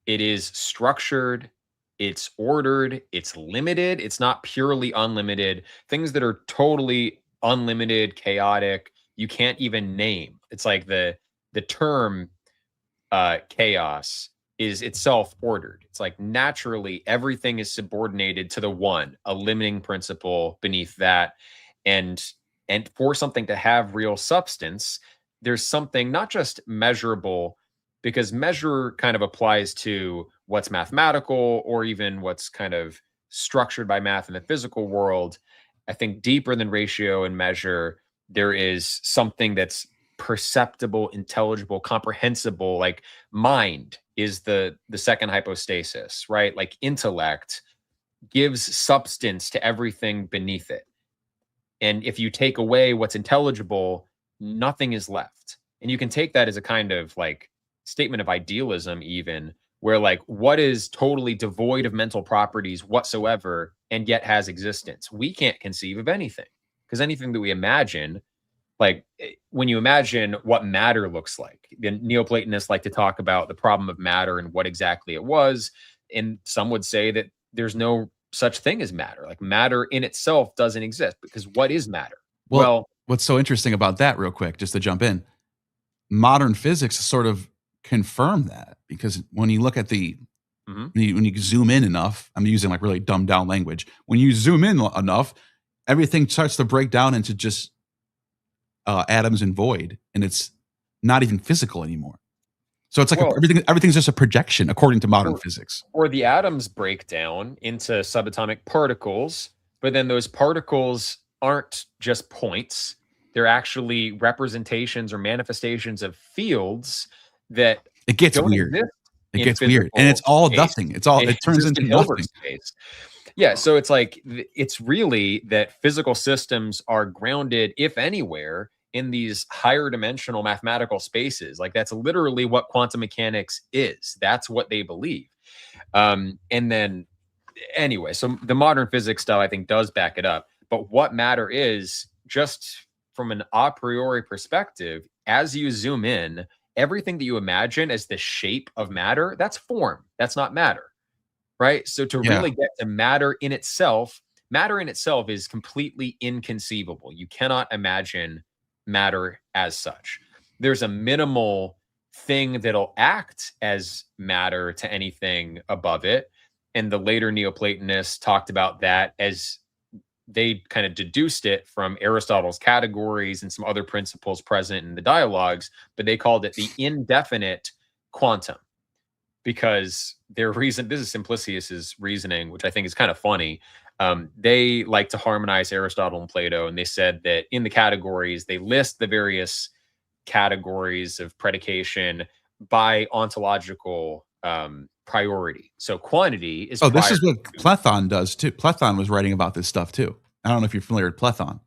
It is structured, it's ordered, it's limited. It's not purely unlimited. Things that are totally unlimited, chaotic, you can't even name. It's like the term chaos is itself ordered. It's like naturally everything is subordinated to the one, a limiting principle beneath that. And for something to have real substance, there's something not just measurable, because measure kind of applies to what's mathematical or even what's kind of structured by math in the physical world. I think deeper than ratio and measure, there is something that's perceptible, intelligible, comprehensible. Like mind is the second hypostasis, right? Like intellect gives substance to everything beneath it. And if you take away what's intelligible, nothing is left. And you can take that as a kind of like statement of idealism, even where like what is totally devoid of mental properties whatsoever and yet has existence. We can't conceive of anything, because anything that we imagine, like when you imagine what matter looks like, the Neoplatonists like to talk about the problem of matter and what exactly it was. And some would say that there's no such thing as matter. Like matter in itself doesn't exist, because what is matter? Well, what's so interesting about that, real quick, just to jump in, modern physics sort of confirm that, because when you look at when you zoom in enough, I'm using like really dumbed down language. When you zoom in enough, everything starts to break down into just atoms and void, and it's not even physical anymore. So it's like everything's just a projection according to modern physics. Or the atoms break down into subatomic particles, but then those particles aren't just points. They're actually representations or manifestations of fields that it gets weird. It gets weird, and it's all nothing. It turns into nothing. Space. Yeah, so it's like it's really that physical systems are grounded, if anywhere, in these higher dimensional mathematical spaces. Like that's literally what quantum mechanics is. That's what they believe. And then anyway, so the modern physics stuff I think does back it up. But what matter is, just from an a priori perspective, as you zoom in, everything that you imagine as the shape of matter, that's form. That's not matter. Right? So to really get to matter in itself is completely inconceivable. You cannot imagine matter as such. There's a minimal thing that'll act as matter to anything above it. And the later Neoplatonists talked about that as they kind of deduced it from Aristotle's categories and some other principles present in the dialogues, but they called it the indefinite quantum. Because their reason, this is Simplicius's reasoning, which I think is kind of funny. They like to harmonize Aristotle and Plato, and they said that in the categories, they list the various categories of predication by ontological priority. So quantity is. Oh, this is what Platon does too. Platon was writing about this stuff too. I don't know if you're familiar with Platon.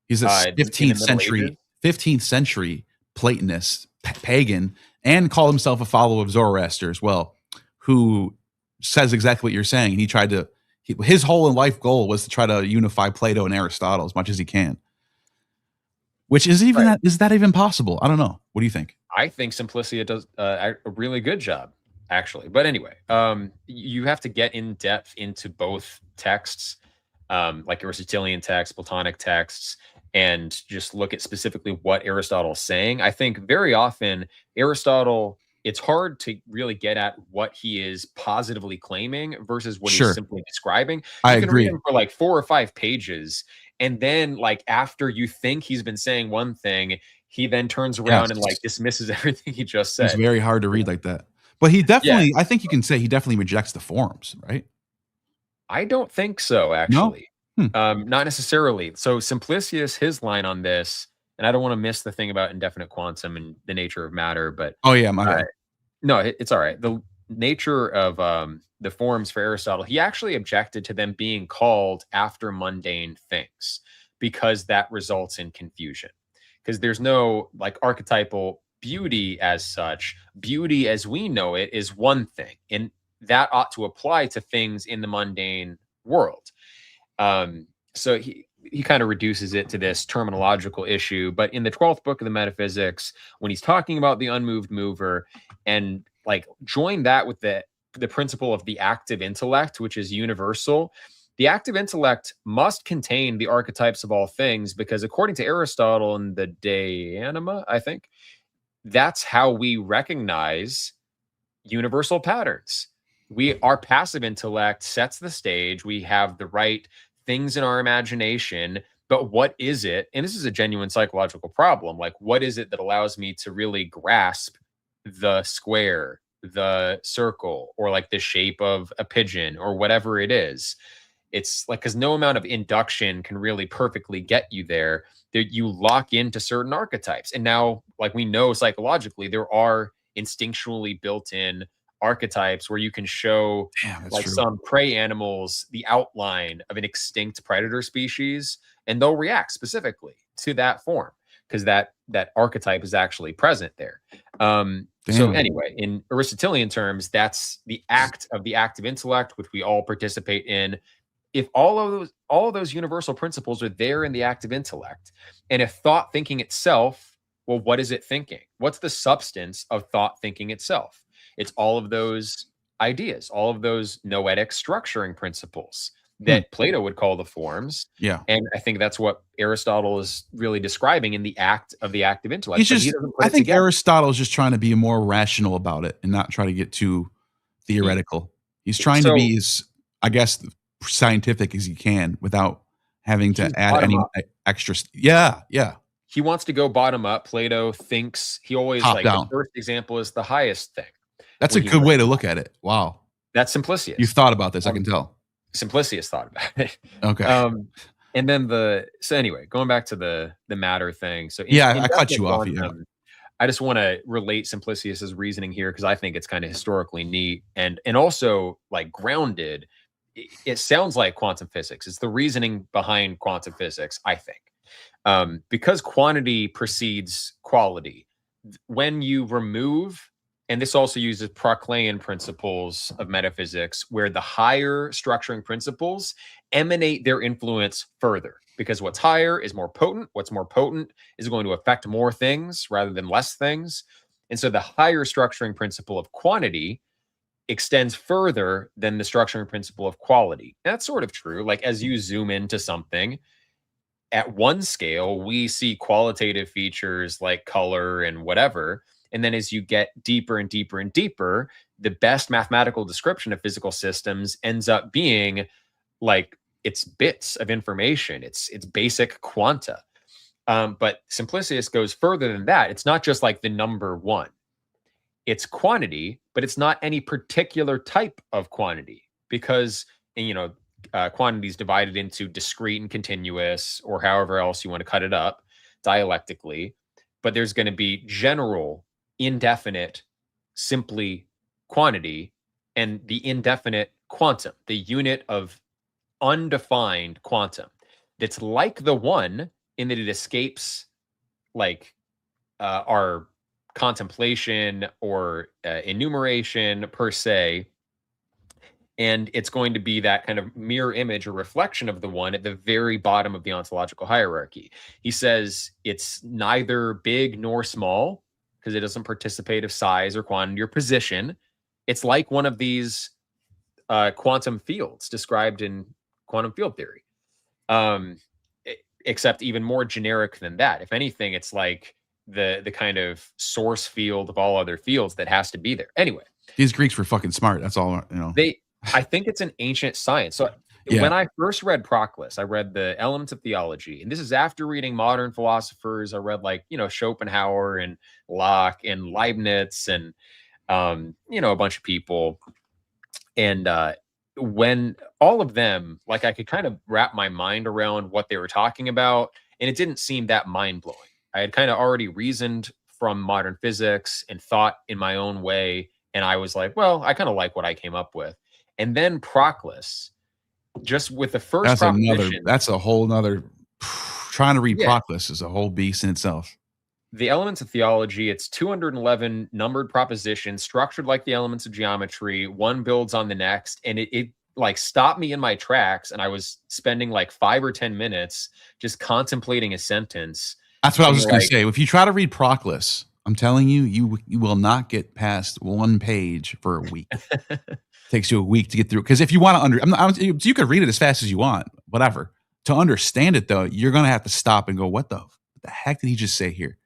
He's a 15th century Platonist, pagan, and called himself a follower of Zoroaster as well, who says exactly what you're saying. He tried to, his whole life goal was to try to unify Plato and Aristotle as much as he can. Which is even that, is that even possible? I don't know. What do you think? I think Simplicia does a really good job, actually. But anyway, you have to get in depth into both texts, like Aristotelian texts, Platonic texts, and just look at specifically what Aristotle's saying. I think very often Aristotle it's hard to really get at what he is positively claiming versus what he's Sure. simply describing. I You can read agree. him for like 4 or 5 pages, and then like after you think he's been saying one thing, he then turns around and like Yes. dismisses everything he just He's said. very hard to read like that. But he Yeah, definitely, I think you can say he definitely rejects the forms, right? I don't think so, No? actually. Hmm. Not necessarily. So Simplicius, his line on this, and I don't want to miss the thing about indefinite quantum and the nature of matter, but Oh, yeah, my uh, bad. no, it's all right. The nature of the forms for Aristotle, he actually objected to them being called after mundane things because that results in confusion. Because there's no like archetypal beauty as such. Beauty as we know it is one thing, and that ought to apply to things in the mundane world. So he kind of reduces it to this terminological issue. But in the 12th book of the Metaphysics, when he's talking about the unmoved mover, and like join that with the principle of the active intellect, which is universal. The active intellect must contain the archetypes of all things, because according to Aristotle in the De Anima, I think, that's how we recognize universal patterns. Our passive intellect sets the stage. We have the right things in our imagination, but what is it? And this is a genuine psychological problem. Like, what is it that allows me to really grasp the square, the circle, or like the shape of a pigeon or whatever it is? It's like, because no amount of induction can really perfectly get you there. That you lock into certain archetypes. And now, like we know psychologically, there are instinctually built in archetypes where you can show Damn, that's like true. some prey animals the outline of an extinct predator species, and they'll react specifically to that form because that archetype is actually present there. So Damn. anyway, in Aristotelian terms, that's the act of the active intellect, which we all participate in. If all of those universal principles are there in the active intellect, and if thought thinking itself, well, what is it thinking? What's the substance of thought thinking itself? It's all of those ideas, all of those noetic structuring principles Hmm. that Plato would call the forms. Yeah. And I think that's what Aristotle is really describing in the act of the active intellect. He's But he just, doesn't put I it think together. Aristotle's just trying to be more rational about it and not try to get too theoretical. He's trying to So be as, I guess, scientific as he can without having to he's add bottom any up. extra. Yeah. Yeah. He wants to go bottom up. Plato thinks he always Top like the down. first example is the highest thing. That's a When he good way lists to it. look at it. Wow. That's Simplicius. You've thought about this. I can tell. Simplicius thought about it. Okay. And then so anyway, going back to the matter thing. So Yeah, I cut definite you off. Yeah. quantum, I just want to relate Simplicius's reasoning here because I think it's kind of historically neat and also like grounded. It sounds like quantum physics. It's the reasoning behind quantum physics, I think. Because quantity precedes quality. When you remove, and this also uses Proclean principles of metaphysics, where the higher structuring principles emanate their influence further. Because what's higher is more potent. What's more potent is going to affect more things rather than less things. And so the higher structuring principle of quantity extends further than the structuring principle of quality. And that's sort of true. Like as you zoom into something, at one scale, we see qualitative features like color and whatever. And then as you get deeper and deeper and deeper, the best mathematical description of physical systems ends up being like it's bits of information, it's basic quanta. But Simplicius goes further than that. It's not just like the number one. It's quantity, but it's not any particular type of quantity because, quantity is divided into discrete and continuous, or however else you want to cut it up dialectically. But there's going to be general, indefinite, simply quantity, and the indefinite quantum, the unit of undefined quantum that's like the one in that it escapes like our contemplation or enumeration per se. And it's going to be that kind of mirror image or reflection of the one at the very bottom of the ontological hierarchy. He says it's neither big nor small because it doesn't participate of size or quantity or position. It's like one of these quantum fields described in quantum field theory, except even more generic than that. If anything, it's like the kind of source field of all other fields that has to be there. Anyway, These Greeks were fucking smart. That's all, you know. I think it's an ancient science. So Yeah. when I first read Proclus, I read the Elements of Theology, and this is after reading modern philosophers. I read like, you know, Schopenhauer and Locke and Leibniz and you know, a bunch of people. And when all of them, like, I could kind of wrap my mind around what they were talking about, and it didn't seem that mind blowing. I had kind of already reasoned from modern physics and thought in my own way, and I was like, well, I kind of like what I came up with. And then Proclus, just with the first proposition, that's a whole nother. Trying to read Yeah. Proclus is a whole beast in itself. The Elements of Theology, it's 211 numbered propositions structured like the elements of geometry. One builds on the next, and it like stopped me in my tracks, and I was spending like 5 or 10 minutes just contemplating a sentence. That's what I was just going to say. If you try to read Proclus, I'm telling you, you will not get past one page for a week. Takes you a week to get through. Because if you want to you could read it as fast as you want, whatever. To understand it, though, you're going to have to stop and go, what the heck did he just say here?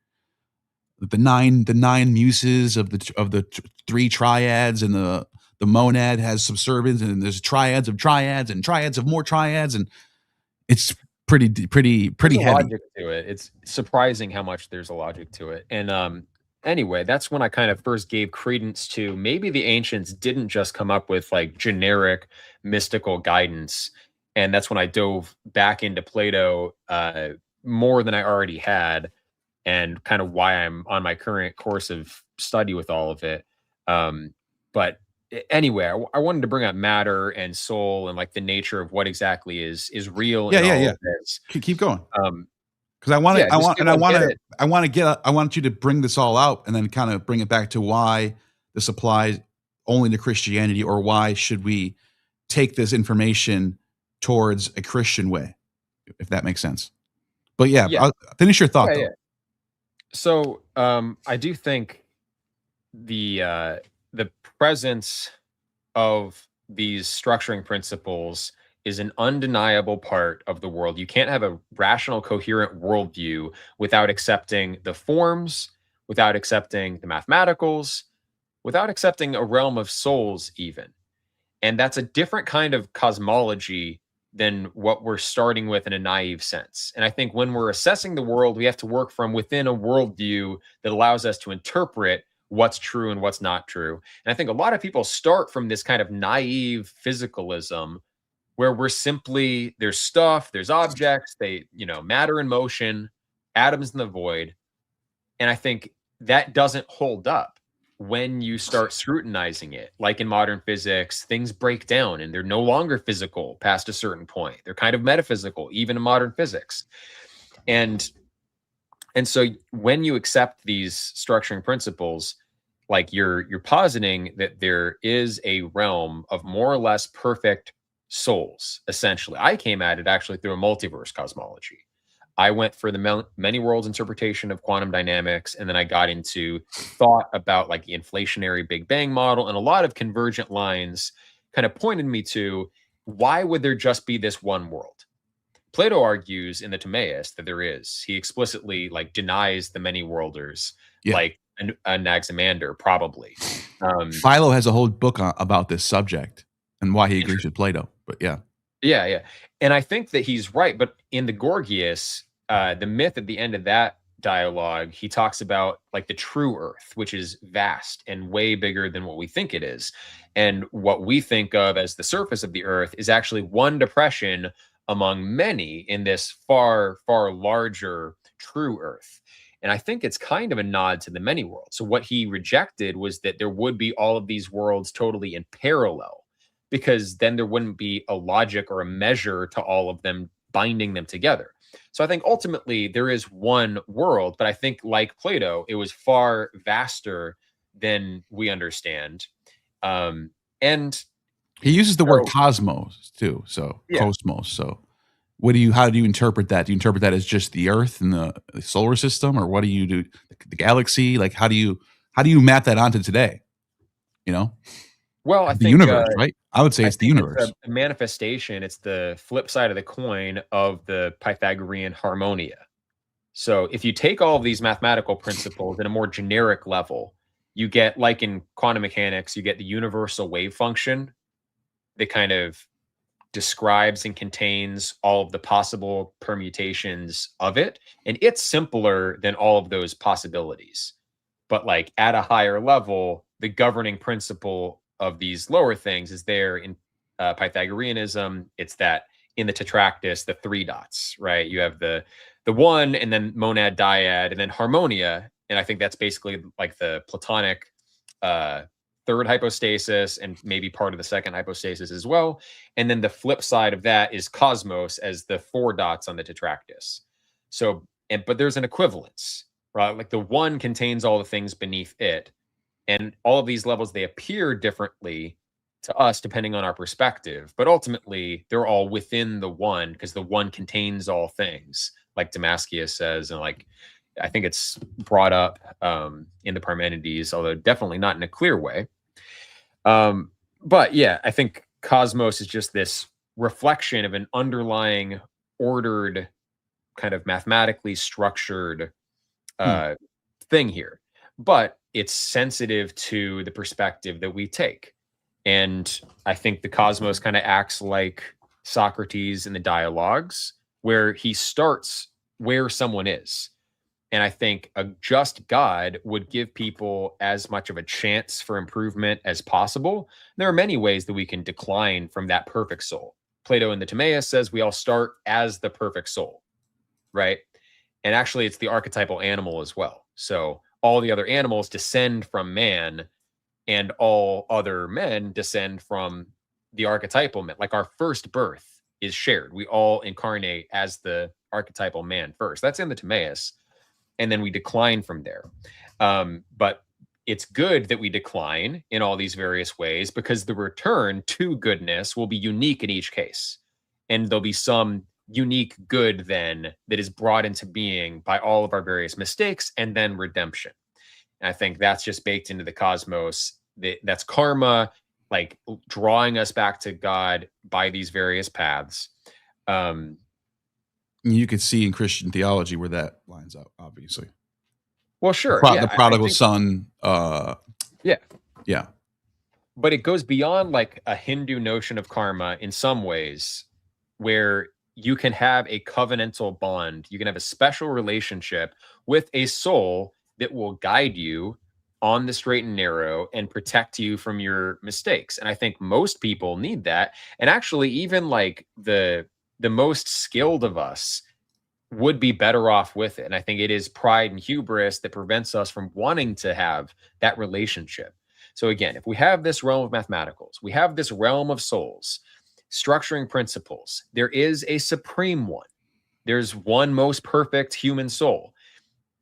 The nine muses of the three triads, and the monad has subservience, and there's triads of triads and triads of more triads, and it's pretty heavy. Logic to it. It's surprising how much there's a logic to it. And anyway, that's when I kind of first gave credence to maybe the ancients didn't just come up with like generic mystical guidance. And that's when I dove back into Plato more than I already had, and kind of why I'm on my current course of study with all of it. But anyway, I wanted to bring up matter and soul and like the nature of what exactly is real. Yeah. Keep going. Because I want you to bring this all out and then kind of bring it back to why this applies only to Christianity, or why should we take this information towards a Christian way, if that makes sense. But I'll finish your thought though. Yeah. So I do think the presence of these structuring principles is an undeniable part of the world. You can't have a rational, coherent worldview without accepting the forms, without accepting the mathematicals, without accepting a realm of souls even. And that's a different kind of cosmology than what we're starting with in a naive sense. And I think when we're assessing the world, we have to work from within a worldview that allows us to interpret what's true and what's not true. And I think a lot of people start from this kind of naive physicalism where we're simply, there's stuff, there's objects, matter in motion, atoms in the void. And I think that doesn't hold up when you start scrutinizing it. Like in modern physics, things break down and they're no longer physical past a certain point. They're kind of metaphysical, even in modern physics. And so when you accept these structuring principles, like you're positing that there is a realm of more or less perfect souls, essentially. I came at it actually through a multiverse cosmology. I went for the many worlds interpretation of quantum dynamics, and then I got into thought about like the inflationary Big Bang model, and a lot of convergent lines kind of pointed me to, why would there just be this one world? Plato argues in the Timaeus that there is. He explicitly like denies the many worlders, like Anaximander, probably. Philo has a whole book about this subject and why he agrees with Plato. But yeah. And I think that he's right. But in the Gorgias, the myth at the end of that dialogue, he talks about like the true earth, which is vast and way bigger than what we think it is. And what we think of as the surface of the earth is actually one depression among many in this far, far larger true earth. And I think it's kind of a nod to the many worlds. So what he rejected was that there would be all of these worlds totally in parallel, because then there wouldn't be a logic or a measure to all of them binding them together. So I think ultimately there is one world, but I think like Plato, it was far vaster than we understand. And he uses the word cosmos too. So cosmos. So how do you interpret that? Do you interpret that as just the Earth and the solar system, or what do you do? The galaxy? Like how do you map that onto today? Well, I the think universe, right? I would say it's the universe. It's a manifestation. It's the flip side of the coin of the Pythagorean harmonia. So if you take all of these mathematical principles at a more generic level, you get, like in quantum mechanics, you get the universal wave function that kind of describes and contains all of the possible permutations of it. And it's simpler than all of those possibilities. But like at a higher level, the governing principle of these lower things is there in Pythagoreanism. It's that in the tetractys, the three dots, right? You have the one, and then monad dyad, and then harmonia. And I think that's basically like the Platonic third hypostasis and maybe part of the second hypostasis as well. And then the flip side of that is cosmos as the four dots on the tetractys. So, but there's an equivalence, right? Like the one contains all the things beneath it. And all of these levels, they appear differently to us depending on our perspective, but ultimately they're all within the one because the one contains all things, like Damascus says, and like I think it's brought up in the Parmenides, although definitely not in a clear way. But yeah, I think cosmos is just this reflection of an underlying ordered, kind of mathematically structured thing here. But it's sensitive to the perspective that we take. And I think the cosmos kind of acts like Socrates in the dialogues, where he starts where someone is. And I think a just God would give people as much of a chance for improvement as possible. There are many ways that we can decline from that perfect soul. Plato in the Timaeus says we all start as the perfect soul, right? And actually, it's the archetypal animal as well. So all the other animals descend from man, and all other men descend from the archetypal man. Like our first birth is shared. We all incarnate as the archetypal man first. That's in the Timaeus. And then we decline from there. But it's good that we decline in all these various ways because the return to goodness will be unique in each case. And there'll be some unique good then that is brought into being by all of our various mistakes and then redemption. And I think that's just baked into the cosmos. That's karma, like drawing us back to God by these various paths. You could see in Christian theology where that lines up, obviously. Well, sure. The prodigal son. Yeah. But it goes beyond like a Hindu notion of karma in some ways, where you can have a covenantal bond. You can have a special relationship with a soul that will guide you on the straight and narrow and protect you from your mistakes. And I think most people need that. And actually, even like the most skilled of us would be better off with it. And I think it is pride and hubris that prevents us from wanting to have that relationship. So again, if we have this realm of mathematicals, we have this realm of souls, structuring principles, there is a supreme one. There's one most perfect human soul.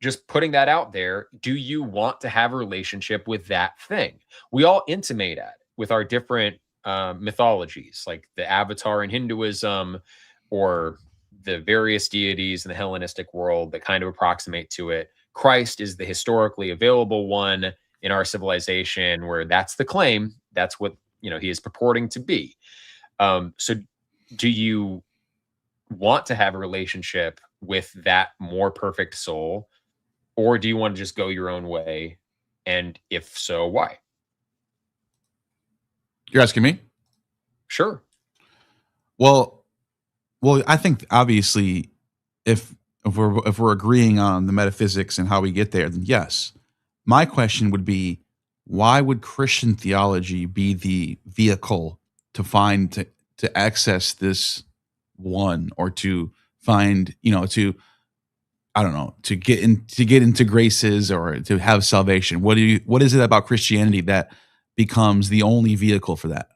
Just putting that out there, do you want to have a relationship with that thing? We all intimate at it with our different mythologies, like the Avatar in Hinduism, or the various deities in the Hellenistic world that kind of approximate to it. Christ is the historically available one in our civilization, where that's the claim. That's what, he is purporting to be. So do you want to have a relationship with that more perfect soul, or do you want to just go your own way? And if so, why? You're asking me? Sure. Well, I think obviously, if we're agreeing on the metaphysics and how we get there, then yes. My question would be, why would Christian theology be the vehicle to find to access this one, or to find, to, I don't know, to get into graces or to have salvation? What is it about Christianity that becomes the only vehicle for that?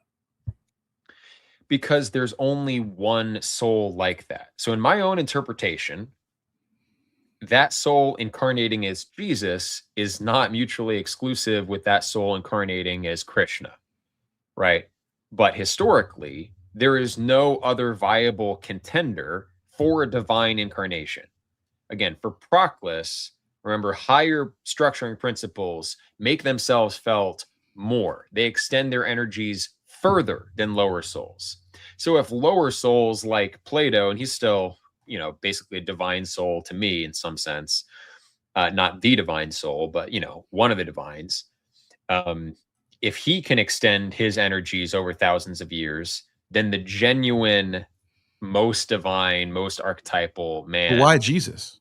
Because there's only one soul like that. So in my own interpretation, that soul incarnating as Jesus is not mutually exclusive with that soul incarnating as Krishna, right? But historically, there is no other viable contender for a divine incarnation. Again, for Proclus, remember, higher structuring principles make themselves felt more. They extend their energies further than lower souls. So if lower souls like Plato, and he's still basically a divine soul to me in some sense, not the divine soul, but one of the divines. Um, if he can extend his energies over thousands of years, then the genuine, most divine, most archetypal But why man. Jesus?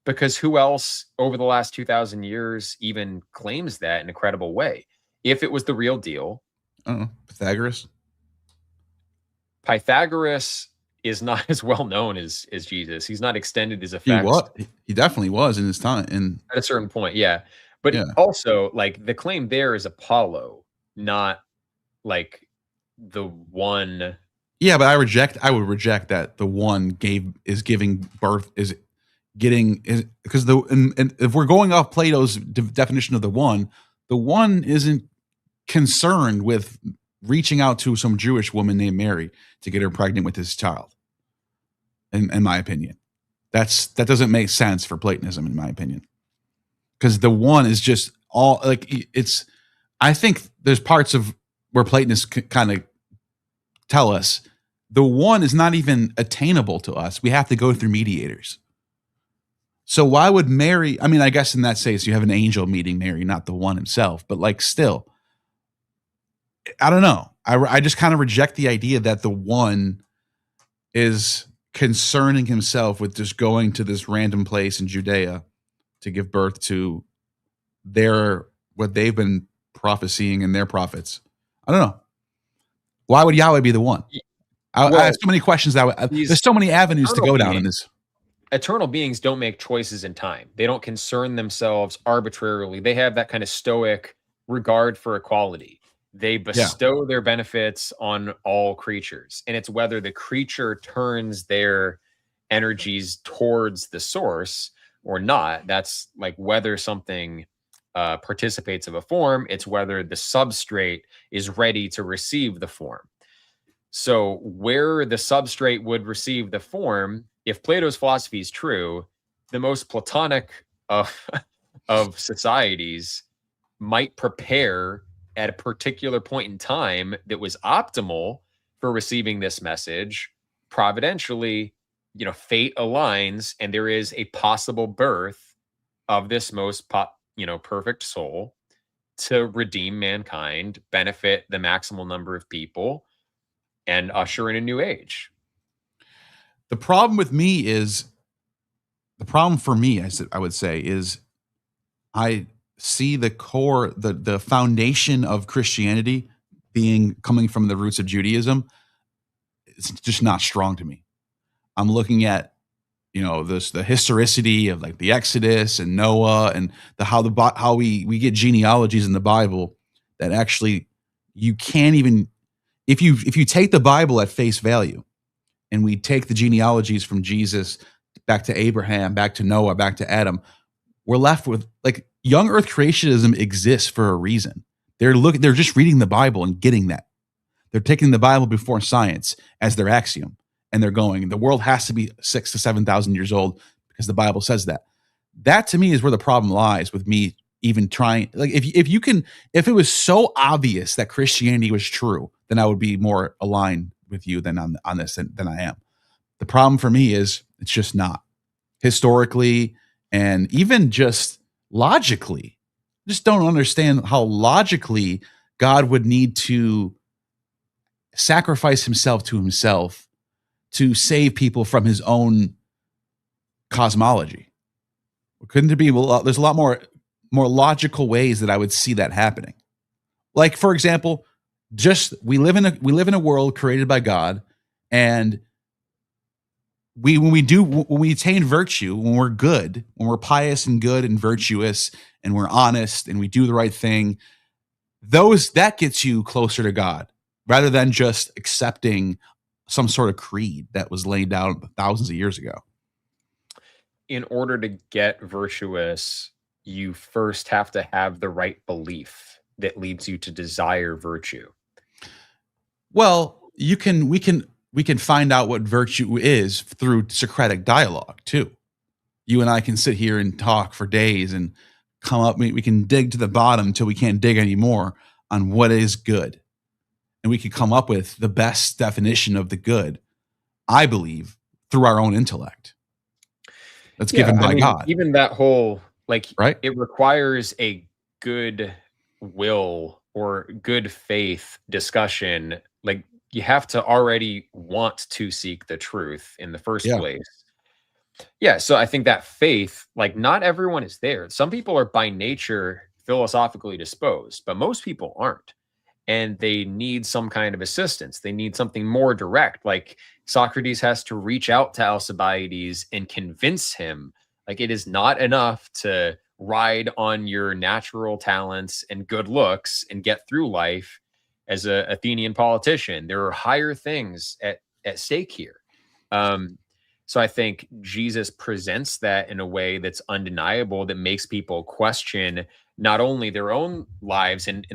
Because who else over the last 2,000 years even claims that in a credible way? If it was the real deal, I don't know. Pythagoras? Pythagoras is not as well known as Jesus. He's not extended his He effects what? He definitely was in his time. And at a certain point. Yeah. But yeah. also, like, the claim there is Apollo, not like the one. Yeah, but I would reject that the one is giving birth is because and if we're going off Plato's definition of the one isn't concerned with reaching out to some Jewish woman named Mary to get her pregnant with his child. In my opinion, that doesn't make sense for Platonism, in my opinion, because the one is just all like it's. I think there's parts of where Platonists kind of tell us the one is not even attainable to us. We have to go through mediators. So why would Mary? I mean, I guess in that case, you have an angel meeting Mary, not the one himself. But like, still, I don't know. I just kind of reject the idea that the one is concerning himself with just going to this random place in Judea to give birth to what they've been prophesying in their prophets. I don't know. Why would Yahweh be the one? I have so many questions there's so many avenues to go down in this. Eternal beings don't make choices in time. They don't concern themselves arbitrarily. They have that kind of stoic regard for equality. They bestow their benefits on all creatures. And it's whether the creature turns their energies towards the source or not. That's like whether something participates of a form. It's whether the substrate is ready to receive the form. So where the substrate would receive the form, if Plato's philosophy is true, the most Platonic of societies might prepare at a particular point in time that was optimal for receiving this message. Providentially, fate aligns, and there is a possible birth of this most perfect soul to redeem mankind, benefit the maximal number of people, and usher in a new age. The problem for me, I would say, is I see the core, the foundation of Christianity coming from the roots of Judaism. It's just not strong to me. I'm looking at, the historicity of like the Exodus and Noah and how we get genealogies in the Bible that actually you can't even, if you take the Bible at face value and we take the genealogies from Jesus back to Abraham, back to Noah, back to Adam, we're left with like young earth creationism exists for a reason. They're just reading the Bible and getting that. They're taking the Bible before science as their axiom. And they're going, the world has to be 6,000 to 7,000 years old because the Bible says that. That to me is where the problem lies with me even trying. Like if it was so obvious that Christianity was true, then I would be more aligned with you than on this than I am. The problem for me is it's just not. Historically and even just logically, just don't understand how logically God would need to sacrifice himself to save people from his own cosmology. Couldn't it be? Well, there's a lot more logical ways that I would see that happening. Like, for example, just we live in a world created by God, and when we attain virtue, when we're good, when we're pious and good and virtuous, and we're honest and we do the right thing, that gets you closer to God, rather than just accepting some sort of creed that was laid down thousands of years ago. In order to get virtuous, you first have to have the right belief that leads you to desire virtue. Well, we can find out what virtue is through Socratic dialogue too. You and I can sit here and talk for days and come up. We can dig to the bottom until we can't dig anymore on what is good. And we can come up with the best definition of the good, I believe, through our own intellect that's given by God. Even that whole, like, right? it requires a good will or good faith discussion. Like, you have to already want to seek the truth in the first Yeah. place. Yeah, so I think that faith, like, not everyone is there. Some people are by nature philosophically disposed, but most people aren't. And they need some kind of assistance. They need something more direct. Like, Socrates has to reach out to Alcibiades and convince him, like, it is not enough to ride on your natural talents and good looks and get through life as a Athenian politician. There are higher things at stake here. So I think Jesus presents that in a way that's undeniable, that makes people question not only their own lives and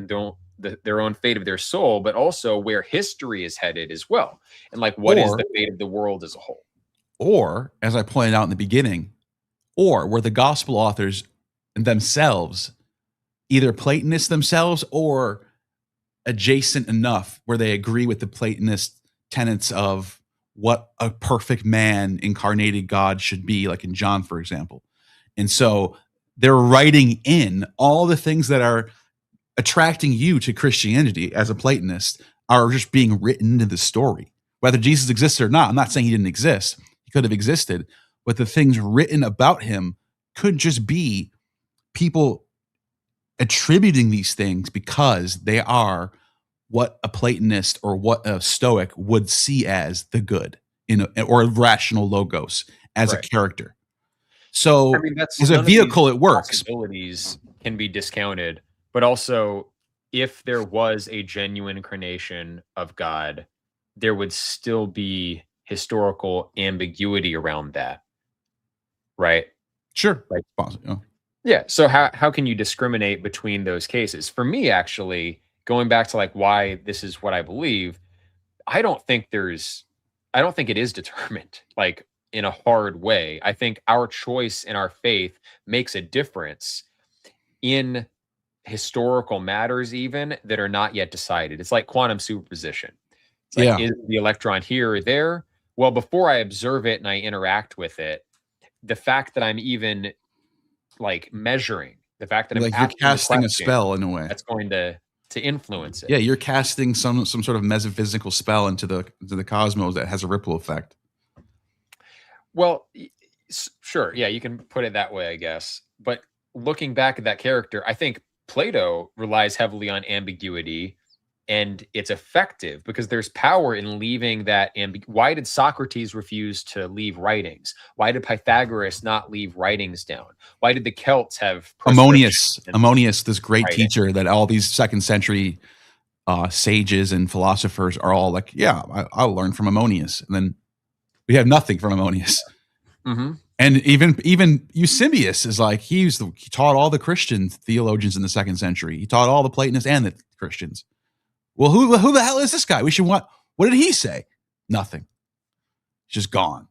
their own fate of their soul, but also where history is headed as well. And like, what is the fate of the world as a whole? Or, as I pointed out in the beginning, or were the gospel authors themselves either Platonists themselves or adjacent enough where they agree with the Platonist tenets of what a perfect man incarnated God should be, like in John, for example. And so they're writing in all the things that are attracting you to Christianity as a Platonist are just being written into the story. Whether Jesus existed or not, I'm not saying he didn't exist. He could have existed, but the things written about him could just be people attributing these things because they are what a Platonist or what a Stoic would see as the good or rational logos as a character. So as a vehicle, it works. Possibilities can be discounted, but also if there was a genuine incarnation of God, there would still be historical ambiguity around that. Right? Sure. Like, possible. Yeah. So how can you discriminate between those cases? For me, actually, going back to like why this is what I believe, I don't think it is determined like in a hard way. I think our choice and our faith makes a difference in historical matters even that are not yet decided. It's like quantum superposition. It's like, is the electron here or there? Well, before I observe it and I interact with it, the fact that I'm even like measuring, the fact that I'm like you're casting a spell in a way that's going to influence it. Yeah, you're casting some sort of metaphysical spell into the cosmos that has a ripple effect. Well, sure, yeah, you can put it that way, I guess. But looking back at that character, I think Plato relies heavily on ambiguity, and it's effective because there's power in leaving that why did Socrates refuse to leave writings? Why did Pythagoras not leave writings down? Why did the Celts have Ammonius, this great teacher that all these second century sages and philosophers are all like, yeah, I'll learn from Ammonius. And then we have nothing from Ammonius. Mm-hmm. And even Eusebius is like, he taught all the Christian theologians in the second century. He taught all the Platonists and the Christians. Well, who the hell is this guy? What did he say? Nothing. Just gone.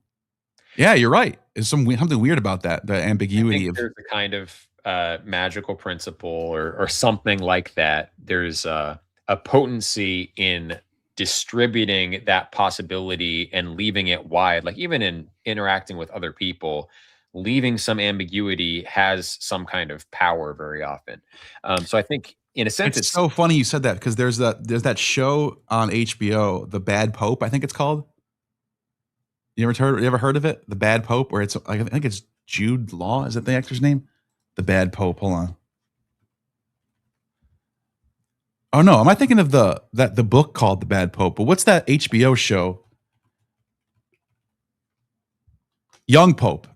Yeah, you're right. There's something weird about that. The ambiguity of there's a kind of magical principle or something like that. There's a potency in distributing that possibility and leaving it wide. Like even in interacting with other people, leaving some ambiguity has some kind of power very often. So I think, in a sense, it's so funny you said that because there's that show on HBO, The Bad Pope, I think it's called. You ever heard of it? The Bad Pope, where it's I think it's Jude Law. Is that the actor's name? The Bad Pope. Hold on. Oh no, am I thinking of the book called The Bad Pope? But what's that HBO show? Young Pope.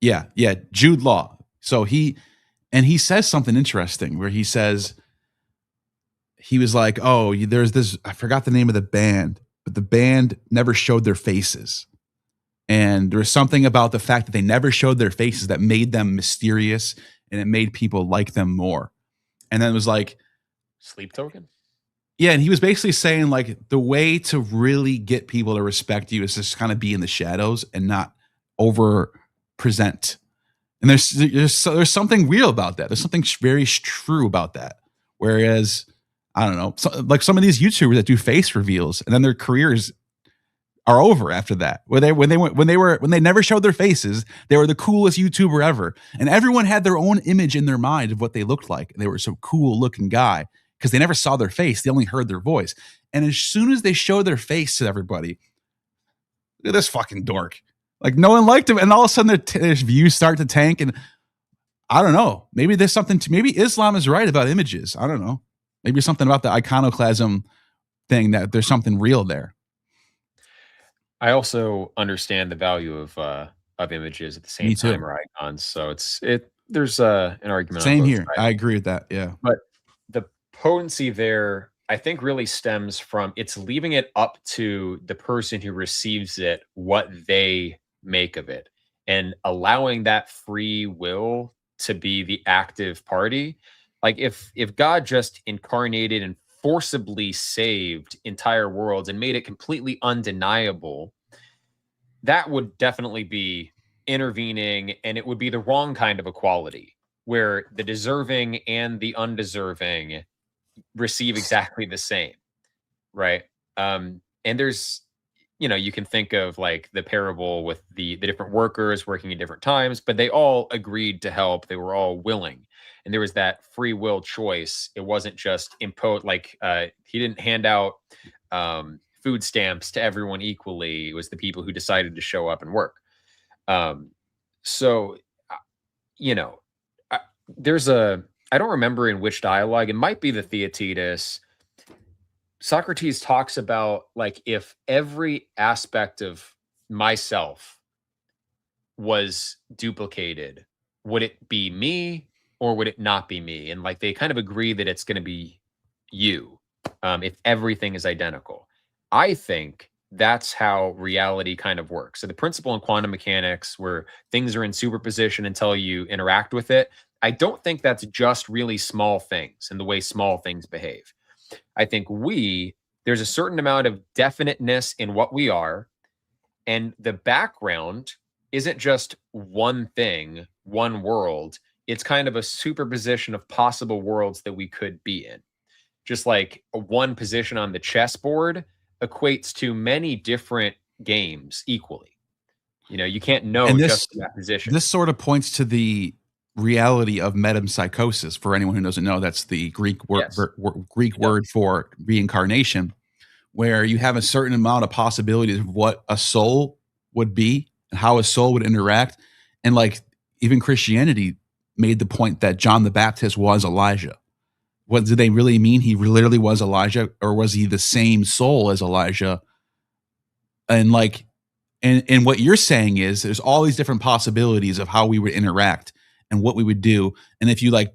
Yeah, Jude Law. So he says something interesting where he says he was like, oh, there's this, I forgot the name of the band, but the band never showed their faces. And there was something about the fact that they never showed their faces that made them mysterious and it made people like them more. And then it was like sleep token. Yeah. And he was basically saying like the way to really get people to respect you is just kind of be in the shadows and not over present. And there's something real about that. There's something very true about that. Whereas, I don't know, like some of these YouTubers that do face reveals and then their careers are over after that. When they never showed their faces, they were the coolest YouTuber ever, and everyone had their own image in their mind of what they looked like. They were some cool looking guy because they never saw their face; they only heard their voice. And as soon as they showed their face to everybody, look at this fucking dork. Like no one liked him, and all of a sudden their views start to tank. And I don't know. Maybe there's something to. Maybe Islam is right about images. I don't know. Maybe something about the iconoclasm thing that there's something real there. I also understand the value of images at the same time, or icons. So there's an argument. Same on both here. sides. I agree with that. Yeah. But the potency there, I think, really stems from it's leaving it up to the person who receives it what they make of it, and allowing that free will to be the active party. Like if God just incarnated and forcibly saved entire worlds and made it completely undeniable, that would definitely be intervening, and it would be the wrong kind of equality where the deserving and the undeserving receive exactly the same, right? And there's, you can think of like the parable with the different workers working at different times, but they all agreed to help. They were all willing, and there was that free will choice. It wasn't just imposed. Like he didn't hand out food stamps to everyone equally. It was the people who decided to show up and work. So, you know, there's I don't remember in which dialogue, it might be the Theaetetus. Socrates talks about like if every aspect of myself was duplicated, would it be me or would it not be me? And like they kind of agree that it's going to be you if everything is identical. I think that's how reality kind of works. So the principle in quantum mechanics where things are in superposition until you interact with it, I don't think that's just really small things and the way small things behave. I think there's a certain amount of definiteness in what we are, and the background isn't just one thing, one world. It's kind of a superposition of possible worlds that we could be in. Just like one position on the chessboard equates to many different games equally. You can't know just that position. This sort of points to the reality of metempsychosis. For anyone who doesn't know, that's the Greek word for reincarnation, where you have a certain amount of possibilities of what a soul would be and how a soul would interact. And like even Christianity made the point that John the Baptist was Elijah. What did they really mean? He literally was Elijah, or was he the same soul as Elijah? And like, and what you're saying is there's all these different possibilities of how we would interact and what we would do. And if you like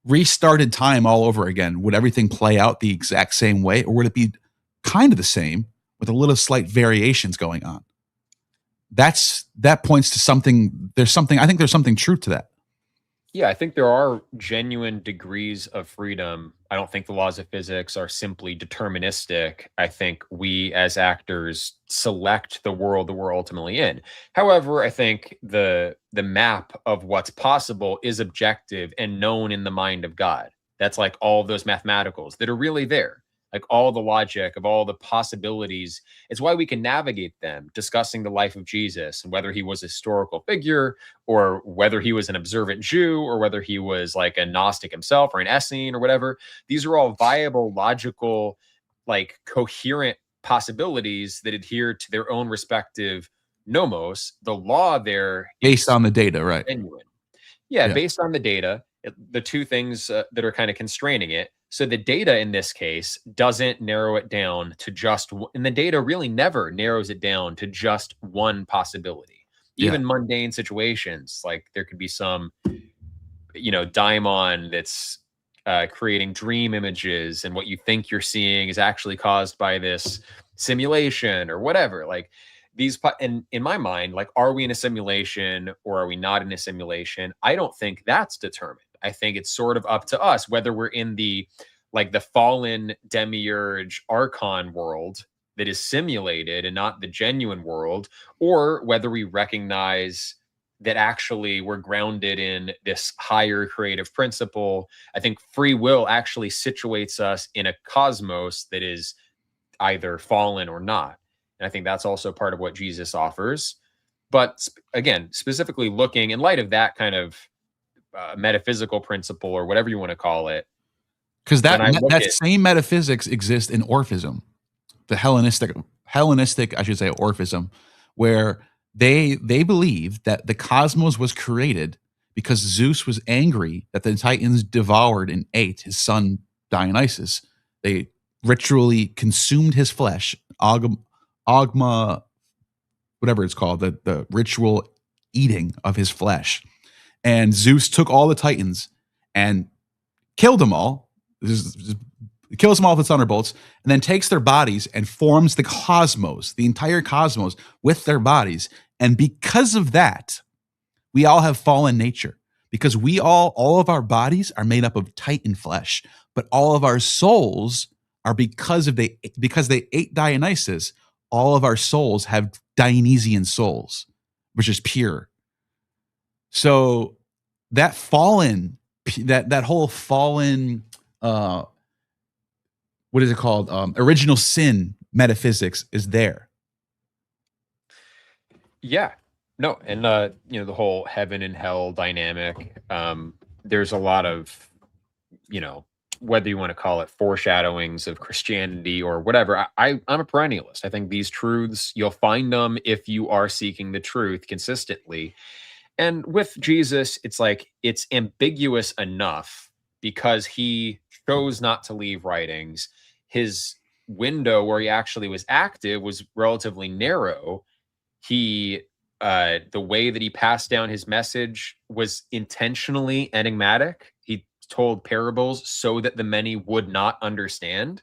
restarted time all over again, would everything play out the exact same way, or would it be kind of the same with a little slight variations going on? That points to something. I think there's something true to that. Yeah, I think there are genuine degrees of freedom. I don't think the laws of physics are simply deterministic. I think we as actors select the world that we're ultimately in. However, I think the map of what's possible is objective and known in the mind of God. That's like all of those mathematicals that are really there. Like all the logic of all the possibilities. It's why we can navigate them, discussing the life of Jesus and whether he was a historical figure or whether he was an observant Jew or whether he was like a Gnostic himself or an Essene or whatever. These are all viable, logical, like coherent possibilities that adhere to their own respective nomos. The law there based on the data, right? Genuine. Yeah, based on the data, the two things that are kind of constraining it. So the data in this case doesn't narrow it down to just, and the data really never narrows it down to just one possibility. Even mundane situations, like there could be some, daimon that's creating dream images, and what you think you're seeing is actually caused by this simulation or whatever. Like these, and in my mind, like, are we in a simulation or are we not in a simulation? I don't think that's determined. I think it's sort of up to us whether we're in the fallen demiurge archon world that is simulated and not the genuine world, or whether we recognize that actually we're grounded in this higher creative principle. I think free will actually situates us in a cosmos that is either fallen or not. And I think that's also part of what Jesus offers. But again, specifically looking in light of that kind of metaphysical principle or whatever you want to call it, because when I look that at same metaphysics exists in Orphism, the Hellenistic, I should say, Orphism, where they believe that the cosmos was created because Zeus was angry that the Titans devoured and ate his son Dionysus. They ritually consumed his flesh, ogma, whatever it's called, the ritual eating of his flesh. And Zeus took all the Titans and killed them all. Kills them all with thunderbolts, and then takes their bodies and forms the cosmos, the entire cosmos, with their bodies. And because of that, we all have fallen nature, because all of our bodies are made up of Titan flesh, but all of our souls are because they ate Dionysus. All of our souls have Dionysian souls, which is pure. So that whole fallen, what is it called? Original sin metaphysics is there. Yeah. No, and the whole heaven and hell dynamic. There's a lot of, whether you want to call it foreshadowings of Christianity or whatever. I'm a perennialist. I think these truths, you'll find them if you are seeking the truth consistently. And with Jesus, it's like it's ambiguous enough because he chose not to leave writings. His window where he actually was active was relatively narrow. The way that he passed down his message was intentionally enigmatic. He told parables so that the many would not understand.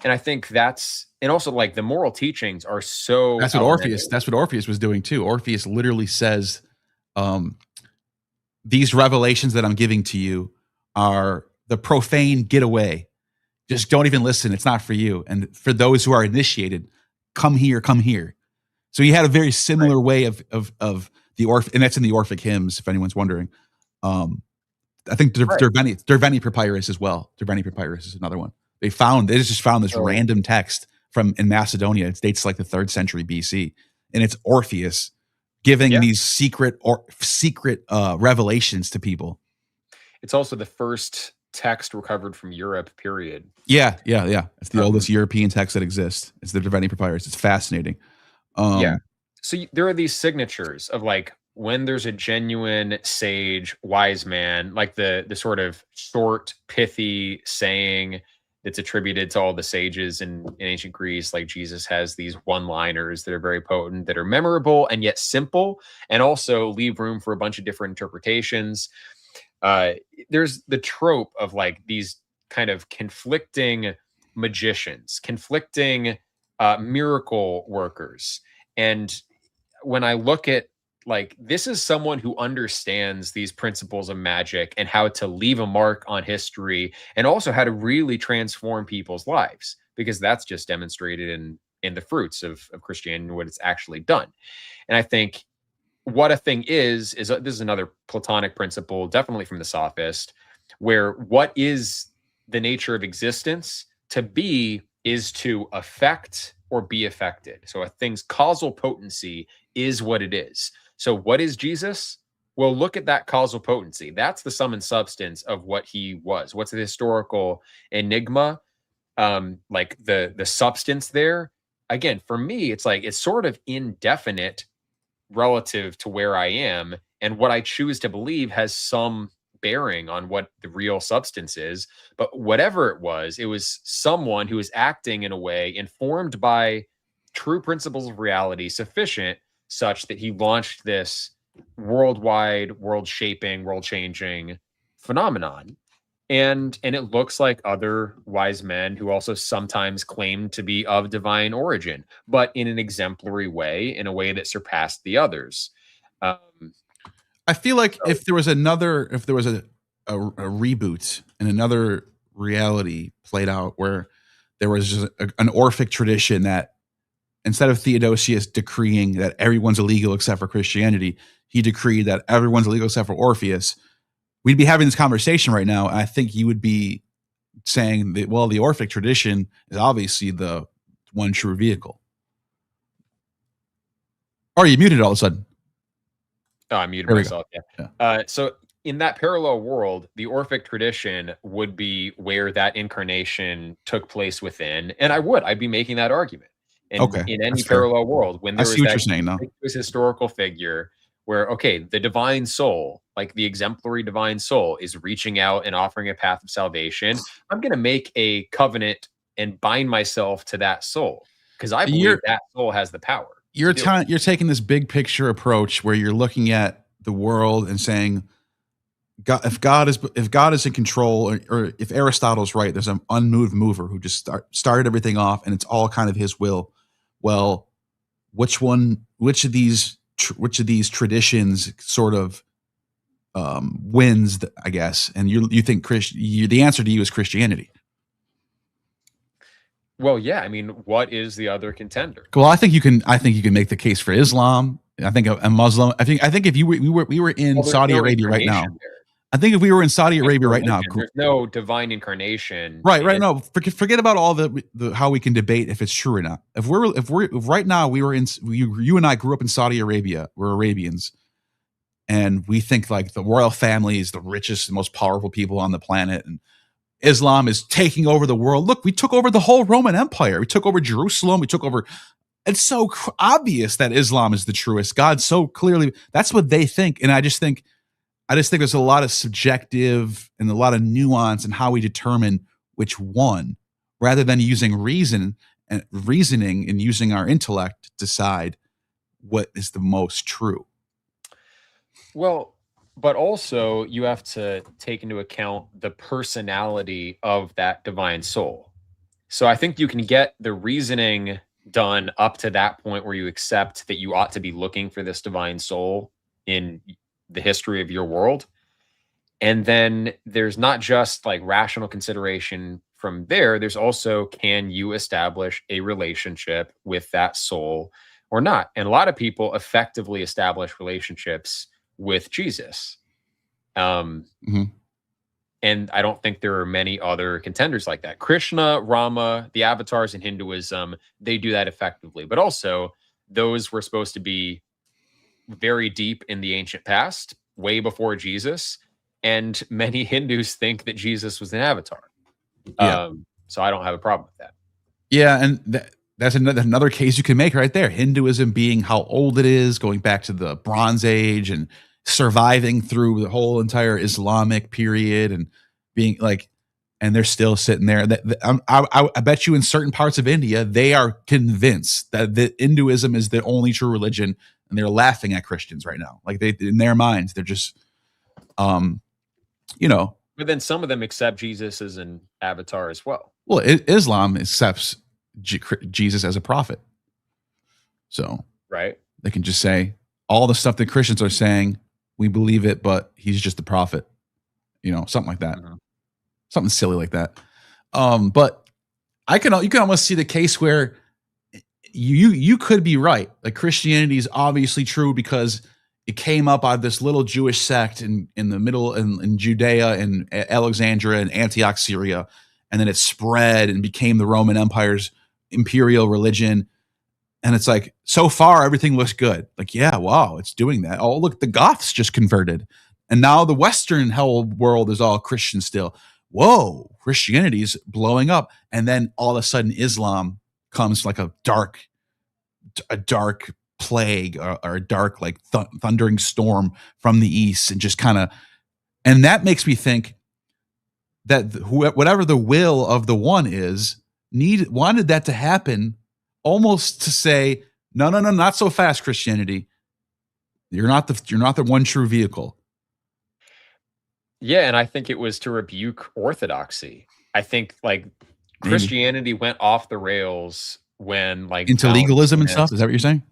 And I think and also like the moral teachings are so. That's what Orpheus was doing too. Orpheus literally says, these revelations that I'm giving to you are the profane getaway. Just don't even listen. It's not for you. And for those who are initiated, come here. So he had a very similar way of the and that's in the Orphic hymns, if anyone's wondering. I think Derveni Papyrus as well. Derveni Papyrus is another one. They just found this random text in Macedonia. It dates like the 3rd century BC, and it's Orpheus giving these secret revelations to people. It's also the first text recovered from Europe, period. Yeah. It's the oldest European text that exists. It's the Derveni Papyrus. It's fascinating. So there are these signatures of like when there's a genuine sage, wise man, like the sort of short, pithy saying that's attributed to all the sages in ancient Greece. Like Jesus has these one-liners that are very potent, that are memorable and yet simple, and also leave room for a bunch of different interpretations. There's the trope of like these kind of conflicting magicians, conflicting miracle workers. And when I look at like, this is someone who understands these principles of magic and how to leave a mark on history, and also how to really transform people's lives, because that's just demonstrated in the fruits of Christianity and what it's actually done. And I think what a thing is this is another Platonic principle, definitely from the Sophist, where what is the nature of existence? To be is to affect or be affected. So a thing's causal potency is what it is. So what is Jesus? Well, look at that causal potency. That's the sum and substance of what he was. What's the historical enigma? Like the substance there. Again, for me, it's like it's sort of indefinite relative to where I am, and what I choose to believe has some bearing on what the real substance is. But whatever it was someone who was acting in a way informed by true principles of reality, sufficient such that he launched this worldwide, world-shaping, world-changing phenomenon. And it looks like other wise men who also sometimes claimed to be of divine origin, but in an exemplary way, in a way that surpassed the others. I feel like if there was a reboot and another reality played out where there was just an Orphic tradition that instead of Theodosius decreeing that everyone's illegal except for Christianity, he decreed that everyone's illegal except for Orpheus, we'd be having this conversation right now. And I think you would be saying that, well, the Orphic tradition is obviously the one true vehicle. Oh, you muted all of a sudden. Oh, I muted There we go. myself. Yeah. So in that parallel world, the Orphic tradition would be where that incarnation took place within, and I'd be making that argument. And Okay, in any that's fair. parallel world, when I there see was what that you're saying now. conspicuous historical figure where, okay, the divine soul, like the exemplary divine soul, is reaching out and offering a path of salvation, I'm going to make a covenant and bind myself to that soul because I believe that soul has the power. You're taking this big picture approach where you're looking at the world and saying, God, if God is in control, or if Aristotle's right, there's an unmoved mover who just started everything off, and it's all kind of his will. Well, which of these traditions sort of wins, I guess? And you think the answer to you is Christianity. Well, yeah. I mean, what is the other contender? Well, I think you can make the case for Islam. I think a Muslim. I think if we were in Saudi Arabia right now. I think if we were in Saudi Arabia right now, there's no divine incarnation. Right. No, forget about all the how we can debate if it's true or not. If right now you and I grew up in Saudi Arabia, we're Arabians, and we think like the royal family is the richest and most powerful people on the planet, and Islam is taking over the world. Look, we took over the whole Roman Empire. We took over Jerusalem. We took over. It's so obvious that Islam is the truest God. So clearly, that's what they think, and I just think there's a lot of subjective and a lot of nuance in how we determine which one, rather than using reasoning and using our intellect to decide what is the most true. Well, but also you have to take into account the personality of that divine soul. So I think you can get the reasoning done up to that point where you accept that you ought to be looking for this divine soul in the history of your world. And then there's not just like rational consideration from there. There's also, can you establish a relationship with that soul or not? And a lot of people effectively establish relationships with Jesus. And I don't think there are many other contenders like that. Krishna, Rama, the avatars in Hinduism, they do that effectively. But also, those were supposed to be very deep in the ancient past, way before Jesus. And many Hindus think that Jesus was an avatar. Yeah. So I don't have a problem with that. Yeah, and that's another case you can make right there. Hinduism being how old it is, going back to the Bronze Age and surviving through the whole entire Islamic period, and being like, and they're still sitting there. I bet you in certain parts of India, they are convinced that Hinduism is the only true religion, and they're laughing at Christians right now. Like in their minds, they're just, But then some of them accept Jesus as an avatar as well. Well, Islam accepts Jesus as a prophet. So right, they can just say all the stuff that Christians are saying, we believe it, but he's just a prophet. Something like that. Something silly like that. But you can almost see the case where you could be right. Like Christianity is obviously true because it came up out of this little Jewish sect in the middle in Judea and Alexandria and Antioch, Syria, and then it spread and became the Roman Empire's imperial religion. And it's like, so far everything looks good. Like, yeah, wow, it's doing that. Oh, look, the Goths just converted, and now the Western whole world is all Christian still. Whoa, Christianity's blowing up, and then all of a sudden Islam comes like a dark plague or a dark like thundering storm from the east, and just kind of, and that makes me think that whatever the will of the one is wanted that to happen, almost to say, no, not so fast, Christianity. You're not the one true vehicle. Yeah, and I think it was to rebuke orthodoxy. I think like Christianity went off the rails when like into legalism and stuff. Is that what you're saying?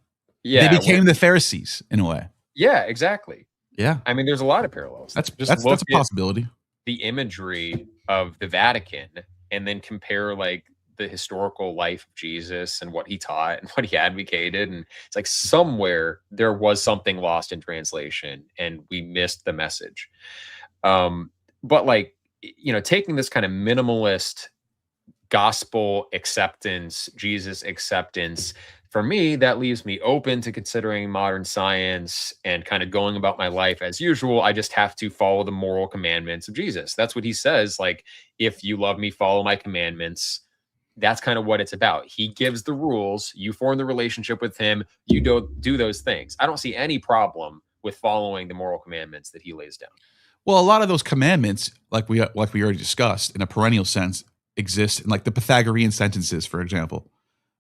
Yeah, they became the Pharisees in a way. Yeah, exactly. Yeah, I mean, there's a lot of parallels. That's a possibility. The imagery of the Vatican, and then compare like the historical life of Jesus and what he taught and what he advocated, and it's like somewhere there was something lost in translation, and we missed the message. But like, taking this kind of minimalist gospel acceptance, Jesus acceptance, for me, that leaves me open to considering modern science and kind of going about my life as usual. I just have to follow the moral commandments of Jesus. That's what he says. Like, if you love me, follow my commandments. That's kind of what it's about. He gives the rules. You form the relationship with him. You do those things. I don't see any problem with following the moral commandments that he lays down. Well, a lot of those commandments, like we already discussed, in a perennial sense, exist in like the Pythagorean sentences, for example,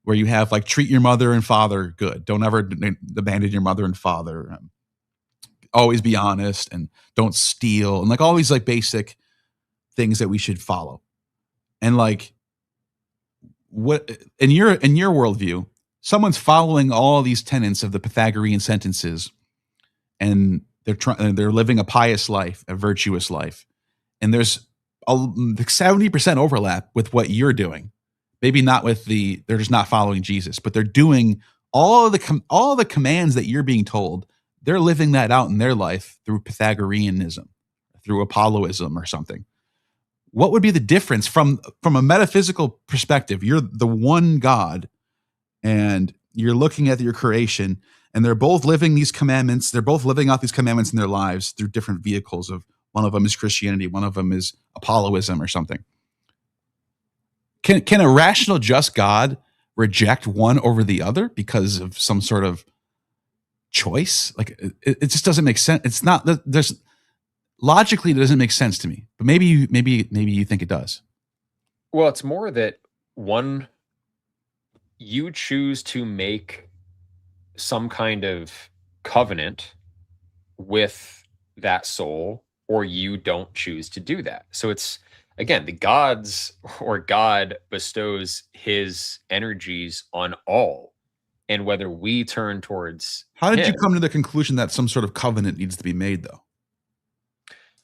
where you have like treat your mother and father good. Don't ever abandon your mother and father. Always be honest and don't steal, and like all these like basic things that we should follow. And like, what in your worldview, someone's following all these tenets of the Pythagorean sentences, and they're living a pious life, a virtuous life, and there's a 70% overlap with what you're doing. Maybe not with they're just not following Jesus, but they're doing all of the commands that you're being told. They're living that out in their life through Pythagoreanism, through Apolloism or something. What would be the difference from a metaphysical perspective? You're the one God, and you're looking at your creation, and they're both living these commandments. They're both living out these commandments in their lives through different vehicles. One of them is Christianity, one of them is Apolloism or something. Can a rational, just God reject one over the other because of some sort of choice? Like it just doesn't make sense. It's not that there's logically it doesn't make sense to me. But maybe you think it does. Well, it's more that you choose to make some kind of covenant with that soul, or you don't choose to do that. So it's, again, the gods, or God bestows his energies on all. And whether we turn towards How did you him, come to the conclusion that some sort of covenant needs to be made, though?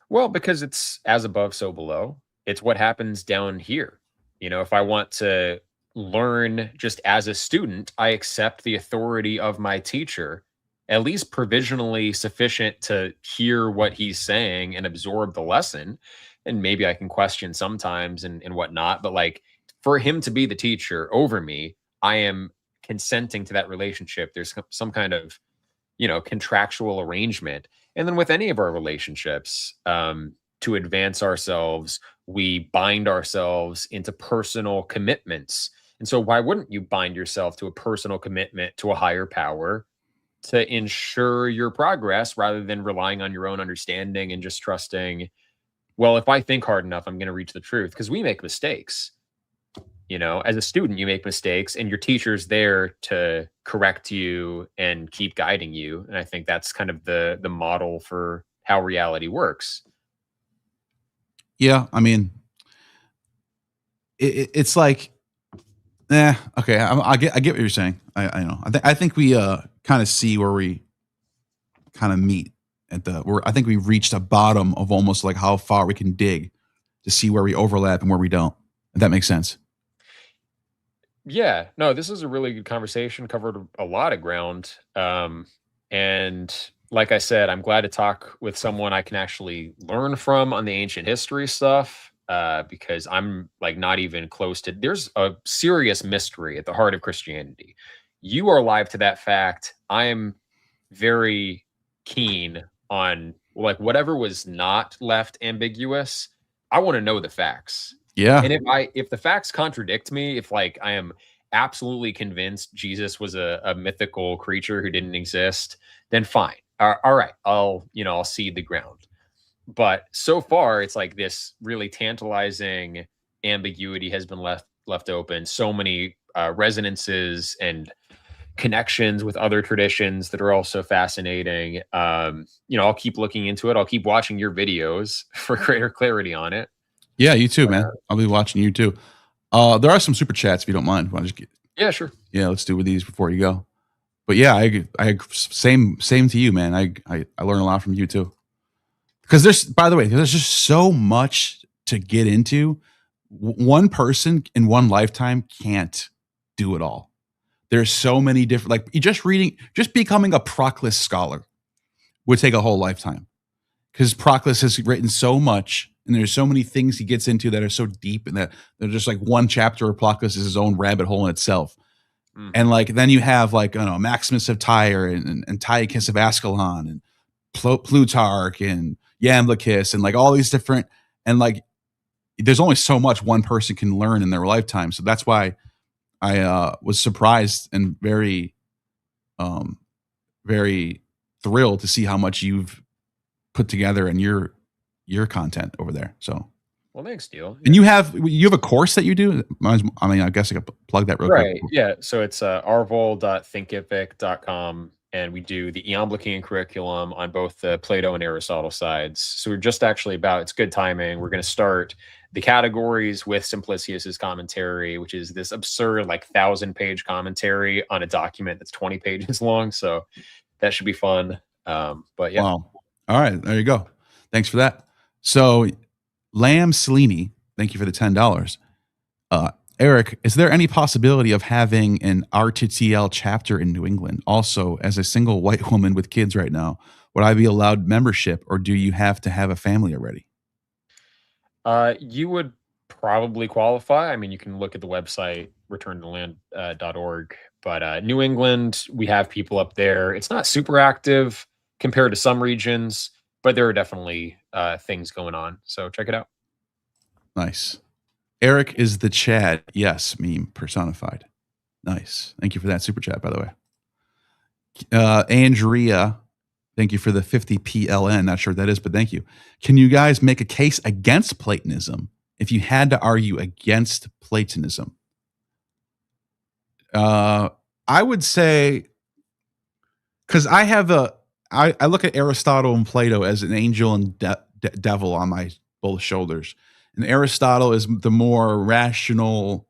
well, because it's as above, so below. It's what happens down here. If I want to learn just as a student, I accept the authority of my teacher, at least provisionally sufficient to hear what he's saying and absorb the lesson. And maybe I can question sometimes and whatnot. But like, for him to be the teacher over me, I am consenting to that relationship. There's some kind of, contractual arrangement. And then with any of our relationships, to advance ourselves, we bind ourselves into personal commitments. And so why wouldn't you bind yourself to a personal commitment to a higher power to ensure your progress, rather than relying on your own understanding and just trusting, well, if I think hard enough, I'm going to reach the truth? Because we make mistakes. As a student, you make mistakes, and your teacher's there to correct you and keep guiding you. And I think that's kind of the model for how reality works. Yeah, I mean, it's like, okay, I get what you're saying. I know. I think we kind of see where we kind of meet I think we've reached a bottom of almost like how far we can dig to see where we overlap and where we don't. If that makes sense. Yeah, no, this is a really good conversation, covered a lot of ground. And like I said, I'm glad to talk with someone I can actually learn from on the ancient history stuff, because I'm like not even close to, there's a serious mystery at the heart of Christianity. You are alive to that fact. I am very keen on like whatever was not left ambiguous. I want to know the facts. Yeah. And if the facts contradict me, if like I am absolutely convinced Jesus was a mythical creature who didn't exist, then fine. All right, I'll cede the ground. But so far, it's like this really tantalizing ambiguity has been left open. So many resonances and connections with other traditions that are also fascinating. I'll keep looking into it. I'll keep watching your videos for greater clarity on it. Yeah, you too, man. I'll be watching you too. There are some super chats if you don't mind. Yeah, sure. Yeah, let's do with these before you go. But yeah, I same to you, man. I learn a lot from you too. Because there's just so much to get into. One person in one lifetime can't do it all. There's so many different, like just becoming a Proclus scholar would take a whole lifetime. Because Proclus has written so much, and there's so many things he gets into that are so deep, and that they're just like one chapter of Proclus is his own rabbit hole in itself. And like then you have like I don't know Maximus of Tyre and Antiochus of Ascalon and Plutarch and Iamblichus and like all these different and like there's only so much one person can learn in their lifetime. So that's why I was surprised and very very thrilled to see how much you've put together in your content over there. So well, thanks, Steele. And you have a course that you do? I mean, I guess I could plug that real quick. Right. Yeah. So it's arvol.thinkific.com, and we do the Iamblichian curriculum on both the Plato and Aristotle sides. So we're just actually it's good timing. We're going to start the categories with Simplicius's commentary, which is this absurd, like 1,000-page commentary on a document that's 20 pages long. So that should be fun. But yeah. Wow. All right. There you go. Thanks for that. So Lamb Selini, thank you for the $10. Eric, is there any possibility of having an RTTL chapter in New England? Also, as a single white woman with kids right now, would I be allowed membership, or do you have to have a family already? You would probably qualify. I mean, you can look at the website returntoland.org, but New England, we have people up there. It's not super active compared to some regions, but there are definitely things going on. So check it out. Nice. Eric is the Chad. Yes, meme personified. Nice. Thank you for that super chat, by the way. Andrea, thank you for the 50 PLN. Not sure what that is, but thank you. Can you guys make a case against Platonism if you had to argue against Platonism? I would say, because I look at Aristotle and Plato as an angel and devil on my both shoulders. And Aristotle is the more rational,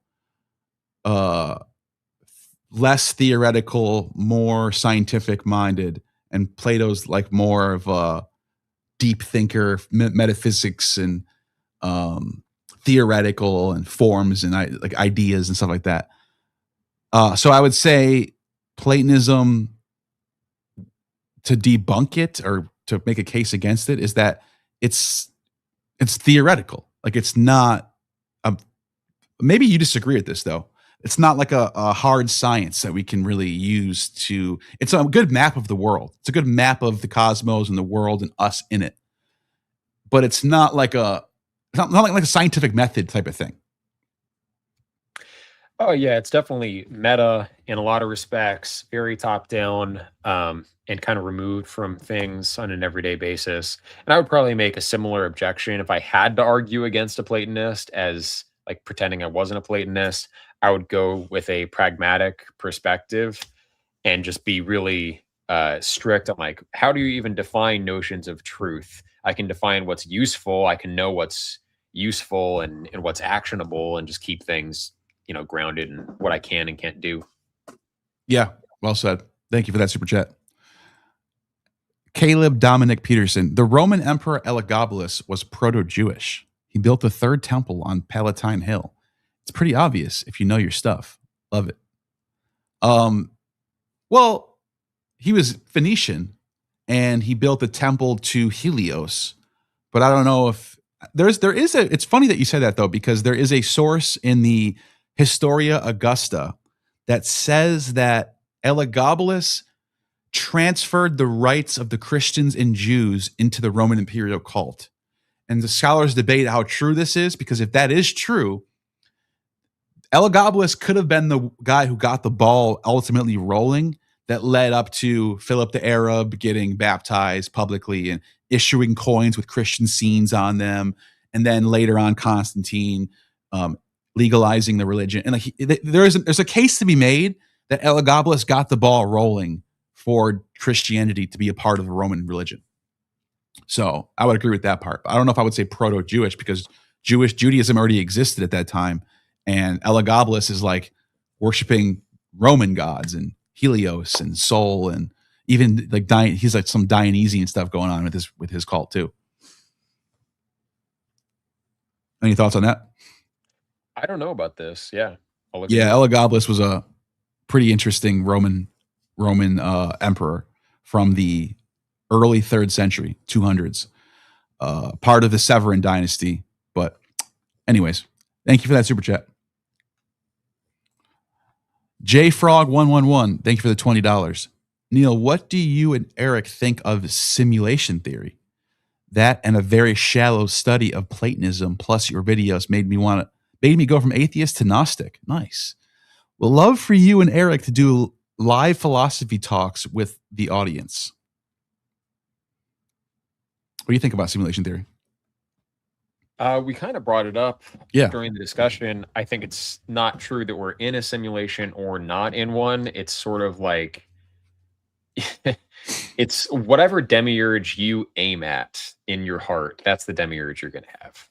less theoretical, more scientific minded. And Plato's like more of a deep thinker, metaphysics and theoretical and forms and like ideas and stuff like that. So I would say Platonism, to debunk it or to make a case against it, is that it's theoretical. Like it's not maybe you disagree with this though. It's not like a hard science that we can really use to, it's a good map of the world. It's a good map of the cosmos and the world and us in it. But it's not like not like a scientific method type of thing. Oh yeah, it's definitely meta in a lot of respects, very top down, and kind of removed from things on an everyday basis. And I would probably make a similar objection if I had to argue against a Platonist, as like pretending I wasn't a Platonist. I would go with a pragmatic perspective and just be really strict on like, how do you even define notions of truth? I can define what's useful. I can know what's useful and what's actionable, and just keep things, grounded in what I can and can't do. Yeah, well said. Thank you for that super chat. Caleb Dominic Peterson. The Roman Emperor Elagabalus was proto-Jewish. He built the third temple on Palatine Hill. It's pretty obvious if you know your stuff. Love it. Well, he was Phoenician and he built a temple to Helios, but I don't know if it's funny that you said that though, because there is a source in the Historia Augusta that says that Elagabalus transferred the rights of the Christians and Jews into the Roman imperial cult. And the scholars debate how true this is, because if that is true, Elagabalus could have been the guy who got the ball ultimately rolling that led up to Philip the Arab getting baptized publicly and issuing coins with Christian scenes on them. And then later on, Constantine legalizing the religion. And there's a case to be made that Elagabalus got the ball rolling for Christianity to be a part of the Roman religion. So I would agree with that part. I don't know if I would say proto-Jewish, because Judaism already existed at that time. And Elagabalus is like worshiping Roman gods and Helios and Sol, and even like he's like some Dionysian stuff going on with his cult too. Any thoughts on that? I don't know about this. Yeah. Elagabalus was a pretty interesting Roman emperor from the early 3rd century, 200s, part of the Severan dynasty. But anyways, thank you for that super chat. JFrog111, thank you for the $20. Neil, what do you and Eric think of simulation theory? That and a very shallow study of Platonism plus your videos made me go from atheist to Gnostic. Nice. We'll love for you and Eric to do live philosophy talks with the audience. What do you think about simulation theory? We kind of brought it up Yeah. during the discussion. I think it's not true that we're in a simulation or not in one. It's sort of like it's whatever demiurge you aim at in your heart. That's the demiurge you're going to have.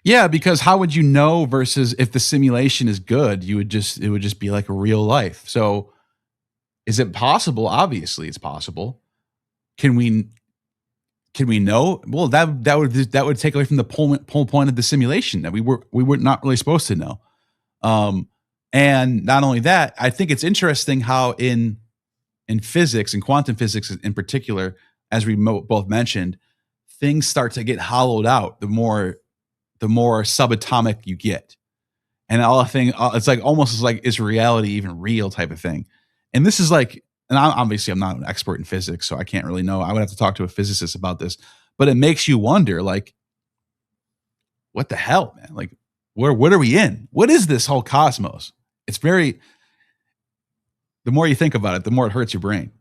Yeah, because how would you know versus if the simulation is good, it would just be like a real life. So is it possible? Obviously it's possible. Can we know? Well, that would take away from the whole point of the simulation that we were not really supposed to know. And not only that, I think it's interesting how in physics and quantum physics in particular, as we both mentioned, things start to get hollowed out the more subatomic you get, and it's like almost like, is reality even real type of thing? And this is like, and I'm not an expert in physics, so I can't really know. I would have to talk to a physicist about this, but it makes you wonder, like, what the hell, man? Like, what are we in? What is this whole cosmos? It's very, the more you think about it, the more it hurts your brain.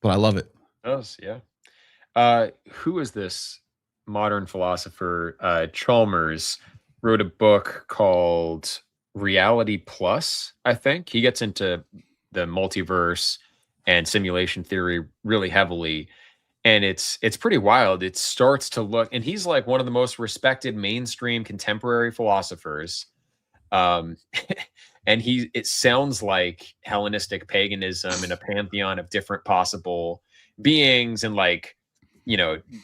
But I love it. It does, yeah. Who is this modern philosopher? Chalmers wrote a book called Reality Plus, I think. He gets into the multiverse and simulation theory really heavily. And it's pretty wild. It starts to look, and he's like one of the most respected mainstream contemporary philosophers. And it sounds like Hellenistic paganism and a pantheon of different possible beings and like,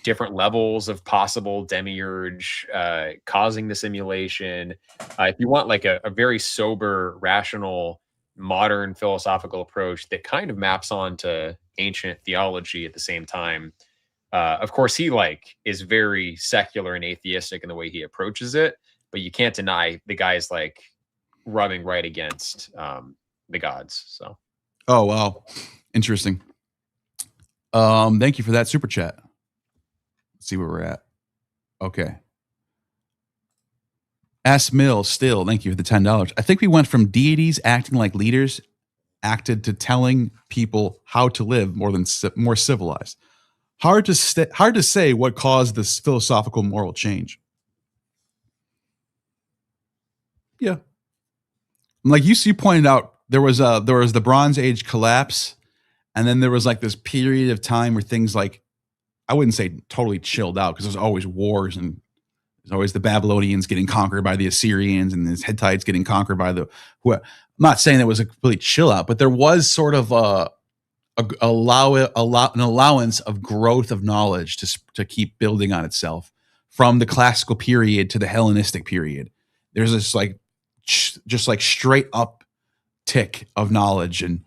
different levels of possible demiurge causing the simulation. If you want like a very sober, rational, modern philosophical approach that kind of maps onto ancient theology at the same time. Of course, he is very secular and atheistic in the way he approaches it, but you can't deny the guy's like rubbing right against the gods. So, oh wow, interesting. Thank you for that super chat. Let's see where we're at. Okay. S Mill still, thank you for the $10. I think we went from deities acting like leaders acted to telling people how to live more civilized. Hard to say what caused this philosophical moral change. Yeah. Like you pointed out, there was the Bronze Age collapse, and then there was like this period of time where things like, I wouldn't say totally chilled out, because there's always wars, and there's always the Babylonians getting conquered by the Assyrians, and the Hittites getting conquered by I'm not saying that was a complete chill out, but there was sort of an allowance of growth of knowledge to keep building on itself from the classical period to the Hellenistic period. There's this like just like straight up tick of knowledge, and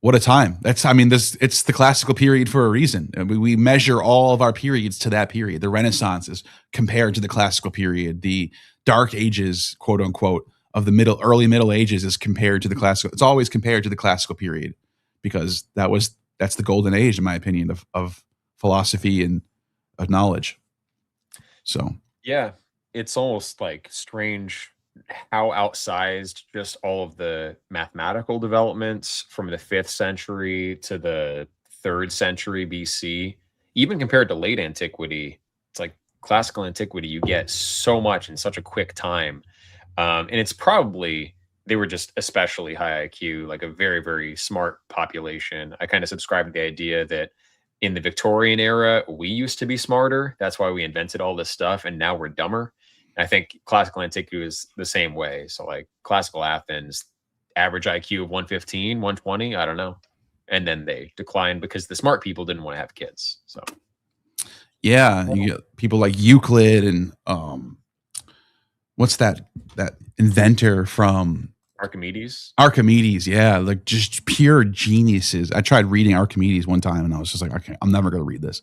what a time. It's the classical period for a reason. We measure all of our periods to that period. The Renaissance is compared to the classical period. The Dark Ages, quote unquote, of the early Middle Ages is compared to the classical. It's always compared to the classical period, because that's the golden age, in my opinion, of philosophy and of knowledge. So yeah, it's almost like strange how outsized just all of the mathematical developments from the 5th century to the 3rd century BC, even compared to late antiquity. It's like classical antiquity, you get so much in such a quick time. And it's probably, they were just especially high IQ, like a very, very smart population. I kind of subscribe to the idea that in the Victorian era, we used to be smarter. That's why we invented all this stuff, and now we're dumber. I think classical antiquity is the same way. So like classical Athens, average IQ of 115, 120, I don't know. And then they declined because the smart people didn't want to have kids. So yeah, you get people like Euclid and what's that inventor from Archimedes? Archimedes, yeah, like just pure geniuses. I tried reading Archimedes one time, and I was just like, okay, I'm never going to read this.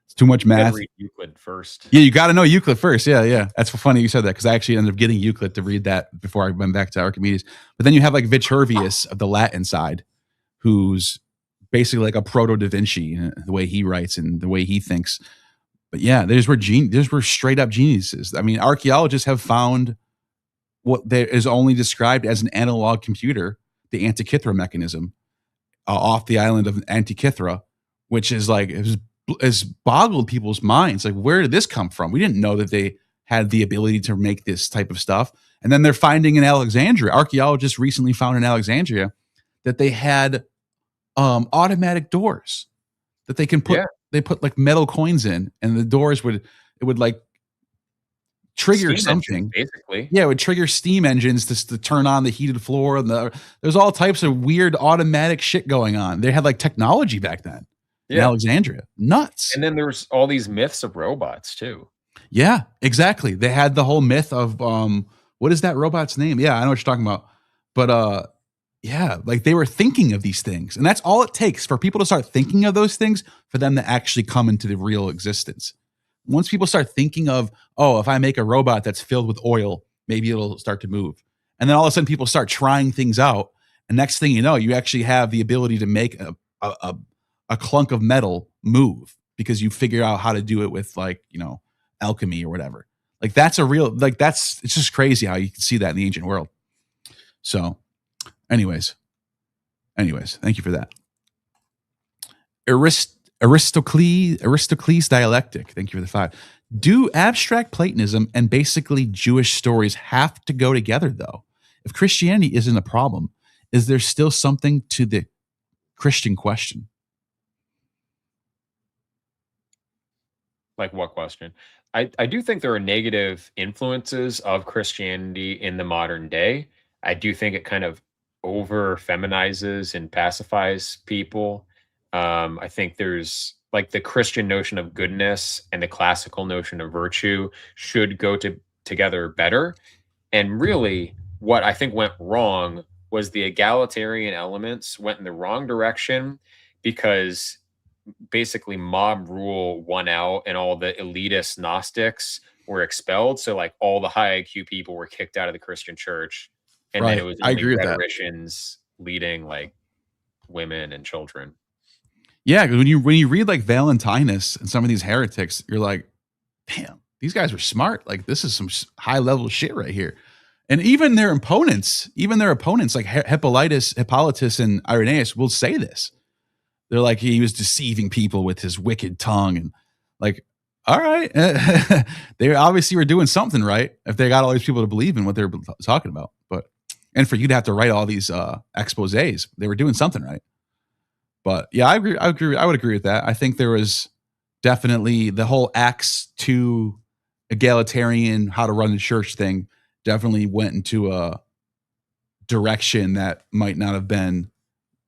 It's too much You gotta math. read Euclid first. Yeah, you got to know Euclid first. Yeah. That's funny you said that because I actually ended up getting Euclid to read that before I went back to Archimedes. But then you have like Vitruvius of the Latin side, who's basically like a proto Da Vinci, the way he writes and the way he thinks. But yeah, those were straight up geniuses. I mean, archaeologists have found what there is only described as an analog computer, the Antikythera mechanism, off the island of Antikythera, which is like has boggled people's minds. Like, where did this come from? We didn't know that they had the ability to make this type of stuff. And then they're finding in Alexandria. Archaeologists recently found in Alexandria that they had automatic doors that they can put. Yeah. They put like metal coins in, and the doors would like trigger Steam something. engines, basically. Yeah, it would trigger steam engines to turn on the heated floor. And there's all types of weird automatic shit going on. They had like technology back then in Alexandria. Nuts. And then there's all these myths of robots too. Yeah, exactly. They had the whole myth of what is that robot's name? Yeah, I know what you're talking about. But yeah, like they were thinking of these things. And that's all it takes for people to start thinking of those things for them to actually come into the real existence. Once people start thinking of, oh, if I make a robot that's filled with oil, maybe it'll start to move. And then all of a sudden people start trying things out. And next thing you know, you actually have the ability to make a clunk of metal move because you figure out how to do it with like, alchemy or whatever. Like that's it's just crazy how you can see that in the ancient world. So anyways, thank you for that. Aristocles dialectic. Thank you for the 5. Do abstract Platonism and basically Jewish stories have to go together, though? If Christianity isn't a problem, is there still something to the Christian question? Like what question? I do think there are negative influences of Christianity in the modern day. I do think it kind of over feminizes and pacifies people. I think there's like the Christian notion of goodness and the classical notion of virtue should go together better. And really, what I think went wrong was the egalitarian elements went in the wrong direction because basically mob rule won out and all the elitist Gnostics were expelled. So like all the high IQ people were kicked out of the Christian church. And then it was only rhetoricians leading like women and children. Yeah, when you read like Valentinus and some of these heretics, you're like, damn, these guys were smart. Like this is some high level shit right here. And even their opponents like Hippolytus and Irenaeus will say this. They're like, he was deceiving people with his wicked tongue. And like, all right, they obviously were doing something right if they got all these people to believe in what they're talking about. And for you to have to write all these exposés, they were doing something right. But yeah, I agree. I would agree with that. I think there was definitely the whole Acts 2 egalitarian, how to run the church thing definitely went into a direction that might not have been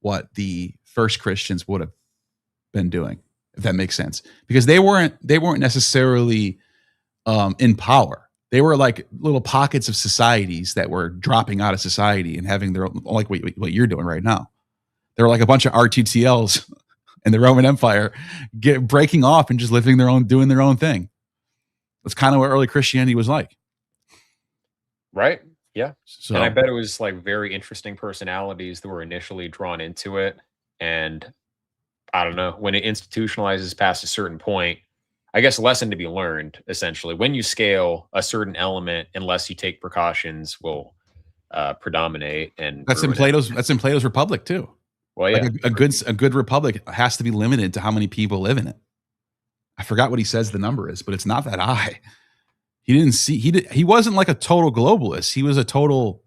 what the first Christians would have been doing, if that makes sense. Because they weren't necessarily in power. They were like little pockets of societies that were dropping out of society and having their own, like what you're doing right now. They were like a bunch of RTTLs in the Roman Empire breaking off and just doing their own thing. That's kind of what early Christianity was like. Right. Yeah. So, and I bet it was like very interesting personalities that were initially drawn into it. And I don't know, when it institutionalizes past a certain point, I guess a lesson to be learned, essentially, when you scale a certain element, unless you take precautions, will predominate. And that's in Plato's Republic too. Well, yeah, like a good republic has to be limited to how many people live in it. I forgot what he says the number is, but it's not that high. He wasn't like a total globalist. He was a total,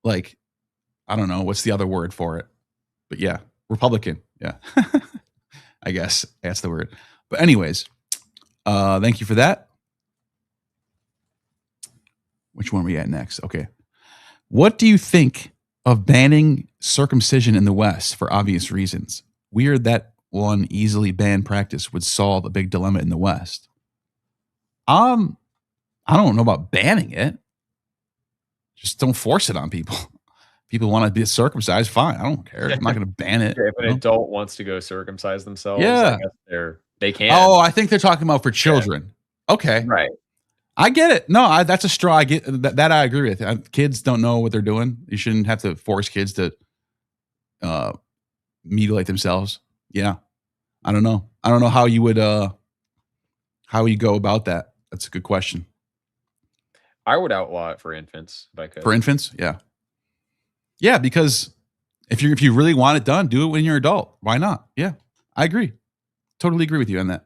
like, I don't know, what's the other word for it? But yeah, Republican. Yeah. I guess that's the word. But anyways, thank you for that. Which one are we at next? Okay. What do you think of banning circumcision in the West for obvious reasons? Weird that one easily banned practice would solve a big dilemma in the West. I don't know about banning it. Just don't force it on people. People want to be circumcised, fine. I don't care. I'm not going to ban it. If an adult wants to go circumcise themselves, yeah, I guess they're They can. Oh, I think they're talking about for children. Yeah. Okay. Right. I get it. No, that's a straw. I get that. I agree with. Kids don't know what they're doing. You shouldn't have to force kids to mutilate themselves. Yeah. I don't know. I don't know how you would how you go about that. That's a good question. I would outlaw it for infants if I could. For infants? Yeah. Yeah, because if you really want it done, do it when you're an adult. Why not? Yeah. I agree. Totally agree with you on that.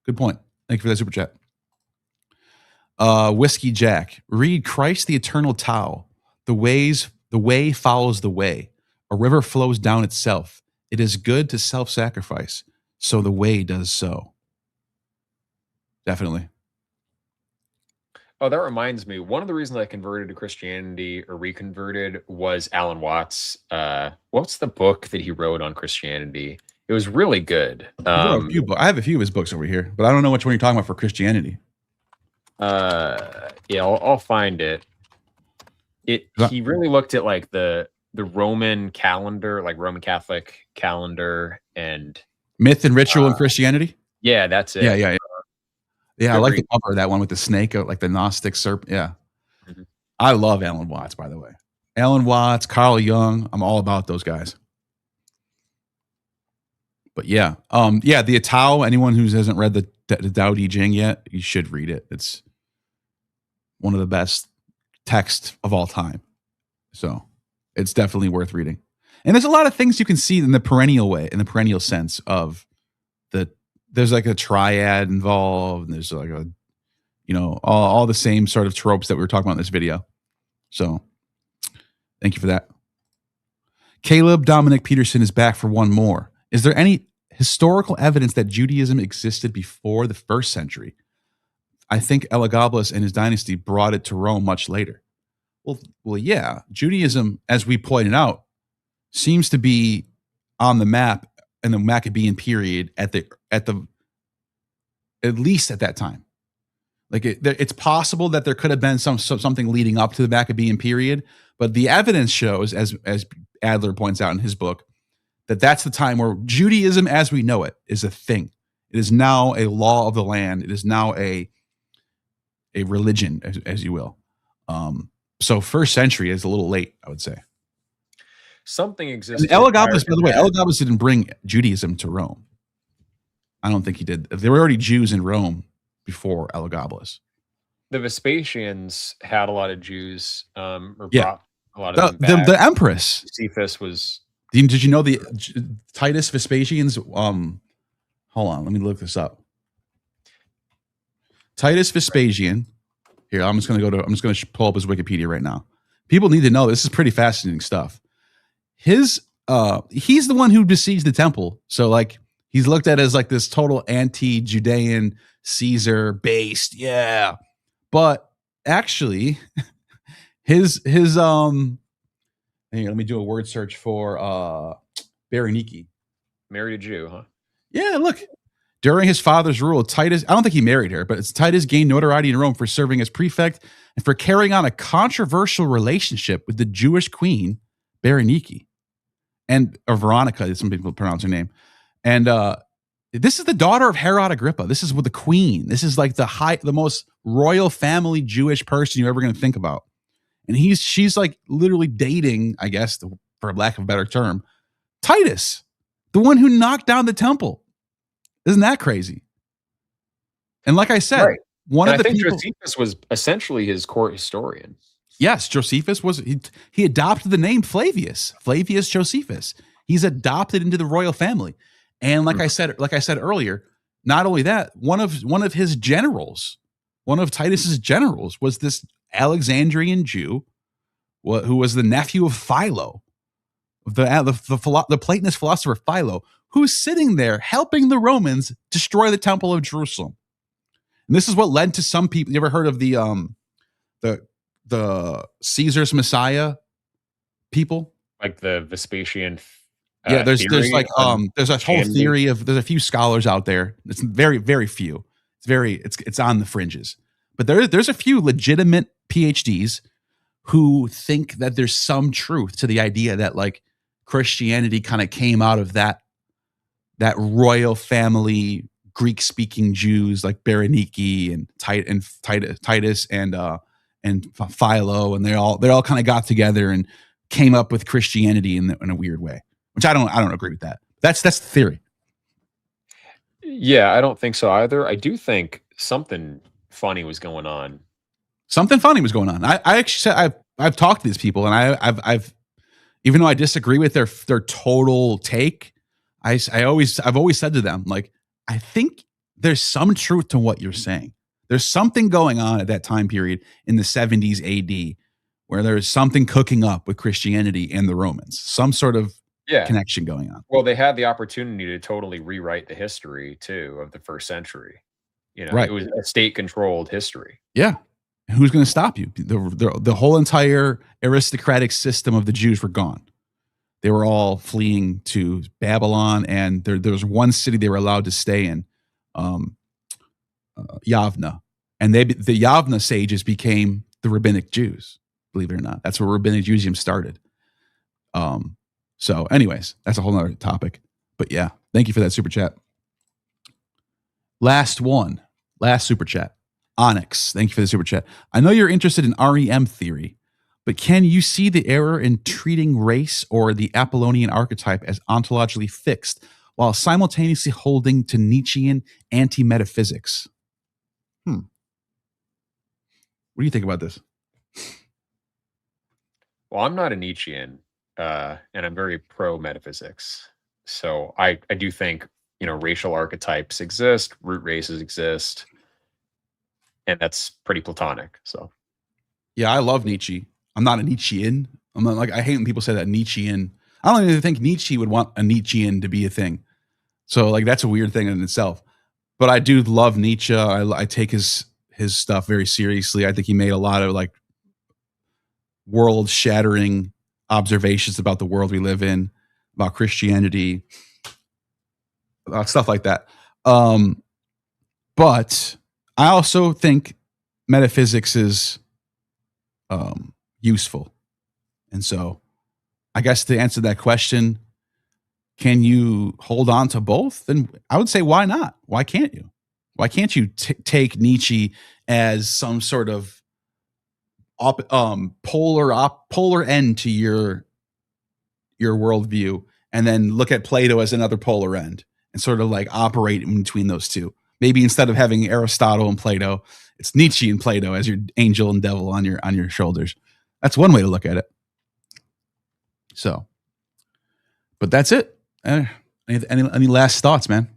Good point. Thank you for that super chat. Whiskey Jack. Read Christ the Eternal Tao. The way follows the way. A river flows down itself. It is good to self-sacrifice. So the way does so. Definitely. Oh, that reminds me. One of the reasons I converted to Christianity or reconverted was Alan Watts. What's the book that he wrote on Christianity? It was really good. I have a few of his books over here, but I don't know which one you're talking about for Christianity. Yeah, I'll find it. He really looked at like the Roman calendar, like Roman Catholic calendar, and Myth and Ritual in Christianity. Yeah, that's it. Yeah. Yeah, I like the cover of that one with the snake, like the Gnostic serpent. Yeah. Mm-hmm. I love Alan Watts, by the way. Alan Watts, Carl Jung. I'm all about those guys. But yeah. The Tao, anyone who hasn't read the Tao Te Ching yet, you should read it. It's one of the best texts of all time. So it's definitely worth reading. And there's a lot of things you can see in the perennial sense of there's like a triad involved, and there's like all the same sort of tropes that we were talking about in this video. So thank you for that. Caleb Dominic Peterson is back for one more. Is there any historical evidence that Judaism existed before the 1st century? I think Elagabalus and his dynasty brought it to Rome much later. Well, yeah. Judaism, as we pointed out, seems to be on the map in the Maccabean period at least at that time. Like it's possible that there could have been something leading up to the Maccabean period, but the evidence shows, as Adler points out in his book, that's the time where Judaism, as we know it, is a thing. It is now a law of the land. It is now a religion, as you will. So 1st century is a little late, I would say. Something existed. Elagabalus, by the way, Elagabalus didn't bring Judaism to Rome. I don't think he did. There were already Jews in Rome before Elagabalus. The Vespasians had a lot of Jews, brought a lot of them back. The empress Josephus was. Did you know the Titus Vespasian's? Hold on, let me look this up. Titus Vespasian. Here, I'm just going to pull up his Wikipedia right now. People need to know this is pretty fascinating stuff. He's the one who besieged the temple, so like he's looked at as like this total anti-Judean Caesar based, yeah. But actually, his here, let me do a word search for Berenike. Married a Jew, huh? Yeah, look. During his father's rule, Titus, I don't think he married her, but Titus gained notoriety in Rome for serving as prefect and for carrying on a controversial relationship with the Jewish queen, Berenike. Or Veronica, as some people pronounce her name. And this is the daughter of Herod Agrippa. This is with the queen. This is like the most royal family Jewish person you're ever going to think about. And she's like literally dating, I guess, for lack of a better term, Titus, the one who knocked down the temple. Isn't that crazy? And like I said, right. I think Josephus was essentially his court historian. Yes, Josephus was. He adopted the name Flavius Josephus. He's adopted into the royal family, and like I said earlier, not only that, one of his generals, one of Titus's generals, was this Alexandrian Jew, who was the nephew of Philo, the Platonist philosopher Philo, who's sitting there helping the Romans destroy the Temple of Jerusalem. And this is what led to some people. You ever heard of the Caesar's Messiah people? Like the Vespasian. There's like there's a whole theory of, there's a few scholars out there. It's very, very few. It's on the fringes. But there's a few legitimate PhDs who think that there's some truth to the idea that like Christianity kind of came out of that that royal family, Greek-speaking Jews like Berenike and Titus and Philo, and they all kind of got together and came up with Christianity in a weird way, which I don't agree with that. That's the theory. Yeah, I don't think so either. I do think something funny was going on. Something funny was going on. I actually said I've talked to these people, and I've even though I disagree with their total take, I've always said to them, like, I think there's some truth to what you're saying. There's something going on at that time period in the 70s AD where there's something cooking up with Christianity and the Romans, some sort of connection going on. Well, they had the opportunity to totally rewrite the history too of the first century. Right. It was a state-controlled history. Yeah. Who's going to stop you? The whole entire aristocratic system of the Jews were gone. They were all fleeing to Babylon, and there was one city they were allowed to stay in, Yavna. And the Yavna sages became the rabbinic Jews, believe it or not. That's where rabbinic Judaism started. So anyways, that's a whole nother topic. But yeah, thank you for that super chat. Last super chat. Onyx, thank you for the super chat. I know you're interested in REM theory, but can you see the error in treating race or the Apollonian archetype as ontologically fixed while simultaneously holding to Nietzschean anti-metaphysics? What do you think about this? Well, I'm not a Nietzschean, and I'm very pro-metaphysics. So I do think, racial archetypes exist, root races exist, and that's pretty Platonic. So, yeah, I love Nietzsche. I'm not a Nietzschean. I'm not I hate when people say that Nietzschean. I don't even think Nietzsche would want a Nietzschean to be a thing. So that's a weird thing in itself. But I do love Nietzsche. I take his stuff very seriously. I think he made a lot of world-shattering observations about the world we live in, about Christianity, stuff like that. But I also think metaphysics is useful. And so I guess to answer that question, can you hold on to both? Then I would say, why not? Why can't you? Why can't you take Nietzsche as some sort of polar end to your worldview, and then look at Plato as another polar end and sort of operate in between those two? Maybe instead of having Aristotle and Plato, it's Nietzsche and Plato as your angel and devil on your shoulders. That's one way to look at it. So, but that's it. Any last thoughts, man?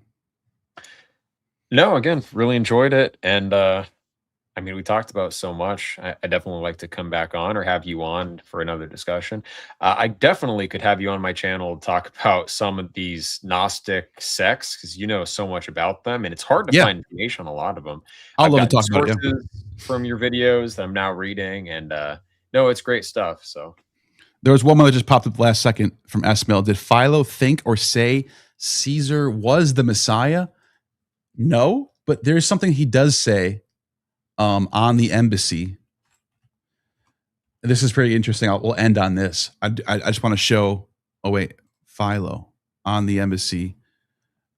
No, again, really enjoyed it. And we talked about so much. I definitely like to come back on or have you on for another discussion. I definitely could have you on my channel to talk about some of these Gnostic sects, because you know so much about them, and it's hard to find information on a lot of them. I'd love to talk about it. From your videos that I'm now reading, and no, it's great stuff. So there was one more that just popped up last second from S-Mill. Did Philo think or say Caesar was the Messiah? No, but there's something he does say on the embassy. This is pretty interesting. We'll end on this. I just want to show. Oh wait, Philo on the embassy.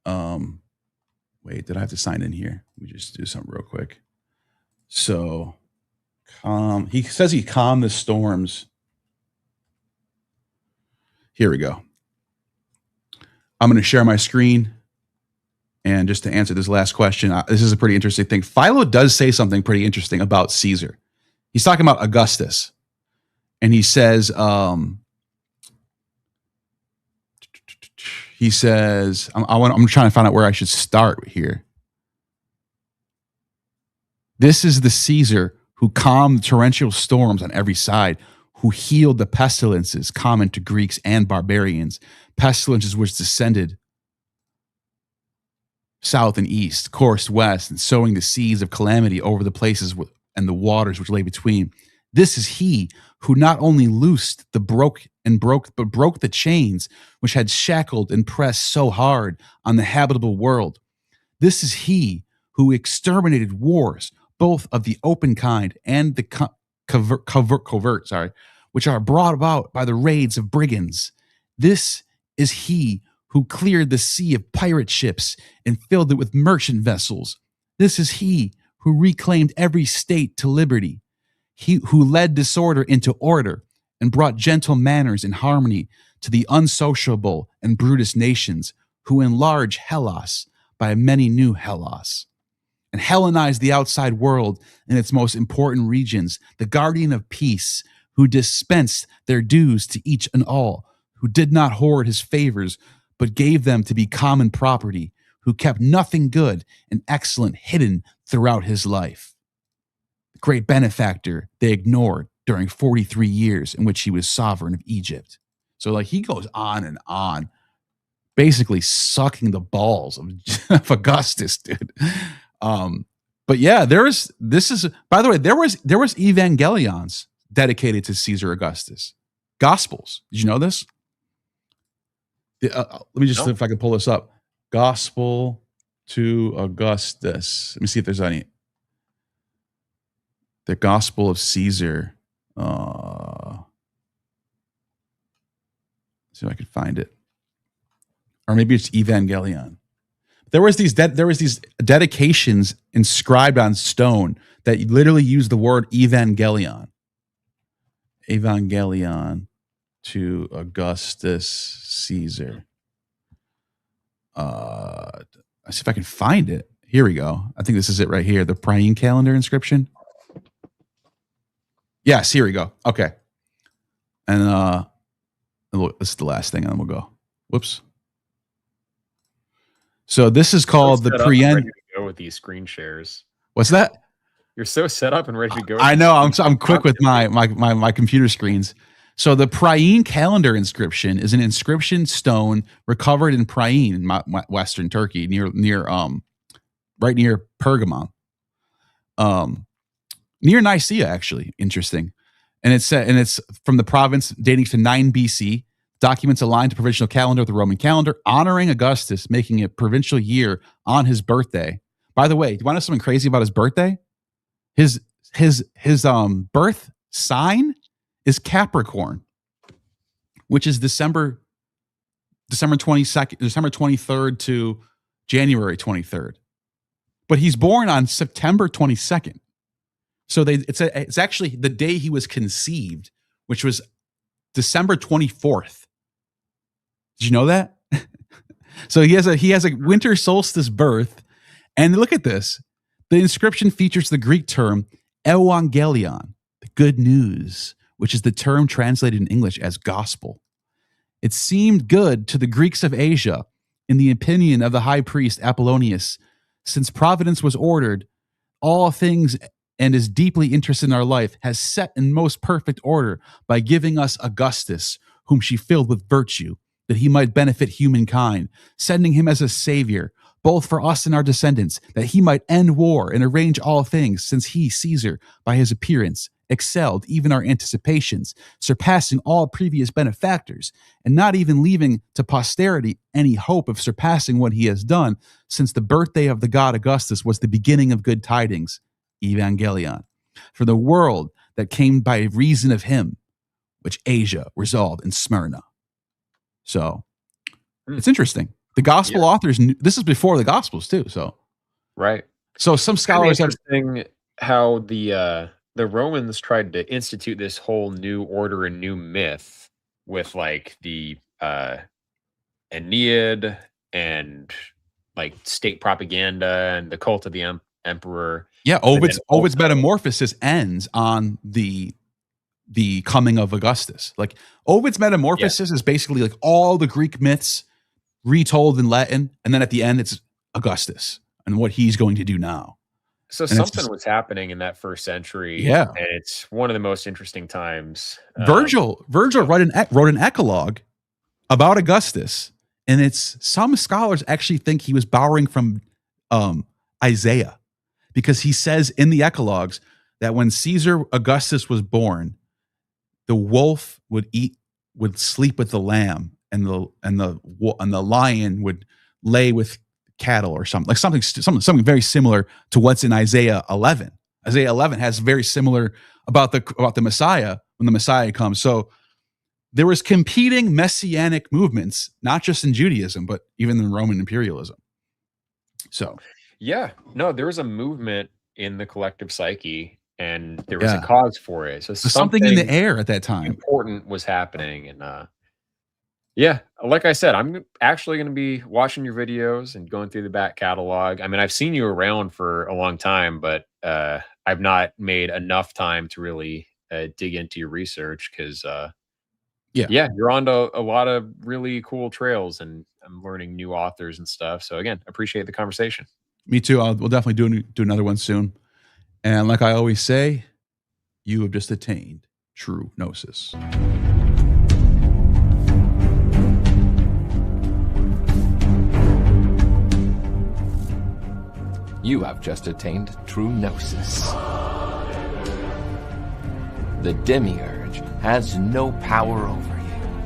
Wait, did I have to sign in here? Let me just do something real quick. So, he says he calmed the storms. Here we go. I'm going to share my screen. And just to answer this last question, this is a pretty interesting thing. Philo does say something pretty interesting about Caesar. He's talking about Augustus. And he says, I'm trying to find out where I should start here. This is the Caesar who calmed torrential storms on every side, who healed the pestilences common to Greeks and barbarians, pestilences which descended south and east, coursed west, and sowing the seeds of calamity over the places and the waters which lay between. This is he who not only loosed but broke the chains which had shackled and pressed so hard on the habitable world. This is he who exterminated wars, both of the open kind and the covert, which are brought about by the raids of brigands. This is he who cleared the sea of pirate ships and filled it with merchant vessels. This is he who reclaimed every state to liberty. He who led disorder into order and brought gentle manners and harmony to the unsociable and brutish nations, who enlarged Hellas by many new Hellas and Hellenized the outside world in its most important regions, the guardian of peace, who dispensed their dues to each and all, who did not hoard his favors, but gave them to be common property, who kept nothing good and excellent hidden throughout his life. The great benefactor they ignored during 43 years in which he was sovereign of Egypt. So like he goes on, basically sucking the balls of Augustus, dude. But yeah, by the way, there was evangelions dedicated to Caesar Augustus. Gospels. Did you know this? Let me just see if I can pull this up. Gospel to Augustus. Let me see if there's any. The Gospel of Caesar. See if I can find it. Or maybe it's Evangelion. There was these dedications inscribed on stone that literally use the word Evangelion. Evangelion to Augustus Caesar. Let's see if I can find it. Here we go. I think this is it right here. The Priene calendar inscription. Yes, here we go. Okay. And this is the last thing, and then we'll go. Whoops. So this is called the Priene. Ready to go with these screen shares. What's that? You're so set up and ready to go. I know. I'm quick with my computer screens. So the Priene calendar inscription is an inscription stone recovered in Priene in Western Turkey, near right near Pergamon, near Nicaea, actually. Interesting. And it's from the province dating to 9 BC. Documents aligned to provincial calendar with the Roman calendar, honoring Augustus, making it provincial year on his birthday. By the way, do you want to know something crazy about his birthday? His birth sign is Capricorn, which is December 22nd, December 23rd to January 23rd. But he's born on September 22nd. So it's actually the day he was conceived, which was December 24th. Did you know that? So he has a winter solstice birth, and look at this. The inscription features the Greek term evangelion, the good news, which is the term translated in English as gospel. It seemed good to the Greeks of Asia, in the opinion of the high priest Apollonius, since providence was ordered, all things and is deeply interested in our life, has set in most perfect order by giving us Augustus, whom she filled with virtue, that he might benefit humankind, sending him as a savior, both for us and our descendants, that he might end war and arrange all things, since he, Caesar, by his appearance, excelled even our anticipations, surpassing all previous benefactors, and not even leaving to posterity any hope of surpassing what he has done, since the birthday of the god Augustus was the beginning of good tidings, Evangelion, for the world that came by reason of him, which Asia resolved in Smyrna. So it's interesting. The gospel authors, this is before the gospels too. So, right. So some scholars have interesting how the Romans tried to institute this whole new order and new myth with like the Aeneid and like state propaganda and the cult of the emperor. Yeah, Ovid's Metamorphosis ends on the coming of Augustus. Like Ovid's Metamorphosis is basically like all the Greek myths retold in Latin, and then at the end it's Augustus and what he's going to do now. So and something was happening in that first century. Yeah, and it's one of the most interesting times. Virgil wrote an eclogue about Augustus, and it's some scholars actually think he was borrowing from Isaiah, because he says in the eclogues that when Caesar Augustus was born, the wolf would sleep with the lamb, and the lion would lay with cattle, or something very similar to what's in Isaiah 11. Isaiah 11 has very similar about the Messiah when the Messiah comes. So there was competing messianic movements, not just in Judaism, but even in Roman imperialism. So, yeah, no, there was a movement in the collective psyche, and there was a Yeah. cause for it. So there's something in the air at that time. important was happening, and yeah, like I said, I'm actually going to be watching your videos and going through the back catalog. I mean, I've seen you around for a long time, but I've not made enough time to really dig into your research because, yeah, you're on to a lot of really cool trails, and I'm learning new authors and stuff. So again, appreciate the conversation. Me too. We'll definitely do another one soon. And like I always say, you have just attained true gnosis. You have just attained true gnosis. The demiurge has no power over